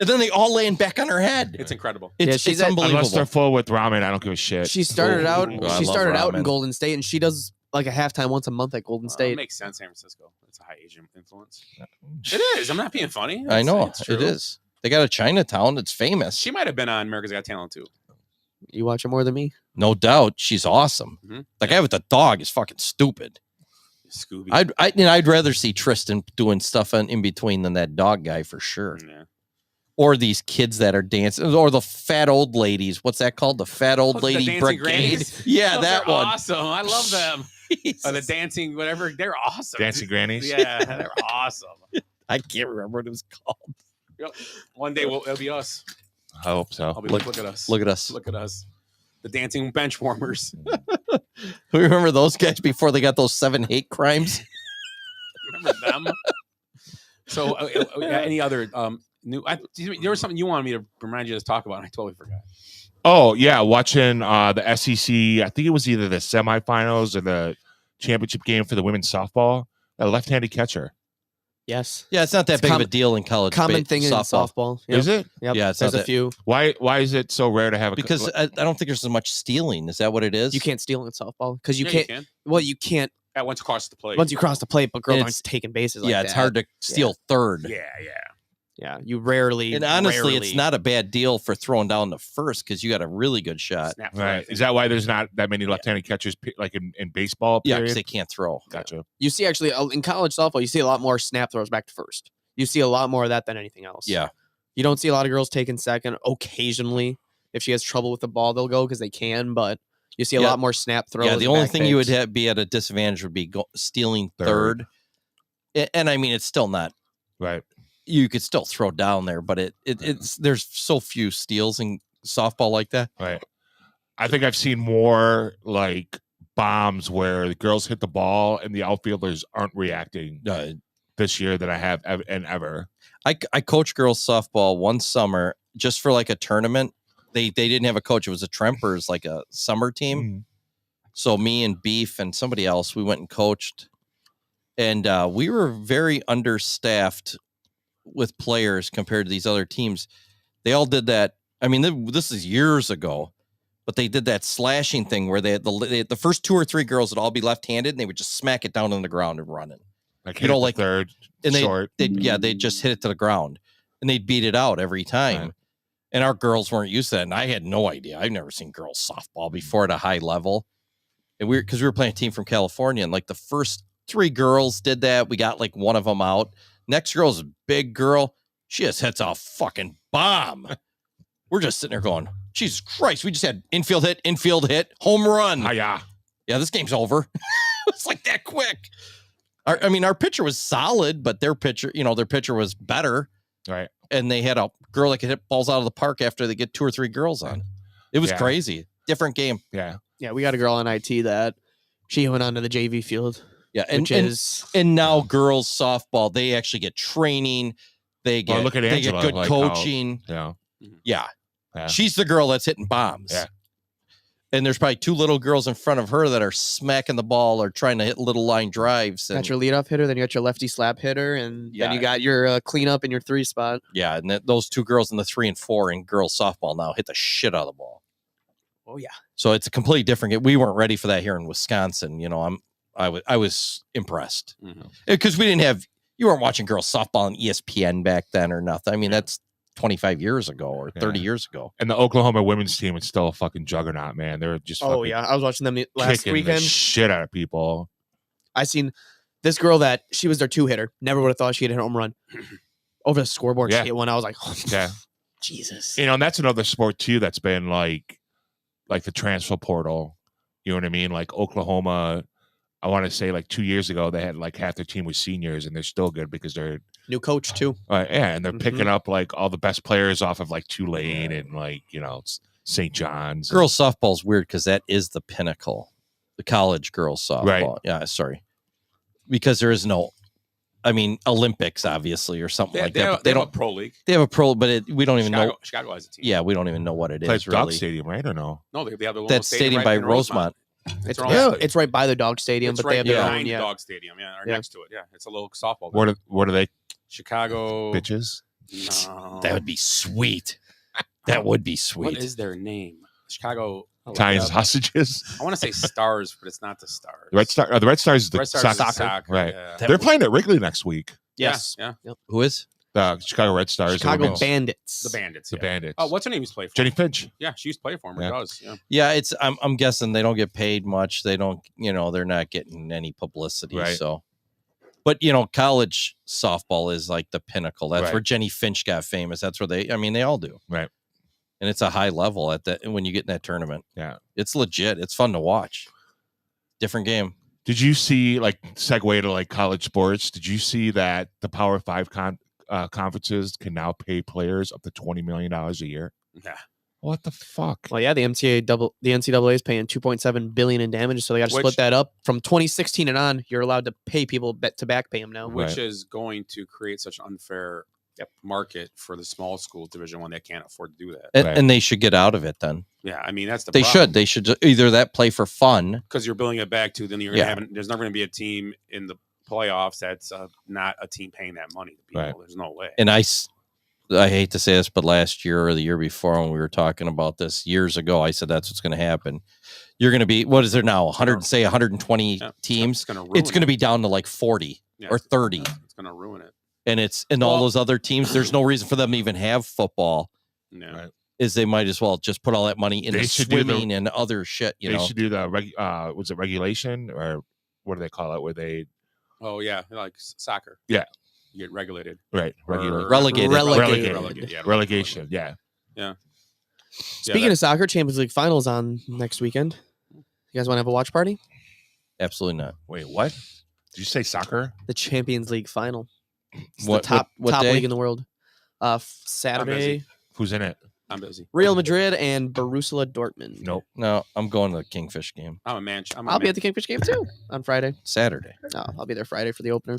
Speaker 11: and then they all land back on her head.
Speaker 10: It's incredible.
Speaker 11: It's
Speaker 9: she's at-
Speaker 11: unbelievable.
Speaker 12: Unless they're full with ramen, I don't give a shit.
Speaker 9: She started out.
Speaker 11: Ooh, I
Speaker 9: She
Speaker 11: love
Speaker 9: started out in
Speaker 11: ramen.
Speaker 9: Golden State, and she does like a halftime once a month at Golden
Speaker 10: It
Speaker 9: State.
Speaker 10: makes sense. San Francisco. It's a high Asian influence. It is. I'm not being funny.
Speaker 11: I know.
Speaker 10: It's
Speaker 11: It
Speaker 10: true.
Speaker 11: is. They got a Chinatown. It's famous.
Speaker 10: She might have been on America's Got Talent too.
Speaker 9: You watch her more than me.
Speaker 11: No doubt. She's awesome.
Speaker 10: Mhm.
Speaker 11: The guy with the dog is fucking stupid.
Speaker 10: Scooby.
Speaker 11: I'd rather see Tristan doing stuff in between than that dog guy for sure.
Speaker 10: Yeah.
Speaker 11: Or these kids that are dancing, or the fat old ladies. What's that called? The fat old
Speaker 10: Oh, the
Speaker 11: lady
Speaker 10: dancing
Speaker 11: brigade.
Speaker 10: grannies?
Speaker 11: Yeah,
Speaker 10: Those
Speaker 11: that
Speaker 10: are
Speaker 11: one.
Speaker 10: Awesome. I love them.
Speaker 11: Jesus.
Speaker 10: The dancing, whatever. They're awesome.
Speaker 12: Dancing grannies.
Speaker 10: Yeah, they're awesome.
Speaker 11: I can't remember what it was called.
Speaker 10: Yep. One day it'll be us.
Speaker 12: I hope so.
Speaker 10: I'll be like, look at us.
Speaker 11: Look at us.
Speaker 10: Look at us. The dancing bench warmers.
Speaker 11: We remember those guys before they got those 7 hate crimes.
Speaker 10: Remember them? So, any other new? There was something you wanted me to remind you to talk about, and I totally forgot.
Speaker 12: Oh yeah, watching the SEC. I think it was either the semifinals or the championship game for the women's softball. A left-handed catcher.
Speaker 9: Yes.
Speaker 11: Yeah, it's not that
Speaker 9: It's
Speaker 11: big of a
Speaker 9: common-
Speaker 11: deal in college.
Speaker 9: Common thing in
Speaker 11: softball.
Speaker 9: softball. Yep.
Speaker 12: Is it?
Speaker 9: Yep.
Speaker 11: Yeah, it's
Speaker 9: There's
Speaker 11: not
Speaker 9: a
Speaker 11: that-
Speaker 9: few.
Speaker 12: Why is it so rare to have a?
Speaker 11: Because I don't think there's so much stealing. Is that what it is?
Speaker 9: You can't steal in softball because you
Speaker 10: Yeah,
Speaker 9: can't.
Speaker 10: You can.
Speaker 9: Well, you can't
Speaker 10: Once across the plate.
Speaker 9: once you cross the plate, but girls
Speaker 11: And
Speaker 9: aren't
Speaker 11: it's-
Speaker 9: taking bases. Like
Speaker 11: yeah, it's
Speaker 9: that.
Speaker 11: hard to steal third.
Speaker 10: Yeah.
Speaker 9: Yeah, you rarely.
Speaker 11: And honestly,
Speaker 9: rarely-
Speaker 11: it's not a bad deal for throwing down the first because you got a really good shot.
Speaker 10: Snap
Speaker 12: Right.
Speaker 10: fly.
Speaker 12: Is that why there's not that many left-handed catchers like in baseball?
Speaker 11: Yeah,
Speaker 12: Period?
Speaker 11: because they can't throw.
Speaker 12: Gotcha.
Speaker 9: You see, actually, in college softball, you see a lot more snap throws back to first. You see a lot more of that than anything else.
Speaker 11: Yeah.
Speaker 9: You don't see a lot of girls taking second. Occasionally, if she has trouble with the ball, they'll go because they can. But You see a lot more snap throws.
Speaker 11: Yeah, the only thing you would
Speaker 9: have
Speaker 11: be at a disadvantage would be stealing third. And I mean, it's still not
Speaker 12: right.
Speaker 11: You could still throw down there, but it's there's so few steals in softball like that.
Speaker 12: Right. I think I've seen more like bombs where the girls hit the ball and the outfielders aren't reacting this year than I have ever.
Speaker 11: I coached girls softball one summer just for like a tournament. They didn't have a coach. It was a Trempers, like a summer team.
Speaker 12: Mm-hmm.
Speaker 11: So me and Beef and somebody else, we went and coached. And we were very understaffed with players compared to these other teams. They all did that. I mean, this is years ago, but they did that slashing thing where they had the first 2 or 3 girls would all be left-handed, and they would just smack it down on the ground and run it.
Speaker 12: Like, you know, like third,
Speaker 11: and
Speaker 12: short.
Speaker 11: They'd just hit it to the ground, and they'd beat it out every time. Right. And our girls weren't used to that, and I had no idea. I've never seen girls softball before at a high level. And because we were playing a team from California, and like the first 3 girls did that. We got like one of them out. Next girl's a big girl. She just hits a fucking bomb. We're just sitting there going, Jesus Christ, we just had infield hit, home run.
Speaker 12: Yeah,
Speaker 11: this game's over. It's like that quick. Our pitcher was solid, but their pitcher was better.
Speaker 12: Right.
Speaker 11: And they had a girl that could hit balls out of the park after they get 2 or 3 girls on. It was crazy. Different game.
Speaker 12: Yeah.
Speaker 9: Yeah, we got a girl on IT that she went onto the JV field.
Speaker 11: Yeah, and now girls softball, they actually get training. They get
Speaker 12: look at Angela,
Speaker 11: they get good
Speaker 12: like
Speaker 11: coaching. Yeah. She's the girl that's hitting bombs.
Speaker 12: Yeah.
Speaker 11: And there's probably 2 little girls in front of her that are smacking the ball or trying to hit little line drives.
Speaker 9: Got your leadoff hitter, then you got your lefty slap hitter, and then you got your cleanup in your 3 spot.
Speaker 11: Yeah, and those 2 girls in the 3 and 4 in girls softball now hit the shit out of the ball.
Speaker 9: Oh yeah.
Speaker 11: So it's a completely different game. We weren't ready for that here in Wisconsin. You know, I was impressed because we didn't have. You weren't watching girls softball on ESPN back then or nothing. I mean, that's 25 years ago or 30 years ago.
Speaker 12: And the Oklahoma women's team is still a fucking juggernaut, man. They're just
Speaker 9: I was watching them last weekend.
Speaker 12: The shit out of people.
Speaker 9: I seen this girl that she was their 2-hitter. Never would have thought she'd hit a home run over the scoreboard. She hit one. I was like, oh, Jesus.
Speaker 12: You know, and that's another sport too that's been like the transfer portal. You know what I mean? Like Oklahoma. I want to say like 2 years ago, they had like half their team was seniors, and they're still good because they're
Speaker 9: new coach too.
Speaker 12: And they're picking up like all the best players off of like Tulane and like, you know, St. John's.
Speaker 11: Girls softball's weird because that is the pinnacle, the college girls softball.
Speaker 12: Right.
Speaker 11: Yeah, sorry, because there is no, Olympics obviously or something like that.
Speaker 10: They don't have a pro league.
Speaker 11: They have a pro, but we don't even know.
Speaker 10: Chicago has a team.
Speaker 11: Yeah, we don't even know what it
Speaker 12: It's
Speaker 11: is. Really.
Speaker 12: Dog Stadium, right or no?
Speaker 10: No, they have the
Speaker 11: that stadium by Rosemont.
Speaker 9: It's right by the Dog Stadium,
Speaker 10: it's
Speaker 9: but
Speaker 10: right
Speaker 9: they have their
Speaker 10: behind
Speaker 9: own.
Speaker 10: the Dog Stadium, or next to it. Yeah, it's a little softball.
Speaker 12: What are they?
Speaker 10: Chicago
Speaker 12: bitches.
Speaker 10: No.
Speaker 11: That would be sweet. That would be sweet.
Speaker 10: What is their name? Chicago
Speaker 12: Italian sausages.
Speaker 10: I want to say Stars, but it's not the Stars.
Speaker 12: The Red Stars is the
Speaker 10: Red Stars
Speaker 12: soccer.
Speaker 10: is soccer.
Speaker 12: Right.
Speaker 10: Yeah.
Speaker 12: They're playing at Wrigley next week.
Speaker 9: Yes.
Speaker 10: Yeah.
Speaker 9: Yep.
Speaker 11: Who is?
Speaker 12: The Chicago Red Stars.
Speaker 9: Chicago Bandits.
Speaker 10: The Bandits.
Speaker 12: The Bandits.
Speaker 10: Oh, what's her name? Used to play for
Speaker 12: Jenny Finch.
Speaker 10: Yeah, she used to play for him. Or does. Yeah.
Speaker 11: Yeah, it's. I'm guessing they don't get paid much. They don't. They're not getting any publicity.
Speaker 12: Right.
Speaker 11: So, but college softball is like the pinnacle. That's where Jenny Finch got famous. That's where they. They all do.
Speaker 12: Right.
Speaker 11: And it's a high level at that when you get in that tournament.
Speaker 12: Yeah,
Speaker 11: it's legit. It's fun to watch. Different game.
Speaker 12: Did you see segue to college sports? Did you see that the Power 5 conferences can now pay players up to $20 million a year?
Speaker 10: Yeah.
Speaker 12: What the fuck?
Speaker 9: Well, yeah, the NCAA is paying $2.7 billion in damages, so they got to split that up. From 2016 and on, you're allowed to pay people to back pay them now,
Speaker 10: which is going to create such an unfair market for the small school Division I that can't afford to do that.
Speaker 11: And they should get out of it then.
Speaker 10: Yeah, that's the
Speaker 11: they
Speaker 10: problem.
Speaker 11: should. They should either that play for fun
Speaker 10: because you're building it back to then you're gonna have there's never going to be a team in the playoffs that's not a team paying that money to people.
Speaker 12: Right.
Speaker 10: There's no way.
Speaker 11: And I hate to say this, but last year or the year before when we were talking about this years ago, I said that's what's going to happen. You're going to be, what is there now? 120 teams. It's going to be down to 40 or 30.
Speaker 10: It's going to ruin it.
Speaker 11: And all those other teams, there's no reason for them to even have football.
Speaker 10: No.
Speaker 12: Right.
Speaker 11: Is they might as well just put all that money into swimming and other shit. They
Speaker 12: should do the was it regulation or what do they call it? Where they?
Speaker 10: Oh yeah, like soccer.
Speaker 12: Yeah,
Speaker 10: you get regulated.
Speaker 12: Right,
Speaker 11: relegated.
Speaker 12: Yeah, relegation. Yeah.
Speaker 9: Speaking of soccer, Champions League finals on next weekend. You guys want to have a watch party?
Speaker 11: Absolutely not.
Speaker 12: Wait, what? Did you say soccer?
Speaker 9: The Champions League final. It's
Speaker 11: What
Speaker 9: the top
Speaker 11: day?
Speaker 9: league in the world. Saturday.
Speaker 12: Who's in it?
Speaker 10: I'm busy.
Speaker 9: Real Madrid and Borussia Dortmund.
Speaker 12: Nope.
Speaker 11: No, I'm going to the Kingfish game.
Speaker 10: I'm a man.
Speaker 9: I'll be at the Kingfish game too on Friday.
Speaker 11: Saturday.
Speaker 9: No, I'll be there Friday for the opener.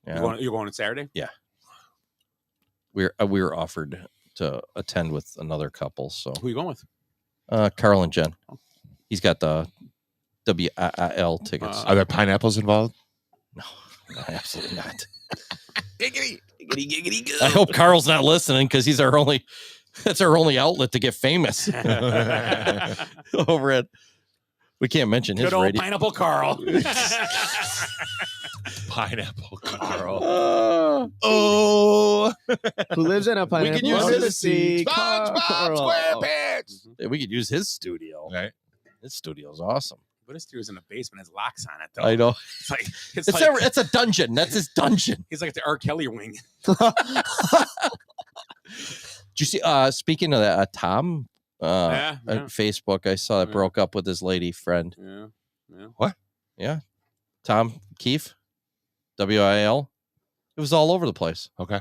Speaker 11: Yeah.
Speaker 10: You're going on Saturday?
Speaker 11: Yeah. We were offered to attend with another couple. So
Speaker 10: Who are you going with?
Speaker 11: Carl and Jen. He's got the WIL tickets.
Speaker 12: Are there pineapples involved?
Speaker 11: No, absolutely not.
Speaker 10: Giggity, giggity, giggity, go.
Speaker 11: I hope Carl's not listening because that's our only outlet to get famous. Over at, we can't mention his
Speaker 10: Good old
Speaker 11: radio.
Speaker 10: Pineapple Carl.
Speaker 12: Pineapple Carl.
Speaker 11: Oh,
Speaker 9: Who lives in a pineapple?
Speaker 11: could use
Speaker 9: under the
Speaker 11: his
Speaker 9: sea?
Speaker 12: SpongeBob
Speaker 9: Carl.
Speaker 12: SquarePants.
Speaker 11: yeah, we could use his studio.
Speaker 12: Right.
Speaker 11: His studio's awesome.
Speaker 10: But his studio's in the basement. Has locks on it, though.
Speaker 11: I know.
Speaker 10: It's like
Speaker 11: It's a dungeon. That's his dungeon.
Speaker 10: he's like the R. Kelly wing.
Speaker 11: Did you see? Speaking of that, Tom,
Speaker 10: Yeah.
Speaker 11: at Facebook, I saw that
Speaker 10: Yeah.
Speaker 11: broke up with his lady friend.
Speaker 10: Yeah. Yeah.
Speaker 12: What?
Speaker 11: Yeah, Tom Keefe, WIL. It was all over the place.
Speaker 12: Okay.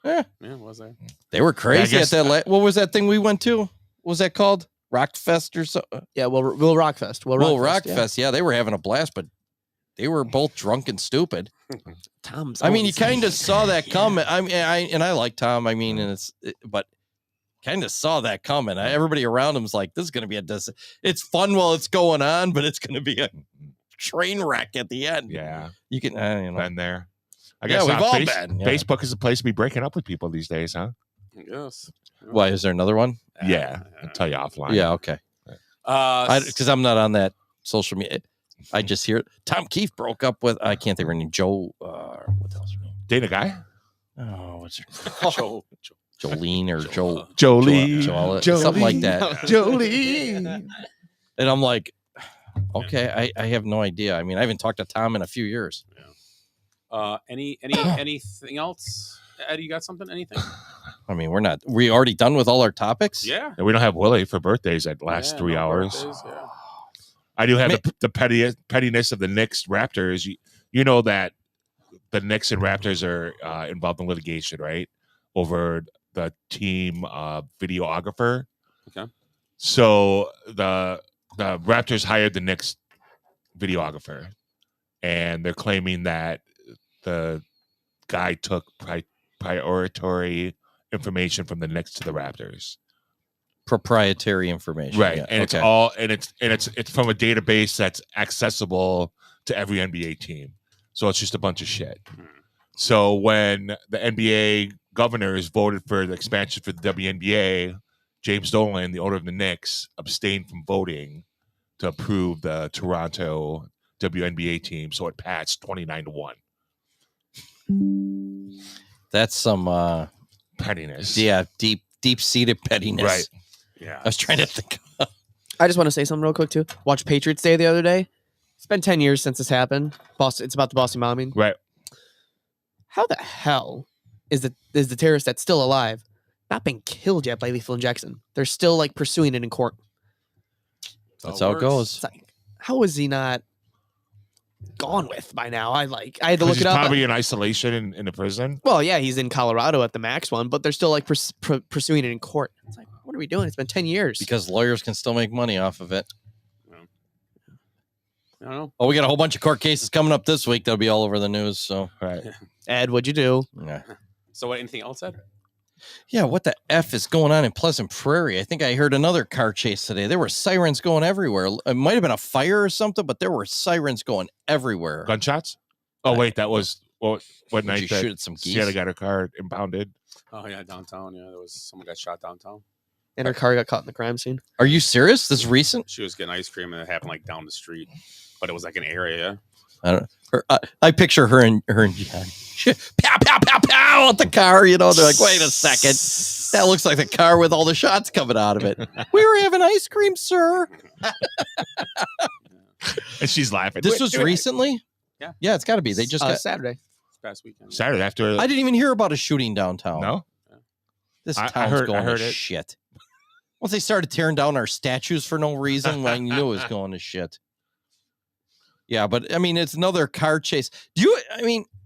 Speaker 11: Yeah,
Speaker 10: Yeah. Was there?
Speaker 11: they were crazy
Speaker 12: guess-
Speaker 11: at that. What was that thing we went to? What was that called? Rockfest or something?
Speaker 9: Yeah, Will Rockfest. Will
Speaker 11: Rockfest. Yeah, they were having a blast, but they were both drunk and stupid.
Speaker 9: Tom's.
Speaker 11: I mean, you
Speaker 9: always-
Speaker 11: kind of saw that coming. I mean, I like Tom. I mean, but kind of saw that coming. Everybody around him's like, "This is going to be it's fun while it's going on, but it's going to be a train wreck at the end."
Speaker 12: Yeah.
Speaker 11: You can,
Speaker 12: Been there. I
Speaker 11: Yeah,
Speaker 12: guess
Speaker 11: we've all been, yeah.
Speaker 12: Facebook is a place to be breaking up with people these days, huh?
Speaker 10: Yes.
Speaker 11: Why is there another one?
Speaker 12: Yeah. I'll tell you offline.
Speaker 11: Yeah, okay. Because I'm not on that social media. I just hear Tom Keefe broke up with I can't think of her name. Joe. What else? Her name?
Speaker 12: Date a guy?
Speaker 11: Oh, what's her name? Jolene or Joe.
Speaker 12: Jolie.
Speaker 11: Something like that.
Speaker 12: Jolie.
Speaker 11: And I'm like, okay, I have no idea. I mean, I haven't talked to Tom in a few years.
Speaker 10: Anything else? Eddie, you got something? Anything?
Speaker 11: I mean, we already done with all our topics?
Speaker 10: Yeah.
Speaker 12: And we don't have Willie for birthdays that last 3 hours.
Speaker 10: Birthdays, yeah.
Speaker 12: I do have the pettiness of the Knicks Raptors. You know that the Knicks and Raptors are involved in litigation, right? Over the team videographer.
Speaker 10: Okay.
Speaker 12: So the Raptors hired the Knicks videographer, and they're claiming that the guy took priority information from the Knicks to the Raptors.
Speaker 11: Proprietary information,
Speaker 12: right?
Speaker 11: Yeah.
Speaker 12: And it's from a database that's accessible to every NBA team. So it's just a bunch of shit. So when the NBA governors voted for the expansion for the WNBA, James Dolan, the owner of the Knicks, abstained from voting to approve the Toronto WNBA team. So it passed 29-1.
Speaker 11: That's some
Speaker 12: pettiness.
Speaker 11: Yeah, deep-seated pettiness.
Speaker 12: Right.
Speaker 10: Yeah.
Speaker 11: I was trying to think.
Speaker 9: I just want to say something real quick too. Watch Patriots Day the other day. It's been 10 years since this happened. It's about the Boston bombing.
Speaker 12: Right.
Speaker 9: How the hell is the terrorist that's still alive not been killed yet by lethal injection? They're still like pursuing it in court.
Speaker 11: That's how it goes.
Speaker 9: It's like, how is he not gone with by now? I had to look
Speaker 12: He's
Speaker 9: it up.
Speaker 12: probably in isolation in the prison.
Speaker 9: Well, yeah, he's in Colorado at the max one, but they're still like pursuing it in court. It's like, what are we doing? It's been 10 years.
Speaker 11: Because lawyers can still make money off of it.
Speaker 10: I don't know.
Speaker 11: Oh, we got a whole bunch of court cases coming up this week. That'll be all over the news. So,
Speaker 12: right.
Speaker 9: Ed, what'd you do?
Speaker 11: Yeah.
Speaker 10: So, what? Anything else, Ed?
Speaker 11: Yeah, what the F is going on in Pleasant Prairie? I think I heard another car chase today. There were sirens going everywhere. It might have been a fire or something, but there were sirens going everywhere.
Speaker 12: Gunshots? Oh, wait, that was what night
Speaker 11: you
Speaker 12: that
Speaker 11: shoot at some geese?
Speaker 12: Sienna got her car impounded.
Speaker 10: Oh yeah, downtown. Yeah, there was someone got shot downtown.
Speaker 9: And her car got caught in the crime scene.
Speaker 11: Are you serious? This is recent?
Speaker 10: She was getting ice cream, and it happened like down the street, but it was like an area.
Speaker 11: I don't. I picture her and John. Pow, pow, pow, pow at the car. You know, they're like, wait a second. That looks like the car with all the shots coming out of it. We were having ice cream, sir.
Speaker 12: And she's laughing.
Speaker 11: This was recently?
Speaker 10: Yeah.
Speaker 11: Yeah, it's got to be. They just got
Speaker 9: Saturday.
Speaker 10: This past weekend.
Speaker 12: Saturday after.
Speaker 11: I didn't even hear about a shooting downtown.
Speaker 12: No?
Speaker 11: This
Speaker 12: I
Speaker 11: town's
Speaker 12: heard
Speaker 11: going to
Speaker 12: it.
Speaker 11: shit. Once they started tearing down our statues for no reason, I knew it was going to shit. Yeah, but I mean, it's another car chase.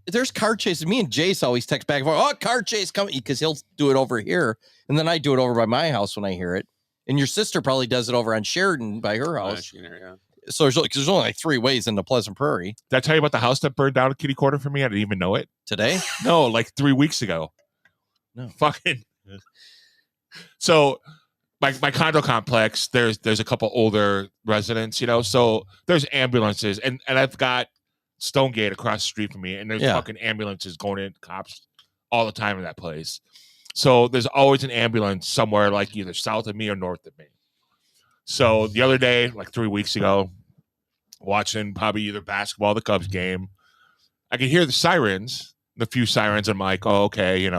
Speaker 11: There's car chases. Me and Jace always text back and forth, car chase coming, because he'll do it over here. And then I do it over by my house when I hear it. And your sister probably does it over on Sheridan by her house. So there's only like 3 ways into Pleasant Prairie.
Speaker 12: Did I tell you about the house that burned down at Kitty Corner for me? I didn't even know it.
Speaker 11: Today?
Speaker 12: No, like 3 weeks ago.
Speaker 11: No.
Speaker 12: Fucking. So my condo complex, there's a couple older residents, so there's ambulances and I've got Stonegate across the street from me, and there's fucking ambulances going in, cops all the time in that place. So there's always an ambulance somewhere, like either south of me or north of me. So the other day, like 3 weeks ago, watching probably either basketball or the Cubs game, I could hear the sirens, the few sirens. I'm like, oh, okay,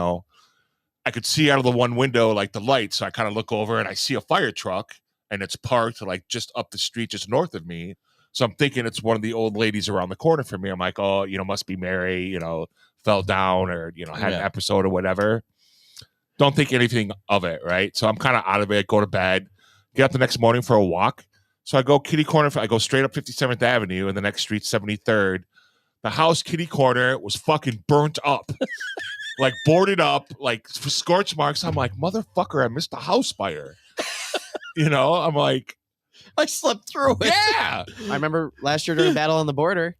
Speaker 12: I could see out of the one window, like the lights. So I kind of look over and I see a fire truck, and it's parked like just up the street, just north of me. So I'm thinking it's one of the old ladies around the corner from me. I'm like, oh, must be Mary, fell down or, had an episode or whatever. Don't think anything of it, right? So I'm kind of out of it, go to bed, get up the next morning for a walk. So I go Kitty Corner, I go straight up 57th Avenue, and the next street, 73rd. The house Kitty Corner was fucking burnt up. Like boarded up, like scorch marks. I'm like, motherfucker, I missed the house fire. I'm like,
Speaker 11: I slept through it.
Speaker 12: Yeah.
Speaker 9: I remember last year during Battle on the Border,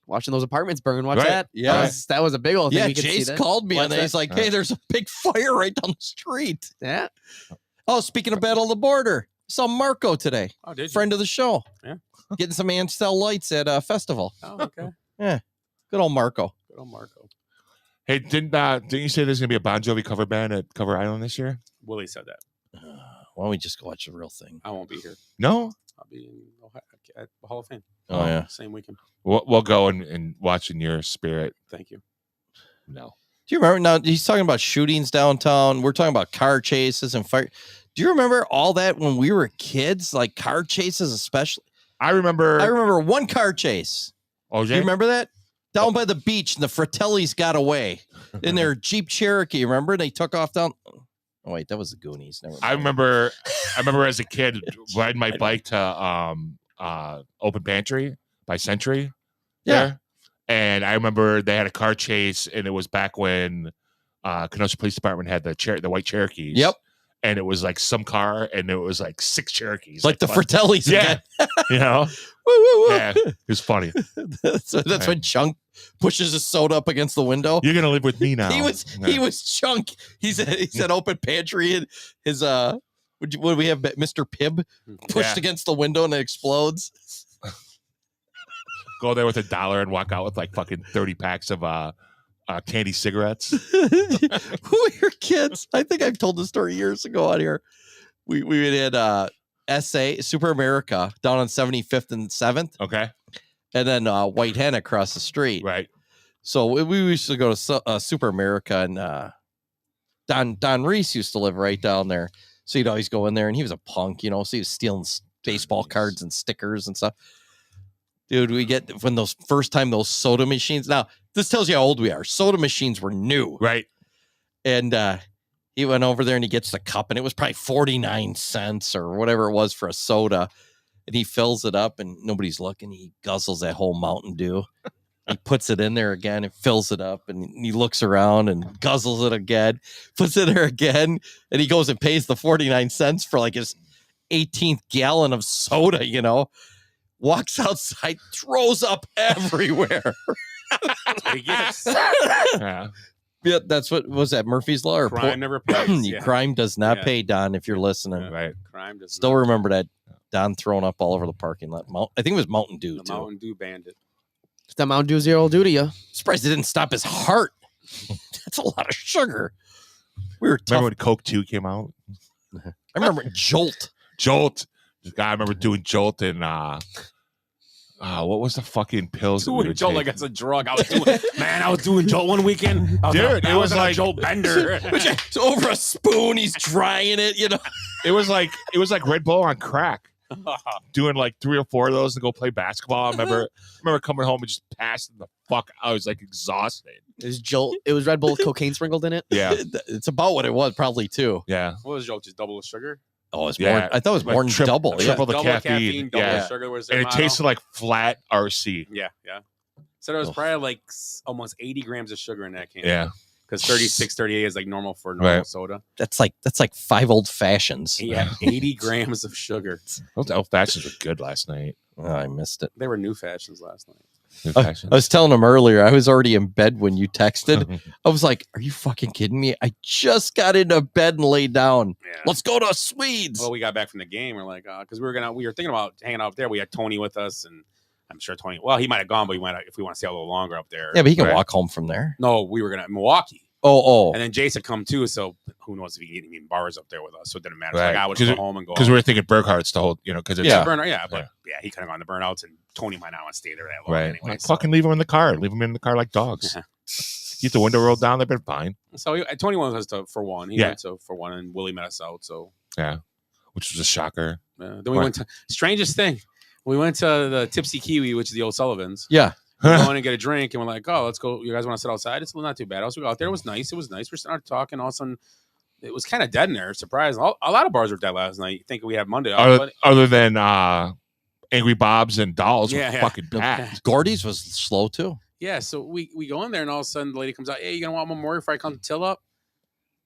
Speaker 9: watching those apartments burn. Watch
Speaker 12: Right.
Speaker 9: that.
Speaker 11: Yeah.
Speaker 9: That was a big old thing.
Speaker 11: Yeah,
Speaker 9: We could see
Speaker 11: Jace
Speaker 9: that.
Speaker 11: called me
Speaker 9: Watch
Speaker 11: and
Speaker 9: that.
Speaker 11: he's like, hey, there's a big fire right down the street.
Speaker 9: Yeah.
Speaker 11: Oh, speaking of Battle of the Border, saw Marco today.
Speaker 10: Oh, did you?
Speaker 11: Friend of the show.
Speaker 10: Yeah.
Speaker 11: Getting some Anstel lights at a festival.
Speaker 10: Oh, okay.
Speaker 11: Yeah. Good old Marco.
Speaker 10: Good old Marco.
Speaker 12: hey, didn't you say there's gonna be a Bon Jovi cover band at Cover Island this year?
Speaker 10: Willie said that.
Speaker 11: Why don't we just go watch the real thing?
Speaker 10: I won't be here.
Speaker 12: No.
Speaker 10: I'll be in Ohio, at the Hall of Fame.
Speaker 11: Oh, yeah.
Speaker 10: Same weekend.
Speaker 12: We'll go and watch in your spirit.
Speaker 10: Thank you.
Speaker 12: No.
Speaker 11: Do you remember? Now he's talking about shootings downtown. We're talking about car chases and fire. Do you remember all that when we were kids? Like car chases, especially.
Speaker 12: I remember
Speaker 11: one car chase.
Speaker 12: OJ?
Speaker 11: Do you remember that? Down by the beach, and the Fratellis got away in their Jeep Cherokee. Remember? They took off down. Oh wait, that was the Goonies. Never mind.
Speaker 12: I remember as a kid riding my bike to Open Pantry by Century.
Speaker 11: Yeah.
Speaker 12: There. And I remember they had a car chase, and it was back when Kenosha Police Department had the white Cherokees.
Speaker 11: Yep.
Speaker 12: And it was like some car, and it was like 6 Cherokees.
Speaker 11: Like the Fratellis.
Speaker 12: Yeah.
Speaker 11: Woo, woo, woo.
Speaker 12: Yeah. It was funny.
Speaker 11: That's when Chunk pushes his soda up against the window.
Speaker 12: You're gonna live with me now.
Speaker 11: He was Chunk. He said Open Pantry, and his what do we have? Mr. Pibb pushed against the window and it explodes.
Speaker 12: Go there with $1 and walk out with like fucking 30 packs of candy cigarettes.
Speaker 11: When we were kids, I think I've told this story years ago on here. We had SA Super America down on 75th and 7th.
Speaker 12: Okay.
Speaker 11: And then White Hen across the street.
Speaker 12: Right.
Speaker 11: So we used to go to Super America, and Don Reese used to live right down there. So he'd always go in there, and he was a punk, so he was stealing baseball cards and stickers and stuff. Dude, we get when those soda machines. Now, this tells you how old we are. Soda machines were new.
Speaker 12: Right.
Speaker 11: And he went over there and he gets the cup, and it was probably 49 cents or whatever it was for a soda. And he fills it up, and nobody's looking. He guzzles that whole Mountain Dew. He puts it in there again and fills it up, and he looks around and guzzles it again, puts it there again, and he goes and pays the 49 cents for like his 18th gallon of soda, walks outside, throws up everywhere.
Speaker 12: Yeah.
Speaker 11: Yeah, that's what was that Murphy's Law? Or
Speaker 10: Crime never pays. Yeah.
Speaker 11: Crime does not
Speaker 10: Yeah.
Speaker 11: pay, Don, if you're listening.
Speaker 10: Yeah.
Speaker 12: Right.
Speaker 10: Crime does
Speaker 11: Still
Speaker 10: not.
Speaker 11: remember that Don throwing up all over the parking lot. I think it was Mountain Dew,
Speaker 10: The
Speaker 11: too.
Speaker 10: Mountain Dew Bandit.
Speaker 9: That Mountain Dew Zero will do to you.
Speaker 11: Surprised it didn't stop his heart. That's a lot of sugar. We were tough.
Speaker 12: Remember when Coke 2 came out?
Speaker 11: I remember Jolt.
Speaker 12: I remember doing Jolt and what was the fucking pills? that we
Speaker 10: Doing
Speaker 12: would
Speaker 10: Jolt
Speaker 12: take?
Speaker 10: like it's a drug. I was doing Jolt one weekend.
Speaker 12: Dude, it was like
Speaker 10: Jolt Bender.
Speaker 11: It's over a spoon. He's trying it,
Speaker 12: It was like Red Bull on crack. Doing like 3 or 4 of those and go play basketball. I remember coming home and just passing the fuck. I was like exhausted.
Speaker 9: It was Red Bull with cocaine sprinkled in it.
Speaker 12: Yeah.
Speaker 11: It's about what it was, probably, too.
Speaker 12: Yeah.
Speaker 10: What was Jolt? Just double the sugar?
Speaker 11: Oh, it's more. I thought it was more than double.
Speaker 12: Triple the
Speaker 10: Double
Speaker 12: caffeine.
Speaker 10: double
Speaker 12: Yeah.
Speaker 10: sugar was
Speaker 12: And
Speaker 10: their
Speaker 12: it
Speaker 10: motto.
Speaker 12: tasted like flat RC.
Speaker 10: Yeah. So there was probably like almost 80 grams of sugar in that can.
Speaker 12: Yeah.
Speaker 10: Because 36, 38 is like normal for normal
Speaker 12: Right.
Speaker 10: soda.
Speaker 11: That's like 5 old fashions.
Speaker 10: Yeah, 80 grams of sugar.
Speaker 12: Those old fashions were good last night.
Speaker 11: Oh, I missed it.
Speaker 10: They were new fashions last night.
Speaker 11: I was telling him earlier, I was already in bed when you texted. I was like, are you fucking kidding me? I just got into bed and laid down.
Speaker 10: Yeah.
Speaker 11: Let's go to Swedes.
Speaker 10: Well, we got back from the game. We're like, because we were thinking about hanging out there. We had Tony with us, and I'm sure Tony. Well, he might have gone, but he might if we want to stay a little longer up there.
Speaker 11: Yeah, but he can walk home from there.
Speaker 10: No, we were gonna Milwaukee.
Speaker 11: Oh.
Speaker 10: And then Jason come too. So who knows if he can eat bars up there with us? So it didn't matter.
Speaker 12: Right.
Speaker 10: Like I would go home and go
Speaker 12: because we were thinking Burkhardt's the whole, because it's
Speaker 10: burnout. Yeah, but he could have gone to burnouts, and Tony might not want to stay there that long
Speaker 12: right.
Speaker 10: anyway. So.
Speaker 12: Fucking leave them in the car. Leave them in the car like dogs. Keep the window rolled down. They've been fine.
Speaker 10: So Tony wanted us for one. He went for one, and Willie met us out. So
Speaker 12: yeah, which was a shocker.
Speaker 10: Then we went to strangest thing. We went to the Tipsy Kiwi, which is the O'Sullivans.
Speaker 11: Yeah.
Speaker 10: We go in and get a drink, and we're like, "Oh, let's go. You guys want to sit outside? It's not too bad." Also, we go out there. It was nice. We're starting talking. All of a sudden, it was kind of dead in there. Surprise! A lot of bars were dead last night. You think we have Monday off,
Speaker 12: Other than Angry Bob's and Dolls were fucking packed.
Speaker 11: Gordy's was slow too.
Speaker 10: Yeah, so we go in there, and all of a sudden, the lady comes out. Hey, you gonna want one more before I come to till up?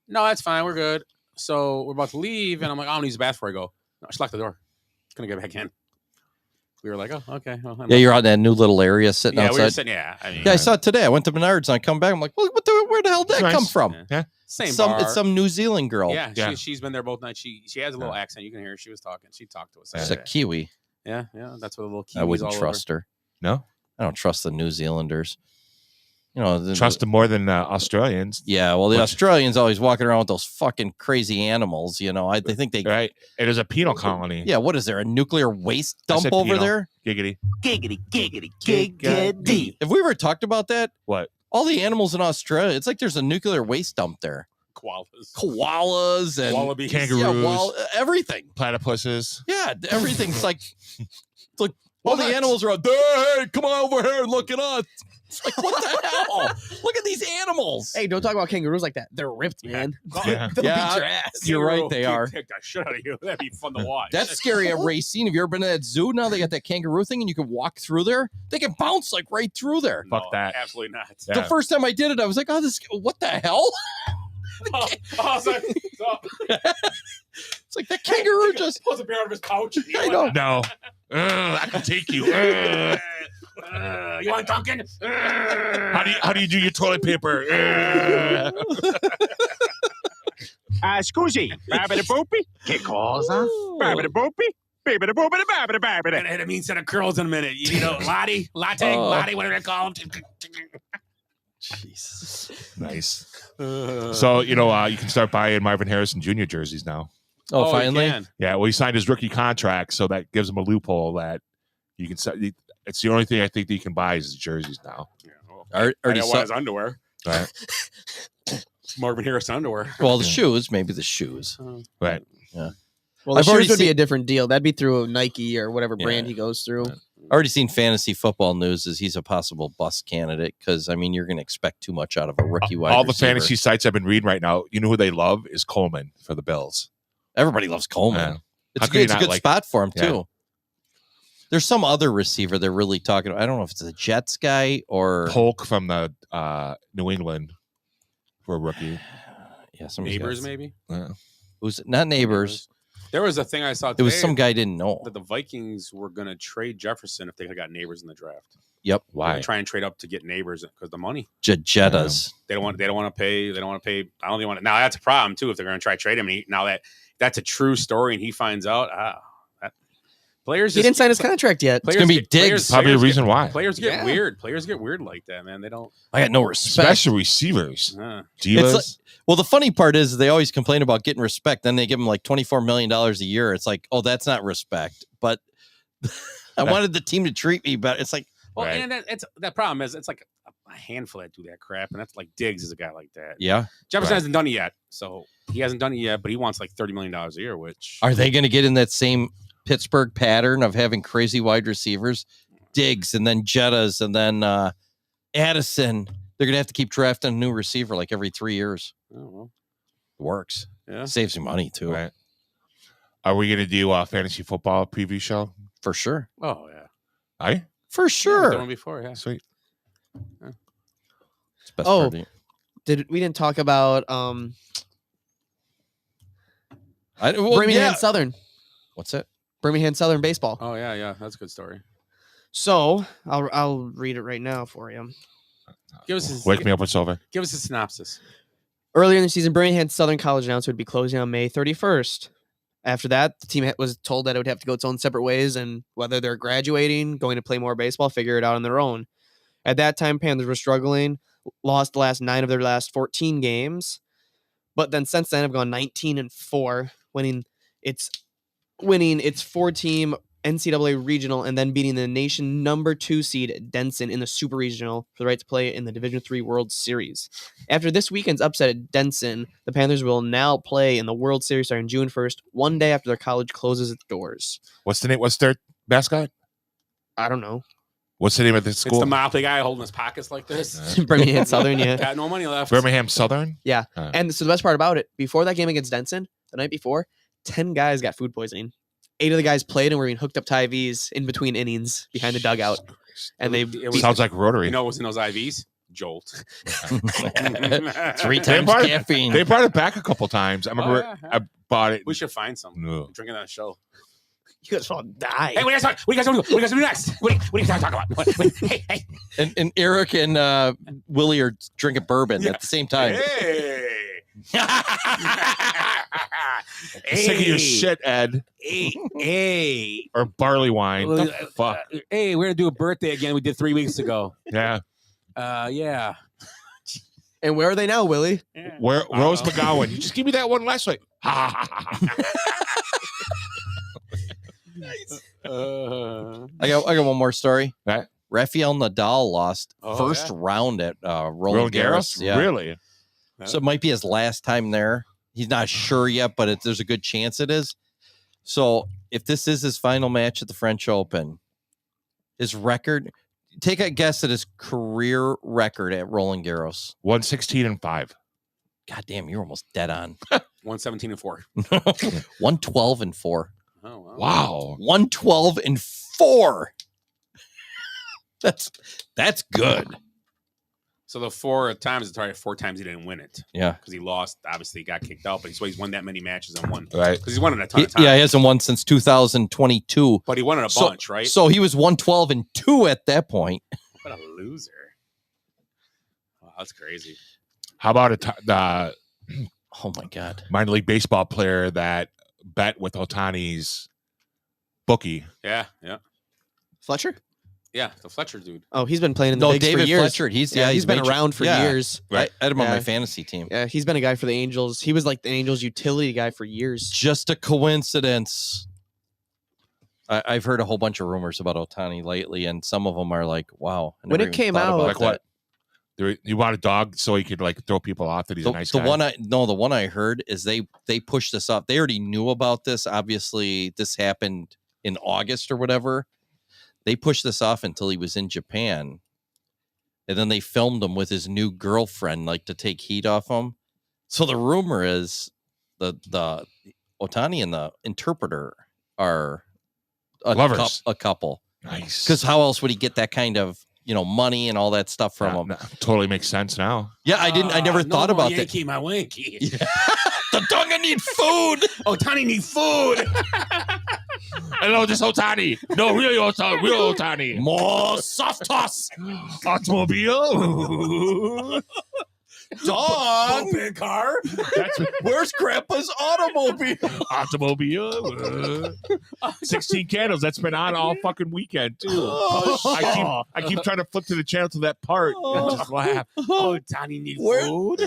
Speaker 10: No, that's fine. We're good. So we're about to leave, and I'm like, I don't use the bathroom. Before I go. No, she locked the door. Gonna get back in. We were like, oh, okay. Well,
Speaker 11: yeah, you're out in that new little area sitting outside.
Speaker 10: We were sitting, I mean,
Speaker 11: I saw it today. I went to Menards and I come back. I'm like, well, where the hell did that come from?
Speaker 12: Yeah.
Speaker 10: Same
Speaker 11: bar.
Speaker 10: bar.
Speaker 11: It's some New Zealand girl.
Speaker 10: Yeah. She's been there both nights. She has a little accent. You can hear her. She was talking. She talked to us.
Speaker 11: She's a Kiwi.
Speaker 10: Yeah. That's what a little Kiwi.
Speaker 11: I wouldn't trust her.
Speaker 12: No?
Speaker 11: I don't trust the New Zealanders.
Speaker 12: Trust them more than Australians.
Speaker 11: Yeah, well, the Australians always walking around with those fucking crazy animals. They think they
Speaker 12: right. It is a penal colony.
Speaker 11: Yeah, what is there? A nuclear waste dump over
Speaker 12: penal.
Speaker 11: there?
Speaker 12: Giggity.
Speaker 11: Have we ever talked about that?
Speaker 12: What?
Speaker 11: All the animals in Australia. It's like there's a nuclear waste dump there. Koalas and
Speaker 10: wallabies,
Speaker 12: kangaroos,
Speaker 11: everything.
Speaker 12: Platypuses.
Speaker 11: Yeah, everything's like it's like all the animals are out there. Hey, come on over here and look at us. It's like, what the hell? Look at these animals.
Speaker 9: Hey, don't talk about kangaroos like that. They're ripped, man.
Speaker 12: Yeah.
Speaker 9: They'll beat your ass.
Speaker 11: You're right, they are.
Speaker 10: Take that shit out of you. That'd be fun to watch.
Speaker 11: That's scary at Racine. Have you ever been to that zoo? Now they got that kangaroo thing and you can walk through there. They can bounce like right through there.
Speaker 12: Fuck that.
Speaker 10: Absolutely not.
Speaker 11: The first time I did it, I was like, oh, what the hell?
Speaker 10: It's
Speaker 11: like that kangaroo just
Speaker 10: pulls a bear out of his pouch.
Speaker 11: I know.
Speaker 12: No. I can take you.
Speaker 10: You want Dunkin'?
Speaker 12: How do you do your toilet paper?
Speaker 2: Scusi, babbity boopy. Che cosa? Babbity boopy. Babbity boopity babbity babbity.
Speaker 10: And it means set of curls in a minute. You know, latte, whatever they call them.
Speaker 11: Jesus.
Speaker 12: Nice. So, you can start buying Marvin Harrison Jr. jerseys now.
Speaker 11: Oh, finally?
Speaker 12: Yeah, well, he signed his rookie contract, so that gives him a loophole that you can. It's the only thing I think that you can buy is jerseys now.
Speaker 10: Yeah, well,
Speaker 11: Already
Speaker 10: saw his underwear.
Speaker 12: Right.
Speaker 10: Marvin Harrison underwear.
Speaker 11: Well, the shoes, maybe the shoes.
Speaker 12: Right.
Speaker 11: Yeah.
Speaker 9: Well, the shoes would be a different deal. That'd be through Nike or whatever brand he goes through.
Speaker 11: Already seen fantasy football news as he's a possible bust candidate because you're going to expect too much out of a rookie wide
Speaker 12: All the
Speaker 11: receiver.
Speaker 12: fantasy sites I've been reading right now, you know who they love is Coleman for the Bills.
Speaker 11: Everybody loves Coleman.
Speaker 12: Yeah.
Speaker 11: It's
Speaker 12: How can you
Speaker 11: a
Speaker 12: not
Speaker 11: good
Speaker 12: like-
Speaker 11: spot for him
Speaker 12: Yeah.
Speaker 11: too. There's some other receiver they're really talking about. I don't know if it's a Jets guy or
Speaker 12: Polk from the New England for a rookie.
Speaker 11: Yeah, somebody's
Speaker 10: Neighbors,
Speaker 11: got-
Speaker 10: maybe.
Speaker 12: Yeah.
Speaker 11: Who's not neighbors?
Speaker 10: There was a thing I saw
Speaker 11: It was
Speaker 10: today
Speaker 11: some guy I didn't know.
Speaker 10: that the Vikings were going to trade Jefferson if they had got neighbors in the draft.
Speaker 11: Yep.
Speaker 10: They're gonna try and trade up to get neighbors because the money.
Speaker 11: Jettas.
Speaker 10: They don't want to pay. I don't think they want to. Now that's a problem too if they're going to try to trade him. And now that's a true story, and he finds out. Players.
Speaker 9: He didn't sign his contract yet.
Speaker 11: It's gonna be Diggs.
Speaker 12: Probably the reason why.
Speaker 10: Players get
Speaker 9: Yeah.
Speaker 10: weird. Players get weird like that, man. They don't.
Speaker 11: I got no respect.
Speaker 12: Special receivers.
Speaker 10: Uh,
Speaker 12: Divas.
Speaker 11: It's well, the funny part is they always complain about getting respect. Then they give them like $24 million a year. It's like, oh, that's not respect. But I wanted the team to treat me better. It's like,
Speaker 10: well,
Speaker 12: Right.
Speaker 10: and that problem is it's like a handful that do that crap, and that's like Diggs is a guy like that.
Speaker 11: yeah.
Speaker 10: Jefferson
Speaker 12: Right.
Speaker 10: hasn't done it yet, so he hasn't done it yet, but he wants like $30 million a year, which
Speaker 11: Are they going to get in that same Pittsburgh pattern of having crazy wide receivers? Diggs and then Jettas and then Addison. They're going to have to keep drafting a new receiver like every 3 years.
Speaker 10: I don't know.
Speaker 11: It works.
Speaker 10: Yeah.
Speaker 11: Saves you money too.
Speaker 12: Right. Are we gonna do a fantasy football preview show?
Speaker 11: For sure.
Speaker 10: Oh yeah.
Speaker 12: Aye?
Speaker 11: For
Speaker 10: We've
Speaker 11: sure.
Speaker 10: done one before, yeah.
Speaker 12: Sweet.
Speaker 11: It's best part of the-
Speaker 9: we didn't talk about Birmingham Southern.
Speaker 11: What's it?
Speaker 9: Birmingham Southern baseball.
Speaker 10: Oh yeah, that's a good story.
Speaker 9: So I'll read it right now for you.
Speaker 10: Give us
Speaker 12: Wake me up when it's over.
Speaker 10: Give us a synopsis.
Speaker 9: Earlier in the season, Birmingham Southern College announced it would be closing on May 31st. After that, the team was told that it would have to go its own separate ways, and whether they're graduating, going to play more baseball, figure it out on their own. At that time, Panthers were struggling, lost the last 9 of their last 14 games, but then since then have gone 19-4, winning its 4-team NCAA regional and then beating the nation number 2 seed Denson in the Super Regional for the right to play in the Division III World Series. After this weekend's upset at Denson, the Panthers will now play in the World Series starting June 1st, one day after their college closes its doors.
Speaker 12: What's the name? What's their mascot?
Speaker 9: I don't know.
Speaker 12: What's the name of the school?
Speaker 10: It's the mouthy guy holding his pockets like this.
Speaker 9: Birmingham Southern, yeah.
Speaker 10: Got no money left.
Speaker 12: Birmingham Southern?
Speaker 9: Yeah.
Speaker 12: Right.
Speaker 9: And so the best part about it, before that game against Denson, the night before, 10 guys got food poisoning. 8 of the guys played and were being hooked up to IVs in between innings behind the dugout. And
Speaker 12: Sounds like Rotary.
Speaker 10: You know what was in those IVs? Jolt.
Speaker 11: 3 times caffeine.
Speaker 12: They brought it back a couple times. I remember I bought it.
Speaker 10: We should find some.
Speaker 12: No.
Speaker 10: Drink it on a show.
Speaker 9: You guys all die.
Speaker 10: Hey, what do you guys want to do next? What do you guys talk about? Hey.
Speaker 11: And Eric and Willie are drinking bourbon at the same time.
Speaker 10: Hey.
Speaker 12: Sick of your shit, Ed.
Speaker 10: Hey.
Speaker 12: Or barley wine. The fuck.
Speaker 10: Hey, we're gonna do a birthday again. We did 3 weeks ago.
Speaker 12: Yeah.
Speaker 10: Yeah.
Speaker 9: And where are they now, Willie?
Speaker 12: Where Rose McGowan? You just give me that one last week.
Speaker 11: I got one more story.
Speaker 12: Right.
Speaker 11: Rafael Nadal lost
Speaker 10: Oh,
Speaker 11: first
Speaker 10: yeah.
Speaker 11: round at Roland
Speaker 12: Roland
Speaker 11: Garros.
Speaker 12: Garros? Really?
Speaker 11: So it might be his last time there. He's not sure yet, but there's a good chance it is. So if this is his final match at the French Open, his record, take a guess at his career record at Roland Garros.
Speaker 12: 116-5.
Speaker 11: God damn, you're almost dead on.
Speaker 10: 117-4.
Speaker 11: 112-4.
Speaker 10: Oh
Speaker 12: Wow.
Speaker 11: 112-4. That's good.
Speaker 10: So the 4 times, it's already 4 times he didn't win it.
Speaker 11: Yeah.
Speaker 10: Because he lost, obviously he got kicked out, but he's won that many matches and won.
Speaker 12: Right.
Speaker 10: Because he's won it a ton of times.
Speaker 11: Yeah, he hasn't won since 2022.
Speaker 10: But he won it a bunch, right?
Speaker 11: So he was 112-2 at that point.
Speaker 10: What a loser. Wow, that's crazy.
Speaker 12: How about the
Speaker 11: oh my God,
Speaker 12: minor league baseball player that bet with Otani's bookie?
Speaker 10: Yeah.
Speaker 9: Fletcher?
Speaker 10: Yeah, the Fletcher dude.
Speaker 9: Oh, he's been playing in the bigs
Speaker 11: David
Speaker 9: for years.
Speaker 11: Fletcher. He's
Speaker 9: been
Speaker 11: major-
Speaker 9: around for years.
Speaker 11: Right. I had him on
Speaker 9: Yeah.
Speaker 11: my fantasy team.
Speaker 9: Yeah, he's been a guy for the Angels. He was like the Angels utility guy for years.
Speaker 11: Just a coincidence. I've heard a whole bunch of rumors about Otani lately, and some of them are like, "Wow!" I
Speaker 9: When
Speaker 11: never
Speaker 9: it
Speaker 11: even
Speaker 9: came
Speaker 11: thought
Speaker 9: out-
Speaker 11: about
Speaker 12: Like
Speaker 11: that.
Speaker 12: what? You want a dog so he could like throw people off that he's a nice
Speaker 11: the
Speaker 12: guy?
Speaker 11: the one I heard is they pushed this up. They already knew about this. Obviously, this happened in August or whatever. They pushed this off until he was in Japan, and then they filmed him with his new girlfriend, like to take heat off him. So the rumor is the Otani and the interpreter are
Speaker 12: Lovers.
Speaker 11: a couple.
Speaker 12: Nice.
Speaker 11: Because how else would he get that kind of money and all that stuff from him?
Speaker 12: Totally makes sense now.
Speaker 11: Yeah, I never thought about that.
Speaker 10: Yankee, my wanky.
Speaker 11: The dog need food.
Speaker 10: Otani need food.
Speaker 12: Hello, this Otani. No, real Otani.
Speaker 11: More soft toss.
Speaker 12: Automobile.
Speaker 11: Dog.
Speaker 10: Big car.
Speaker 11: Where's Grandpa's automobile?
Speaker 12: Automobile. 16 candles. That's been on all fucking weekend too.
Speaker 11: Oh,
Speaker 12: I keep trying to flip to the channel to that part and just laugh.
Speaker 10: Otani need food.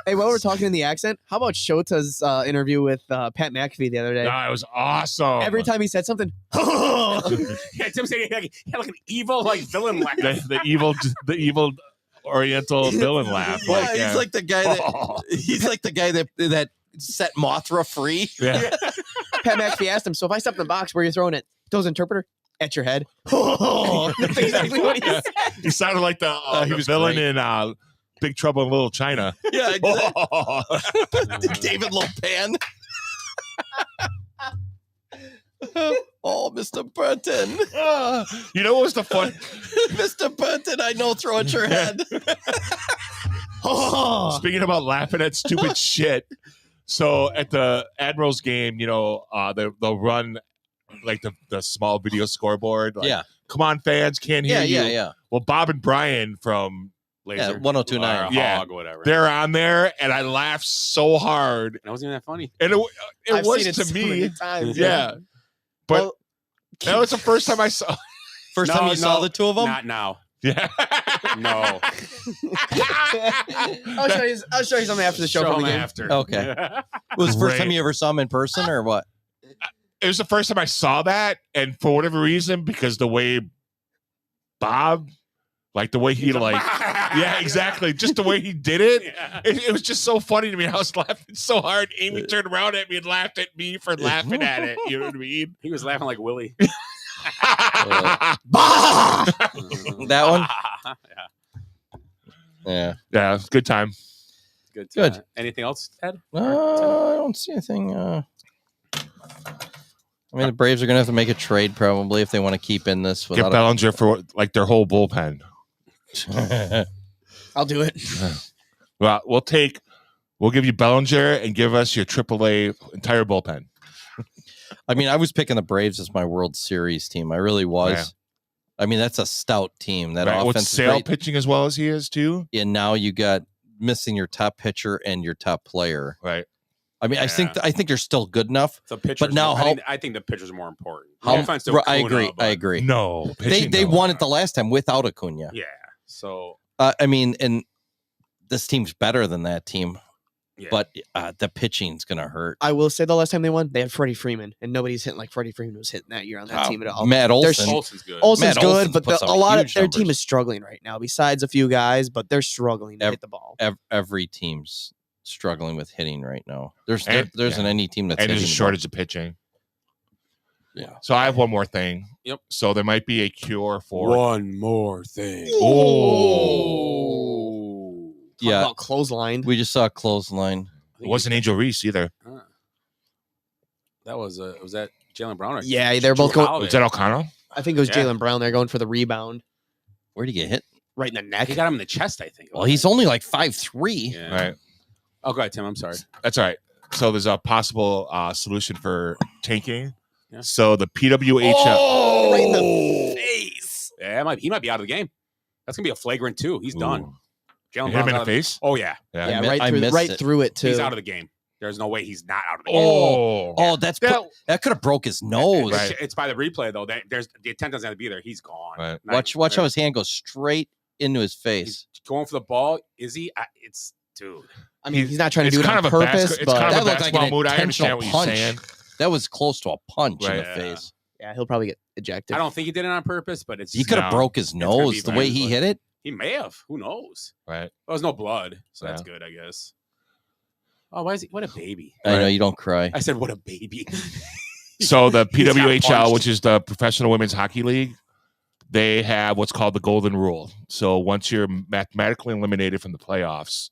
Speaker 9: Hey, while we're talking in the accent, how about Shota's interview with Pat McAfee the other day?
Speaker 12: It was awesome.
Speaker 9: Every time he said something,
Speaker 10: Yeah, Tim said he had like an evil villain laugh.
Speaker 12: the evil Oriental villain laugh.
Speaker 11: Yeah, he's like the guy that he's like the guy that set Mothra free.
Speaker 12: Yeah.
Speaker 9: Pat McAfee asked him, "So if I step in the box, where are you throwing it?" Those interpreter at your head. That's exactly what he said.
Speaker 12: He sounded like the villain in Big Trouble in Little China.
Speaker 11: Yeah, David Lopan. Oh, Mr. Burton.
Speaker 12: You know what was the fun?
Speaker 11: Mr. Burton, I know, throw at your head.
Speaker 12: Speaking about laughing at stupid shit. So at the Admirals game, you know, they'll run like the small video scoreboard. Like,
Speaker 11: Yeah.
Speaker 12: Come on, fans, can't hear you.
Speaker 11: Yeah.
Speaker 12: Well, Bob and Brian from Laser,
Speaker 11: 1029.
Speaker 12: yeah,
Speaker 10: Hog or whatever.
Speaker 12: they're on there, and I laughed so hard.
Speaker 10: That wasn't even that funny.
Speaker 12: And it
Speaker 9: I've
Speaker 12: was
Speaker 9: seen it
Speaker 12: to
Speaker 9: so
Speaker 12: me.
Speaker 9: many times,
Speaker 12: Yeah. But
Speaker 9: Well,
Speaker 12: that was the first time I saw.
Speaker 11: First time you saw the two of them?
Speaker 10: Not now.
Speaker 12: Yeah.
Speaker 10: No.
Speaker 9: I'll show you something after the show.
Speaker 10: Show
Speaker 9: from the
Speaker 10: him
Speaker 9: game.
Speaker 10: after.
Speaker 11: Okay. Was the first time
Speaker 12: Great.
Speaker 11: you ever saw him in person or what?
Speaker 12: It was the first time I saw that, and for whatever reason, because the way Bob, like the way he yeah, exactly, just the way he did it, it was just so funny to me. I was laughing so hard. Amy turned around at me and laughed at me for laughing at it. You know what I mean?
Speaker 10: He was laughing like Willie.
Speaker 11: That one? Yeah.
Speaker 12: Yeah, it's a good time.
Speaker 10: Good.
Speaker 11: Good.
Speaker 10: Anything else, Ed?
Speaker 11: I don't see anything. I mean, the Braves are going to have to make a trade probably if they want to keep in this.
Speaker 12: Get Bellinger for like their whole bullpen.
Speaker 9: I'll do it.
Speaker 12: Well, we'll give you Bellinger and give us your AAA entire bullpen.
Speaker 11: I mean, I was picking the Braves as my World Series team. I really was.
Speaker 12: Yeah.
Speaker 11: I mean, that's a stout team. That
Speaker 12: Right, with
Speaker 11: offense is
Speaker 12: Sale
Speaker 11: great.
Speaker 12: pitching as well as he is too.
Speaker 11: And now you got missing your top pitcher and your top player.
Speaker 12: Right.
Speaker 11: I mean, I think they're still good enough.
Speaker 10: The pitchers,
Speaker 11: but now
Speaker 10: I think the pitchers are more important.
Speaker 11: how
Speaker 10: Offense, still
Speaker 11: I
Speaker 10: Acuna,
Speaker 11: agree.
Speaker 10: but-
Speaker 11: I agree.
Speaker 12: No,
Speaker 11: they won it the last time without Acuna.
Speaker 10: Yeah. So
Speaker 11: I mean, and this team's better than that team.
Speaker 10: Yeah.
Speaker 11: But the pitching's gonna hurt.
Speaker 9: I will say the last time they won, they had Freddie Freeman, and nobody's hitting like Freddie Freeman was hitting that year on that team at all.
Speaker 11: Matt Olson.
Speaker 10: Olson's good.
Speaker 9: Olson's
Speaker 11: Matt
Speaker 9: good,
Speaker 11: Olson
Speaker 9: but
Speaker 11: puts
Speaker 9: a
Speaker 11: up
Speaker 9: lot of
Speaker 11: huge
Speaker 9: their team
Speaker 11: numbers.
Speaker 9: is struggling right now. Besides a few guys, but they're struggling to hit the ball.
Speaker 11: Every team's struggling with hitting right now. There
Speaker 12: And-
Speaker 11: isn't any team that's
Speaker 12: and there's a
Speaker 11: hitting the
Speaker 12: shortage of pitching.
Speaker 11: Yeah.
Speaker 12: So I have one more thing.
Speaker 10: Yep.
Speaker 12: So there might be a cure for
Speaker 10: one more thing.
Speaker 12: Oh.
Speaker 11: Yeah.
Speaker 9: About clothesline.
Speaker 11: We just saw a clothesline.
Speaker 12: It wasn't Angel Reese either.
Speaker 10: That was that Jalen Brown? Or
Speaker 9: Yeah, they're both
Speaker 10: Drew
Speaker 9: going.
Speaker 10: Holiday?
Speaker 12: Was that O'Connell?
Speaker 9: I think it was
Speaker 10: Yeah.
Speaker 9: Jalen Brown. They're going for the rebound
Speaker 11: Where'd he get hit?
Speaker 9: right in the neck.
Speaker 10: He got him in the chest, I think.
Speaker 11: Well, he's only like 5'3".
Speaker 10: Yeah.
Speaker 12: Right.
Speaker 10: Oh, go ahead, Tim. I'm sorry.
Speaker 12: That's all right. So there's a possible solution for tanking.
Speaker 10: Yeah.
Speaker 12: So the PWHL.
Speaker 10: Oh!
Speaker 9: Right in the face.
Speaker 10: Yeah, he might be out of the game. That's gonna be a flagrant too. He's done.
Speaker 12: Ooh.
Speaker 10: Jalen
Speaker 12: You hit him
Speaker 10: Brown's
Speaker 12: in the
Speaker 10: out of-
Speaker 12: face?
Speaker 10: Oh yeah.
Speaker 12: Yeah.
Speaker 9: Yeah,
Speaker 11: I missed
Speaker 9: right
Speaker 11: it.
Speaker 9: through it too.
Speaker 10: He's out of the game. There's no way he's not out of the game.
Speaker 12: Oh.
Speaker 11: That
Speaker 12: That-
Speaker 11: could have broke his nose.
Speaker 12: Right.
Speaker 10: It's by the replay though. There's the intent doesn't have to be there. He's gone.
Speaker 12: Right.
Speaker 11: Watch how his hand goes straight into his face.
Speaker 10: He's going for the ball. Is he? It's dude.
Speaker 9: I mean, he's not trying to
Speaker 12: It's
Speaker 9: do it
Speaker 12: kind
Speaker 9: on
Speaker 12: of a
Speaker 9: purpose,
Speaker 12: it's
Speaker 9: but
Speaker 12: kind
Speaker 11: that
Speaker 12: of a
Speaker 11: looked like
Speaker 12: basketball
Speaker 11: an
Speaker 12: mood. I understand
Speaker 11: intentional
Speaker 12: what you're
Speaker 11: punch.
Speaker 12: saying.
Speaker 11: That was close to a punch in
Speaker 12: Right.
Speaker 11: the
Speaker 10: Yeah.
Speaker 11: face.
Speaker 9: yeah, he'll probably get ejected.
Speaker 10: I don't think he did it on purpose, but it's
Speaker 11: He could have
Speaker 12: No.
Speaker 11: broke his
Speaker 10: gonna be
Speaker 11: nose the way he
Speaker 10: violent.
Speaker 11: hit it.
Speaker 10: He may have. Who knows?
Speaker 12: Right.
Speaker 10: There was no blood, so that's
Speaker 12: Yeah.
Speaker 10: good, I guess. Oh, why is he? What a baby!
Speaker 11: I know
Speaker 12: Right.
Speaker 11: you don't cry.
Speaker 10: I said, what a baby.
Speaker 12: So the
Speaker 10: He's got
Speaker 12: PWHL,
Speaker 10: punched.
Speaker 12: which is the Professional Women's Hockey League, they have what's called the Golden Rule. So once you're mathematically eliminated from the playoffs,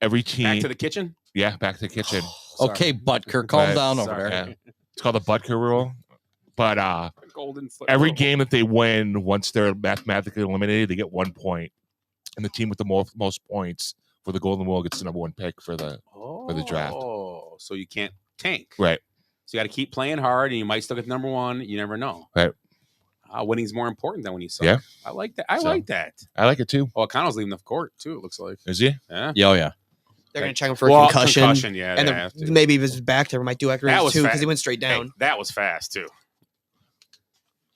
Speaker 12: every team,
Speaker 10: Back to the kitchen.
Speaker 12: yeah, back to the kitchen.
Speaker 10: Sorry.
Speaker 11: Okay, Butker, calm
Speaker 12: Right.
Speaker 11: down over
Speaker 10: Sorry.
Speaker 11: there.
Speaker 12: Yeah. It's called the Butker Rule. But
Speaker 10: Golden foot
Speaker 12: every
Speaker 10: rule.
Speaker 12: game that they win, once they're mathematically eliminated, they get 1 point, and the team with the most points for the Golden Rule gets the number 1 pick for the the draft.
Speaker 10: Oh, so you can't tank.
Speaker 12: right.
Speaker 10: So you got to keep playing hard, and you might still get number one. You never know.
Speaker 12: Right.
Speaker 10: Winning's more important than when you suck.
Speaker 12: Yeah.
Speaker 10: I like that. I
Speaker 12: So-
Speaker 10: like that.
Speaker 12: I like it too.
Speaker 10: Oh, O'Connell's leaving the court too. It looks like.
Speaker 12: Is he?
Speaker 10: Yeah.
Speaker 11: Yeah, oh, yeah.
Speaker 9: They're going to check him for
Speaker 10: Well,
Speaker 9: a concussion.
Speaker 10: yeah.
Speaker 9: And
Speaker 10: they
Speaker 9: then
Speaker 10: have to.
Speaker 9: maybe if his back there might do
Speaker 10: That
Speaker 9: accurate
Speaker 10: was
Speaker 9: too because
Speaker 10: fast.
Speaker 9: he went straight down.
Speaker 10: Hey, that was fast too.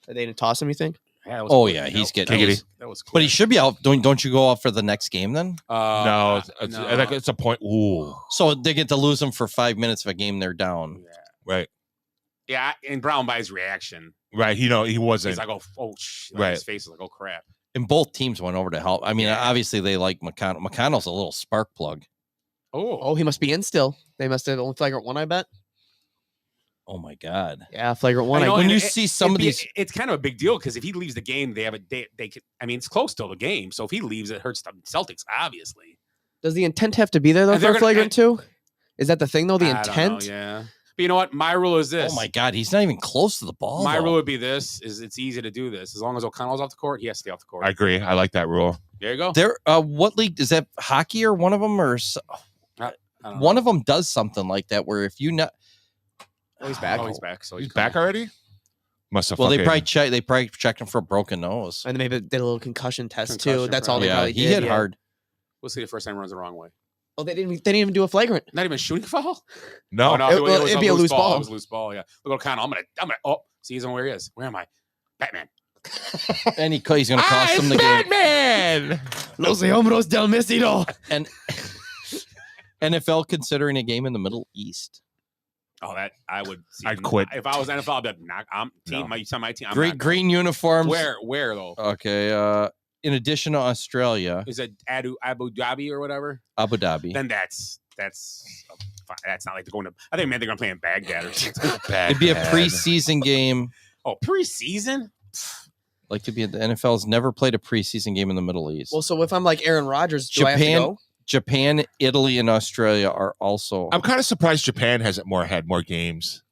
Speaker 9: Are they going to toss him, you think?
Speaker 10: Yeah, that was
Speaker 11: Oh
Speaker 10: quick.
Speaker 11: yeah,
Speaker 10: That-
Speaker 11: he's
Speaker 10: that
Speaker 11: getting.
Speaker 10: was- That was.
Speaker 11: But he
Speaker 10: quick.
Speaker 11: should be out. Don't you go out for the next game then?
Speaker 12: No, it's,
Speaker 10: no.
Speaker 12: I think it's a point. Ooh,
Speaker 11: So they get to lose him for 5 minutes of a game they're down.
Speaker 12: right,
Speaker 10: Yeah, and Brown by his reaction,
Speaker 12: right. He wasn't.
Speaker 10: he's like, oh, like
Speaker 12: Right.
Speaker 10: His face is like, oh crap.
Speaker 11: And both teams went over to help. I mean,
Speaker 10: Yeah.
Speaker 11: obviously they like McConnell. McConnell's a little spark plug.
Speaker 9: Oh, he must be in still. They must have only flagrant one, I bet.
Speaker 11: Oh my God.
Speaker 9: Yeah, flagrant one.
Speaker 10: I know,
Speaker 11: when
Speaker 10: and
Speaker 11: you see some of these-
Speaker 10: it's kind of a big deal because if he leaves the game, they could. I mean, it's close to the game, so if he leaves, it hurts the Celtics, obviously.
Speaker 9: Does the intent have to be there though
Speaker 10: And they're
Speaker 9: for a
Speaker 10: gonna-
Speaker 9: flagrant two? Is that the thing though? The
Speaker 10: I don't know,
Speaker 9: intent?
Speaker 10: yeah. But you know what? My rule is this.
Speaker 11: Oh my God, he's not even close to the ball.
Speaker 10: My
Speaker 11: though.
Speaker 10: rule would be this: is it's easy to do this as long as O'Connell's off the court. He has to stay off the court.
Speaker 12: I agree. I like that rule.
Speaker 10: There you go.
Speaker 11: There, what league is that? Hockey or one of them, or
Speaker 10: I don't know.
Speaker 11: one of them does something like that where if you not,
Speaker 9: Oh, he's back.
Speaker 10: Oh, he's back. So
Speaker 12: He's back already. Must have.
Speaker 11: well, they
Speaker 12: fucking-
Speaker 11: probably checked him for a broken nose.
Speaker 9: And then maybe did a little concussion test too.
Speaker 10: Concussion,
Speaker 9: That's all
Speaker 10: right.
Speaker 9: they
Speaker 11: Yeah,
Speaker 9: probably
Speaker 11: he
Speaker 9: did.
Speaker 11: hit
Speaker 9: yeah.
Speaker 11: hard.
Speaker 10: We'll see the first time runs the wrong way.
Speaker 9: Oh, they didn't even do a flagrant.
Speaker 10: Not even shooting foul.
Speaker 12: No.
Speaker 10: Oh, no,
Speaker 9: It'd be a loose ball.
Speaker 10: It was a loose ball. Yeah. Look at O'Connell. I'm gonna. Oh, see, he's on where he is. Where am I? Batman.
Speaker 11: And he's going to cost him the game.
Speaker 12: Batman.
Speaker 9: Los hombros del Mesido.
Speaker 11: And NFL considering a game in the Middle East.
Speaker 10: Oh, that I would. See,
Speaker 12: I'd quit.
Speaker 10: If I was NFL, I'd be like, nah, I'm team.
Speaker 12: No.
Speaker 10: My team. I'm
Speaker 11: Green
Speaker 10: not
Speaker 11: green uniforms.
Speaker 10: Where though?
Speaker 11: Okay. In addition to Australia,
Speaker 10: Is it Abu Dhabi or whatever?
Speaker 11: Abu Dhabi.
Speaker 10: Then that's not like they're going to. I think man they're going to play in Baghdad or something.
Speaker 11: It'd be a preseason game.
Speaker 10: Oh, preseason?
Speaker 11: Like to be the NFL's never played a preseason game in the Middle East.
Speaker 9: Well, so if I'm like Aaron Rodgers, do I have to go?
Speaker 11: Japan, Italy, and Australia are also.
Speaker 12: I'm kind of surprised Japan hasn't had more games.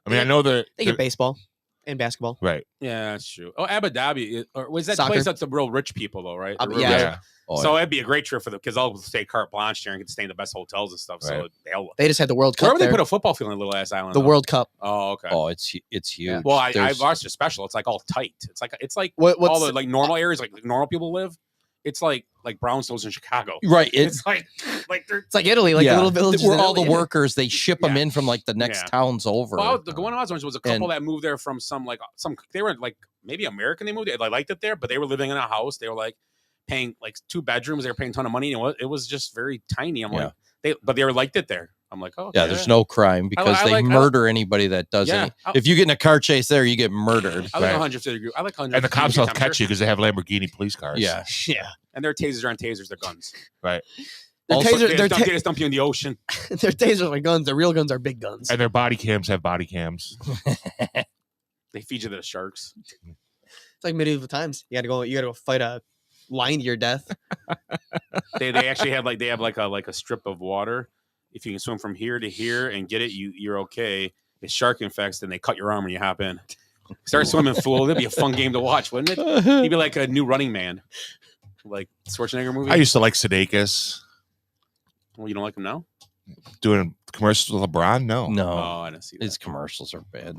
Speaker 12: I mean, I know that
Speaker 9: They get baseball and basketball.
Speaker 12: right.
Speaker 10: Yeah, that's true. Oh, Abu Dhabi, or was that
Speaker 9: Soccer.
Speaker 10: place that's the real rich people though, right? The real
Speaker 9: yeah.
Speaker 10: rich-
Speaker 11: Oh,
Speaker 10: so
Speaker 11: yeah.
Speaker 10: it'd be a great trip for them because they'll stay carte blanche there and get to stay in the best hotels and stuff. So
Speaker 12: Right.
Speaker 10: they
Speaker 9: They just had the World Cup
Speaker 10: where would they
Speaker 9: there.
Speaker 10: put a football field on a little ass island?
Speaker 9: The
Speaker 10: though?
Speaker 9: World Cup.
Speaker 10: Oh, okay.
Speaker 11: Oh, it's huge.
Speaker 10: Well, I
Speaker 11: There's-
Speaker 10: watched a special. It's like all tight. It's like
Speaker 9: What's
Speaker 10: all the like normal areas, like normal people live. It's like brownstones in Chicago.
Speaker 11: right.
Speaker 10: It's like they're.
Speaker 9: It's like Italy, like
Speaker 11: yeah,
Speaker 9: the little villages.
Speaker 11: where
Speaker 9: in
Speaker 11: all the
Speaker 9: Italy.
Speaker 11: workers they ship them
Speaker 10: Yeah.
Speaker 11: in from like the next
Speaker 10: Yeah.
Speaker 11: towns over.
Speaker 10: Well, the one I was was a couple
Speaker 11: And-
Speaker 10: that moved there from some they were like maybe American. They moved. They liked it there, but they were living in a house. They were like paying like 2 bedrooms. They were paying a ton of money. And it was just very tiny. I'm like they were liked it there. I'm like, oh
Speaker 11: Yeah, there's no crime because they murder anybody that does
Speaker 10: Yeah,
Speaker 11: any. If you get in a car chase there, you get murdered.
Speaker 10: I like 150 degree. I like 100.
Speaker 12: And the cops don't catch you because they have Lamborghini police cars.
Speaker 11: Yeah.
Speaker 9: Yeah.
Speaker 10: And their tasers aren't tasers. They're guns.
Speaker 12: Right.
Speaker 9: Their
Speaker 11: Also-
Speaker 9: taser,
Speaker 10: They
Speaker 9: their,
Speaker 10: just dump- they just dump you in the ocean.
Speaker 9: their tasers are guns. Their real guns are big guns.
Speaker 12: And their body cams have body cams.
Speaker 10: They feed you to the sharks.
Speaker 9: It's like medieval times. You gotta go fight a lion to your death.
Speaker 10: They actually have they have a strip of water. If you can swim from here to here and get it, you're okay. If shark infects, then they cut your arm when you hop in. Start swimming, fool. That'd be a fun game to watch, wouldn't it? He'd be like a new Running Man, like Schwarzenegger movie.
Speaker 12: I used to like Sudeikis
Speaker 10: Well, you don't like him now?
Speaker 12: doing commercials with LeBron. No.
Speaker 11: No,
Speaker 10: Oh, I didn't see that.
Speaker 11: his commercials are bad.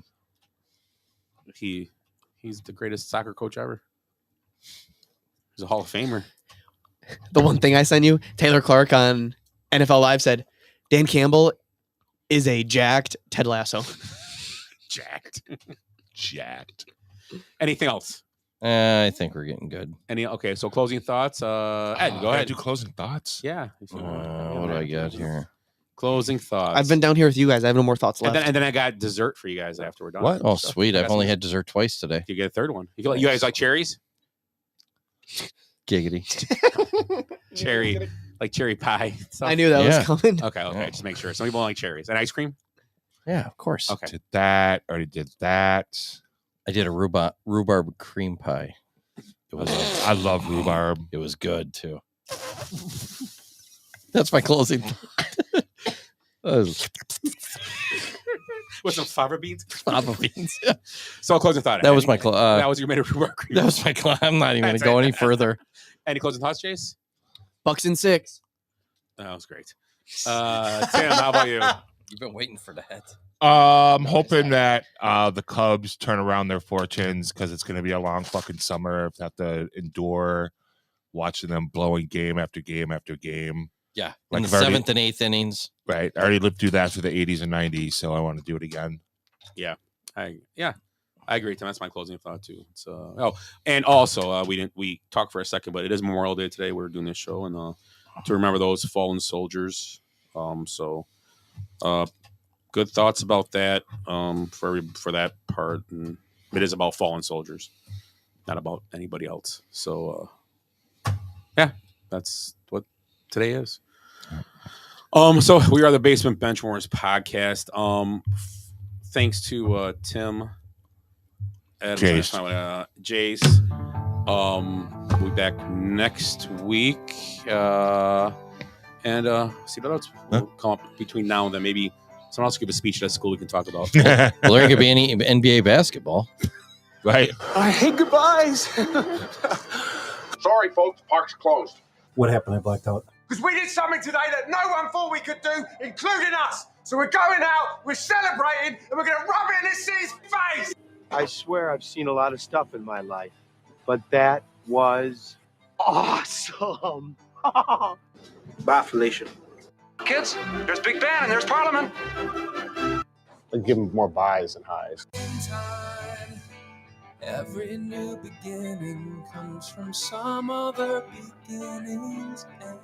Speaker 10: He's the greatest soccer coach ever. He's a Hall of Famer.
Speaker 9: The one thing I sent you, Taylor Clark on NFL Live said, Dan Campbell is a jacked Ted Lasso.
Speaker 10: Jacked.
Speaker 12: Jacked.
Speaker 10: Anything else?
Speaker 11: I think we're getting good.
Speaker 10: Okay, so closing thoughts. Ed, go
Speaker 12: Gotta
Speaker 10: ahead.
Speaker 12: do closing thoughts.
Speaker 10: Yeah.
Speaker 11: What do I got here?
Speaker 10: Closing thoughts.
Speaker 9: I've been down here with you guys. I have no more thoughts
Speaker 10: and
Speaker 9: left.
Speaker 10: then I got dessert for you guys after we're done.
Speaker 12: What?
Speaker 11: Oh, sweet! I've
Speaker 10: That's
Speaker 11: only
Speaker 10: nice.
Speaker 11: had dessert twice today.
Speaker 10: You get a third one. You guys like cherries?
Speaker 11: Giggity.
Speaker 10: Cherry, like cherry pie.
Speaker 9: I knew that
Speaker 11: Yeah.
Speaker 9: was coming.
Speaker 10: Okay,
Speaker 11: Yeah.
Speaker 10: just make sure. Some people don't like cherries and ice cream.
Speaker 11: Yeah, of course.
Speaker 10: Okay.
Speaker 12: Did that. Already did that.
Speaker 11: I did a rhubarb cream pie. It was
Speaker 12: I love rhubarb.
Speaker 11: it was good too. That's my closing.
Speaker 10: With some fava beans.
Speaker 11: Fava beans.
Speaker 10: So closing thought.
Speaker 11: That was my
Speaker 10: that was your made of rhubarb cream.
Speaker 11: that was my. I'm not even going to go any further.
Speaker 10: Any closing thoughts, Chase?
Speaker 9: Bucks and 6.
Speaker 10: That was great. Tim, how about you?
Speaker 11: You've been waiting for that.
Speaker 12: I'm hoping that the Cubs turn around their fortunes because it's going to be a long fucking summer. Have to endure watching them blowing game after game after game.
Speaker 11: Yeah,
Speaker 12: Like
Speaker 11: in the
Speaker 12: I've already-
Speaker 11: 7th and 8th innings.
Speaker 12: Right. I already lived through that through the 80s and 90s, so I want to do it again.
Speaker 10: I agree, Tim. That's my closing thought too. It's and also we talked for a second, but it is Memorial Day today. We're doing this show and to remember those fallen soldiers. Good thoughts about that. For that part, and it is about fallen soldiers, not about anybody else. So yeah, that's what today is. So we are the Basement Benchwarmers podcast. Thanks to Tim, Adam, Jace. We'll be back next week, and see what else will come up between now and then. Maybe Someone else give a speech at school we can talk about.
Speaker 11: Well, there could be any NBA basketball.
Speaker 12: Right.
Speaker 2: I hate goodbyes.
Speaker 6: Sorry, folks, park's closed.
Speaker 13: What happened? I blacked out.
Speaker 2: Because we did something today that no one thought we could do, including us. So we're going out, we're celebrating, and we're going to rub it in this city's face.
Speaker 15: I swear I've seen a lot of stuff in my life, but that was awesome. Bye, Felicia.
Speaker 2: Kids, there's Big Ben and there's Parliament.
Speaker 6: I'd give them more buys and highs.
Speaker 1: Every new beginning comes from some other beginning's end.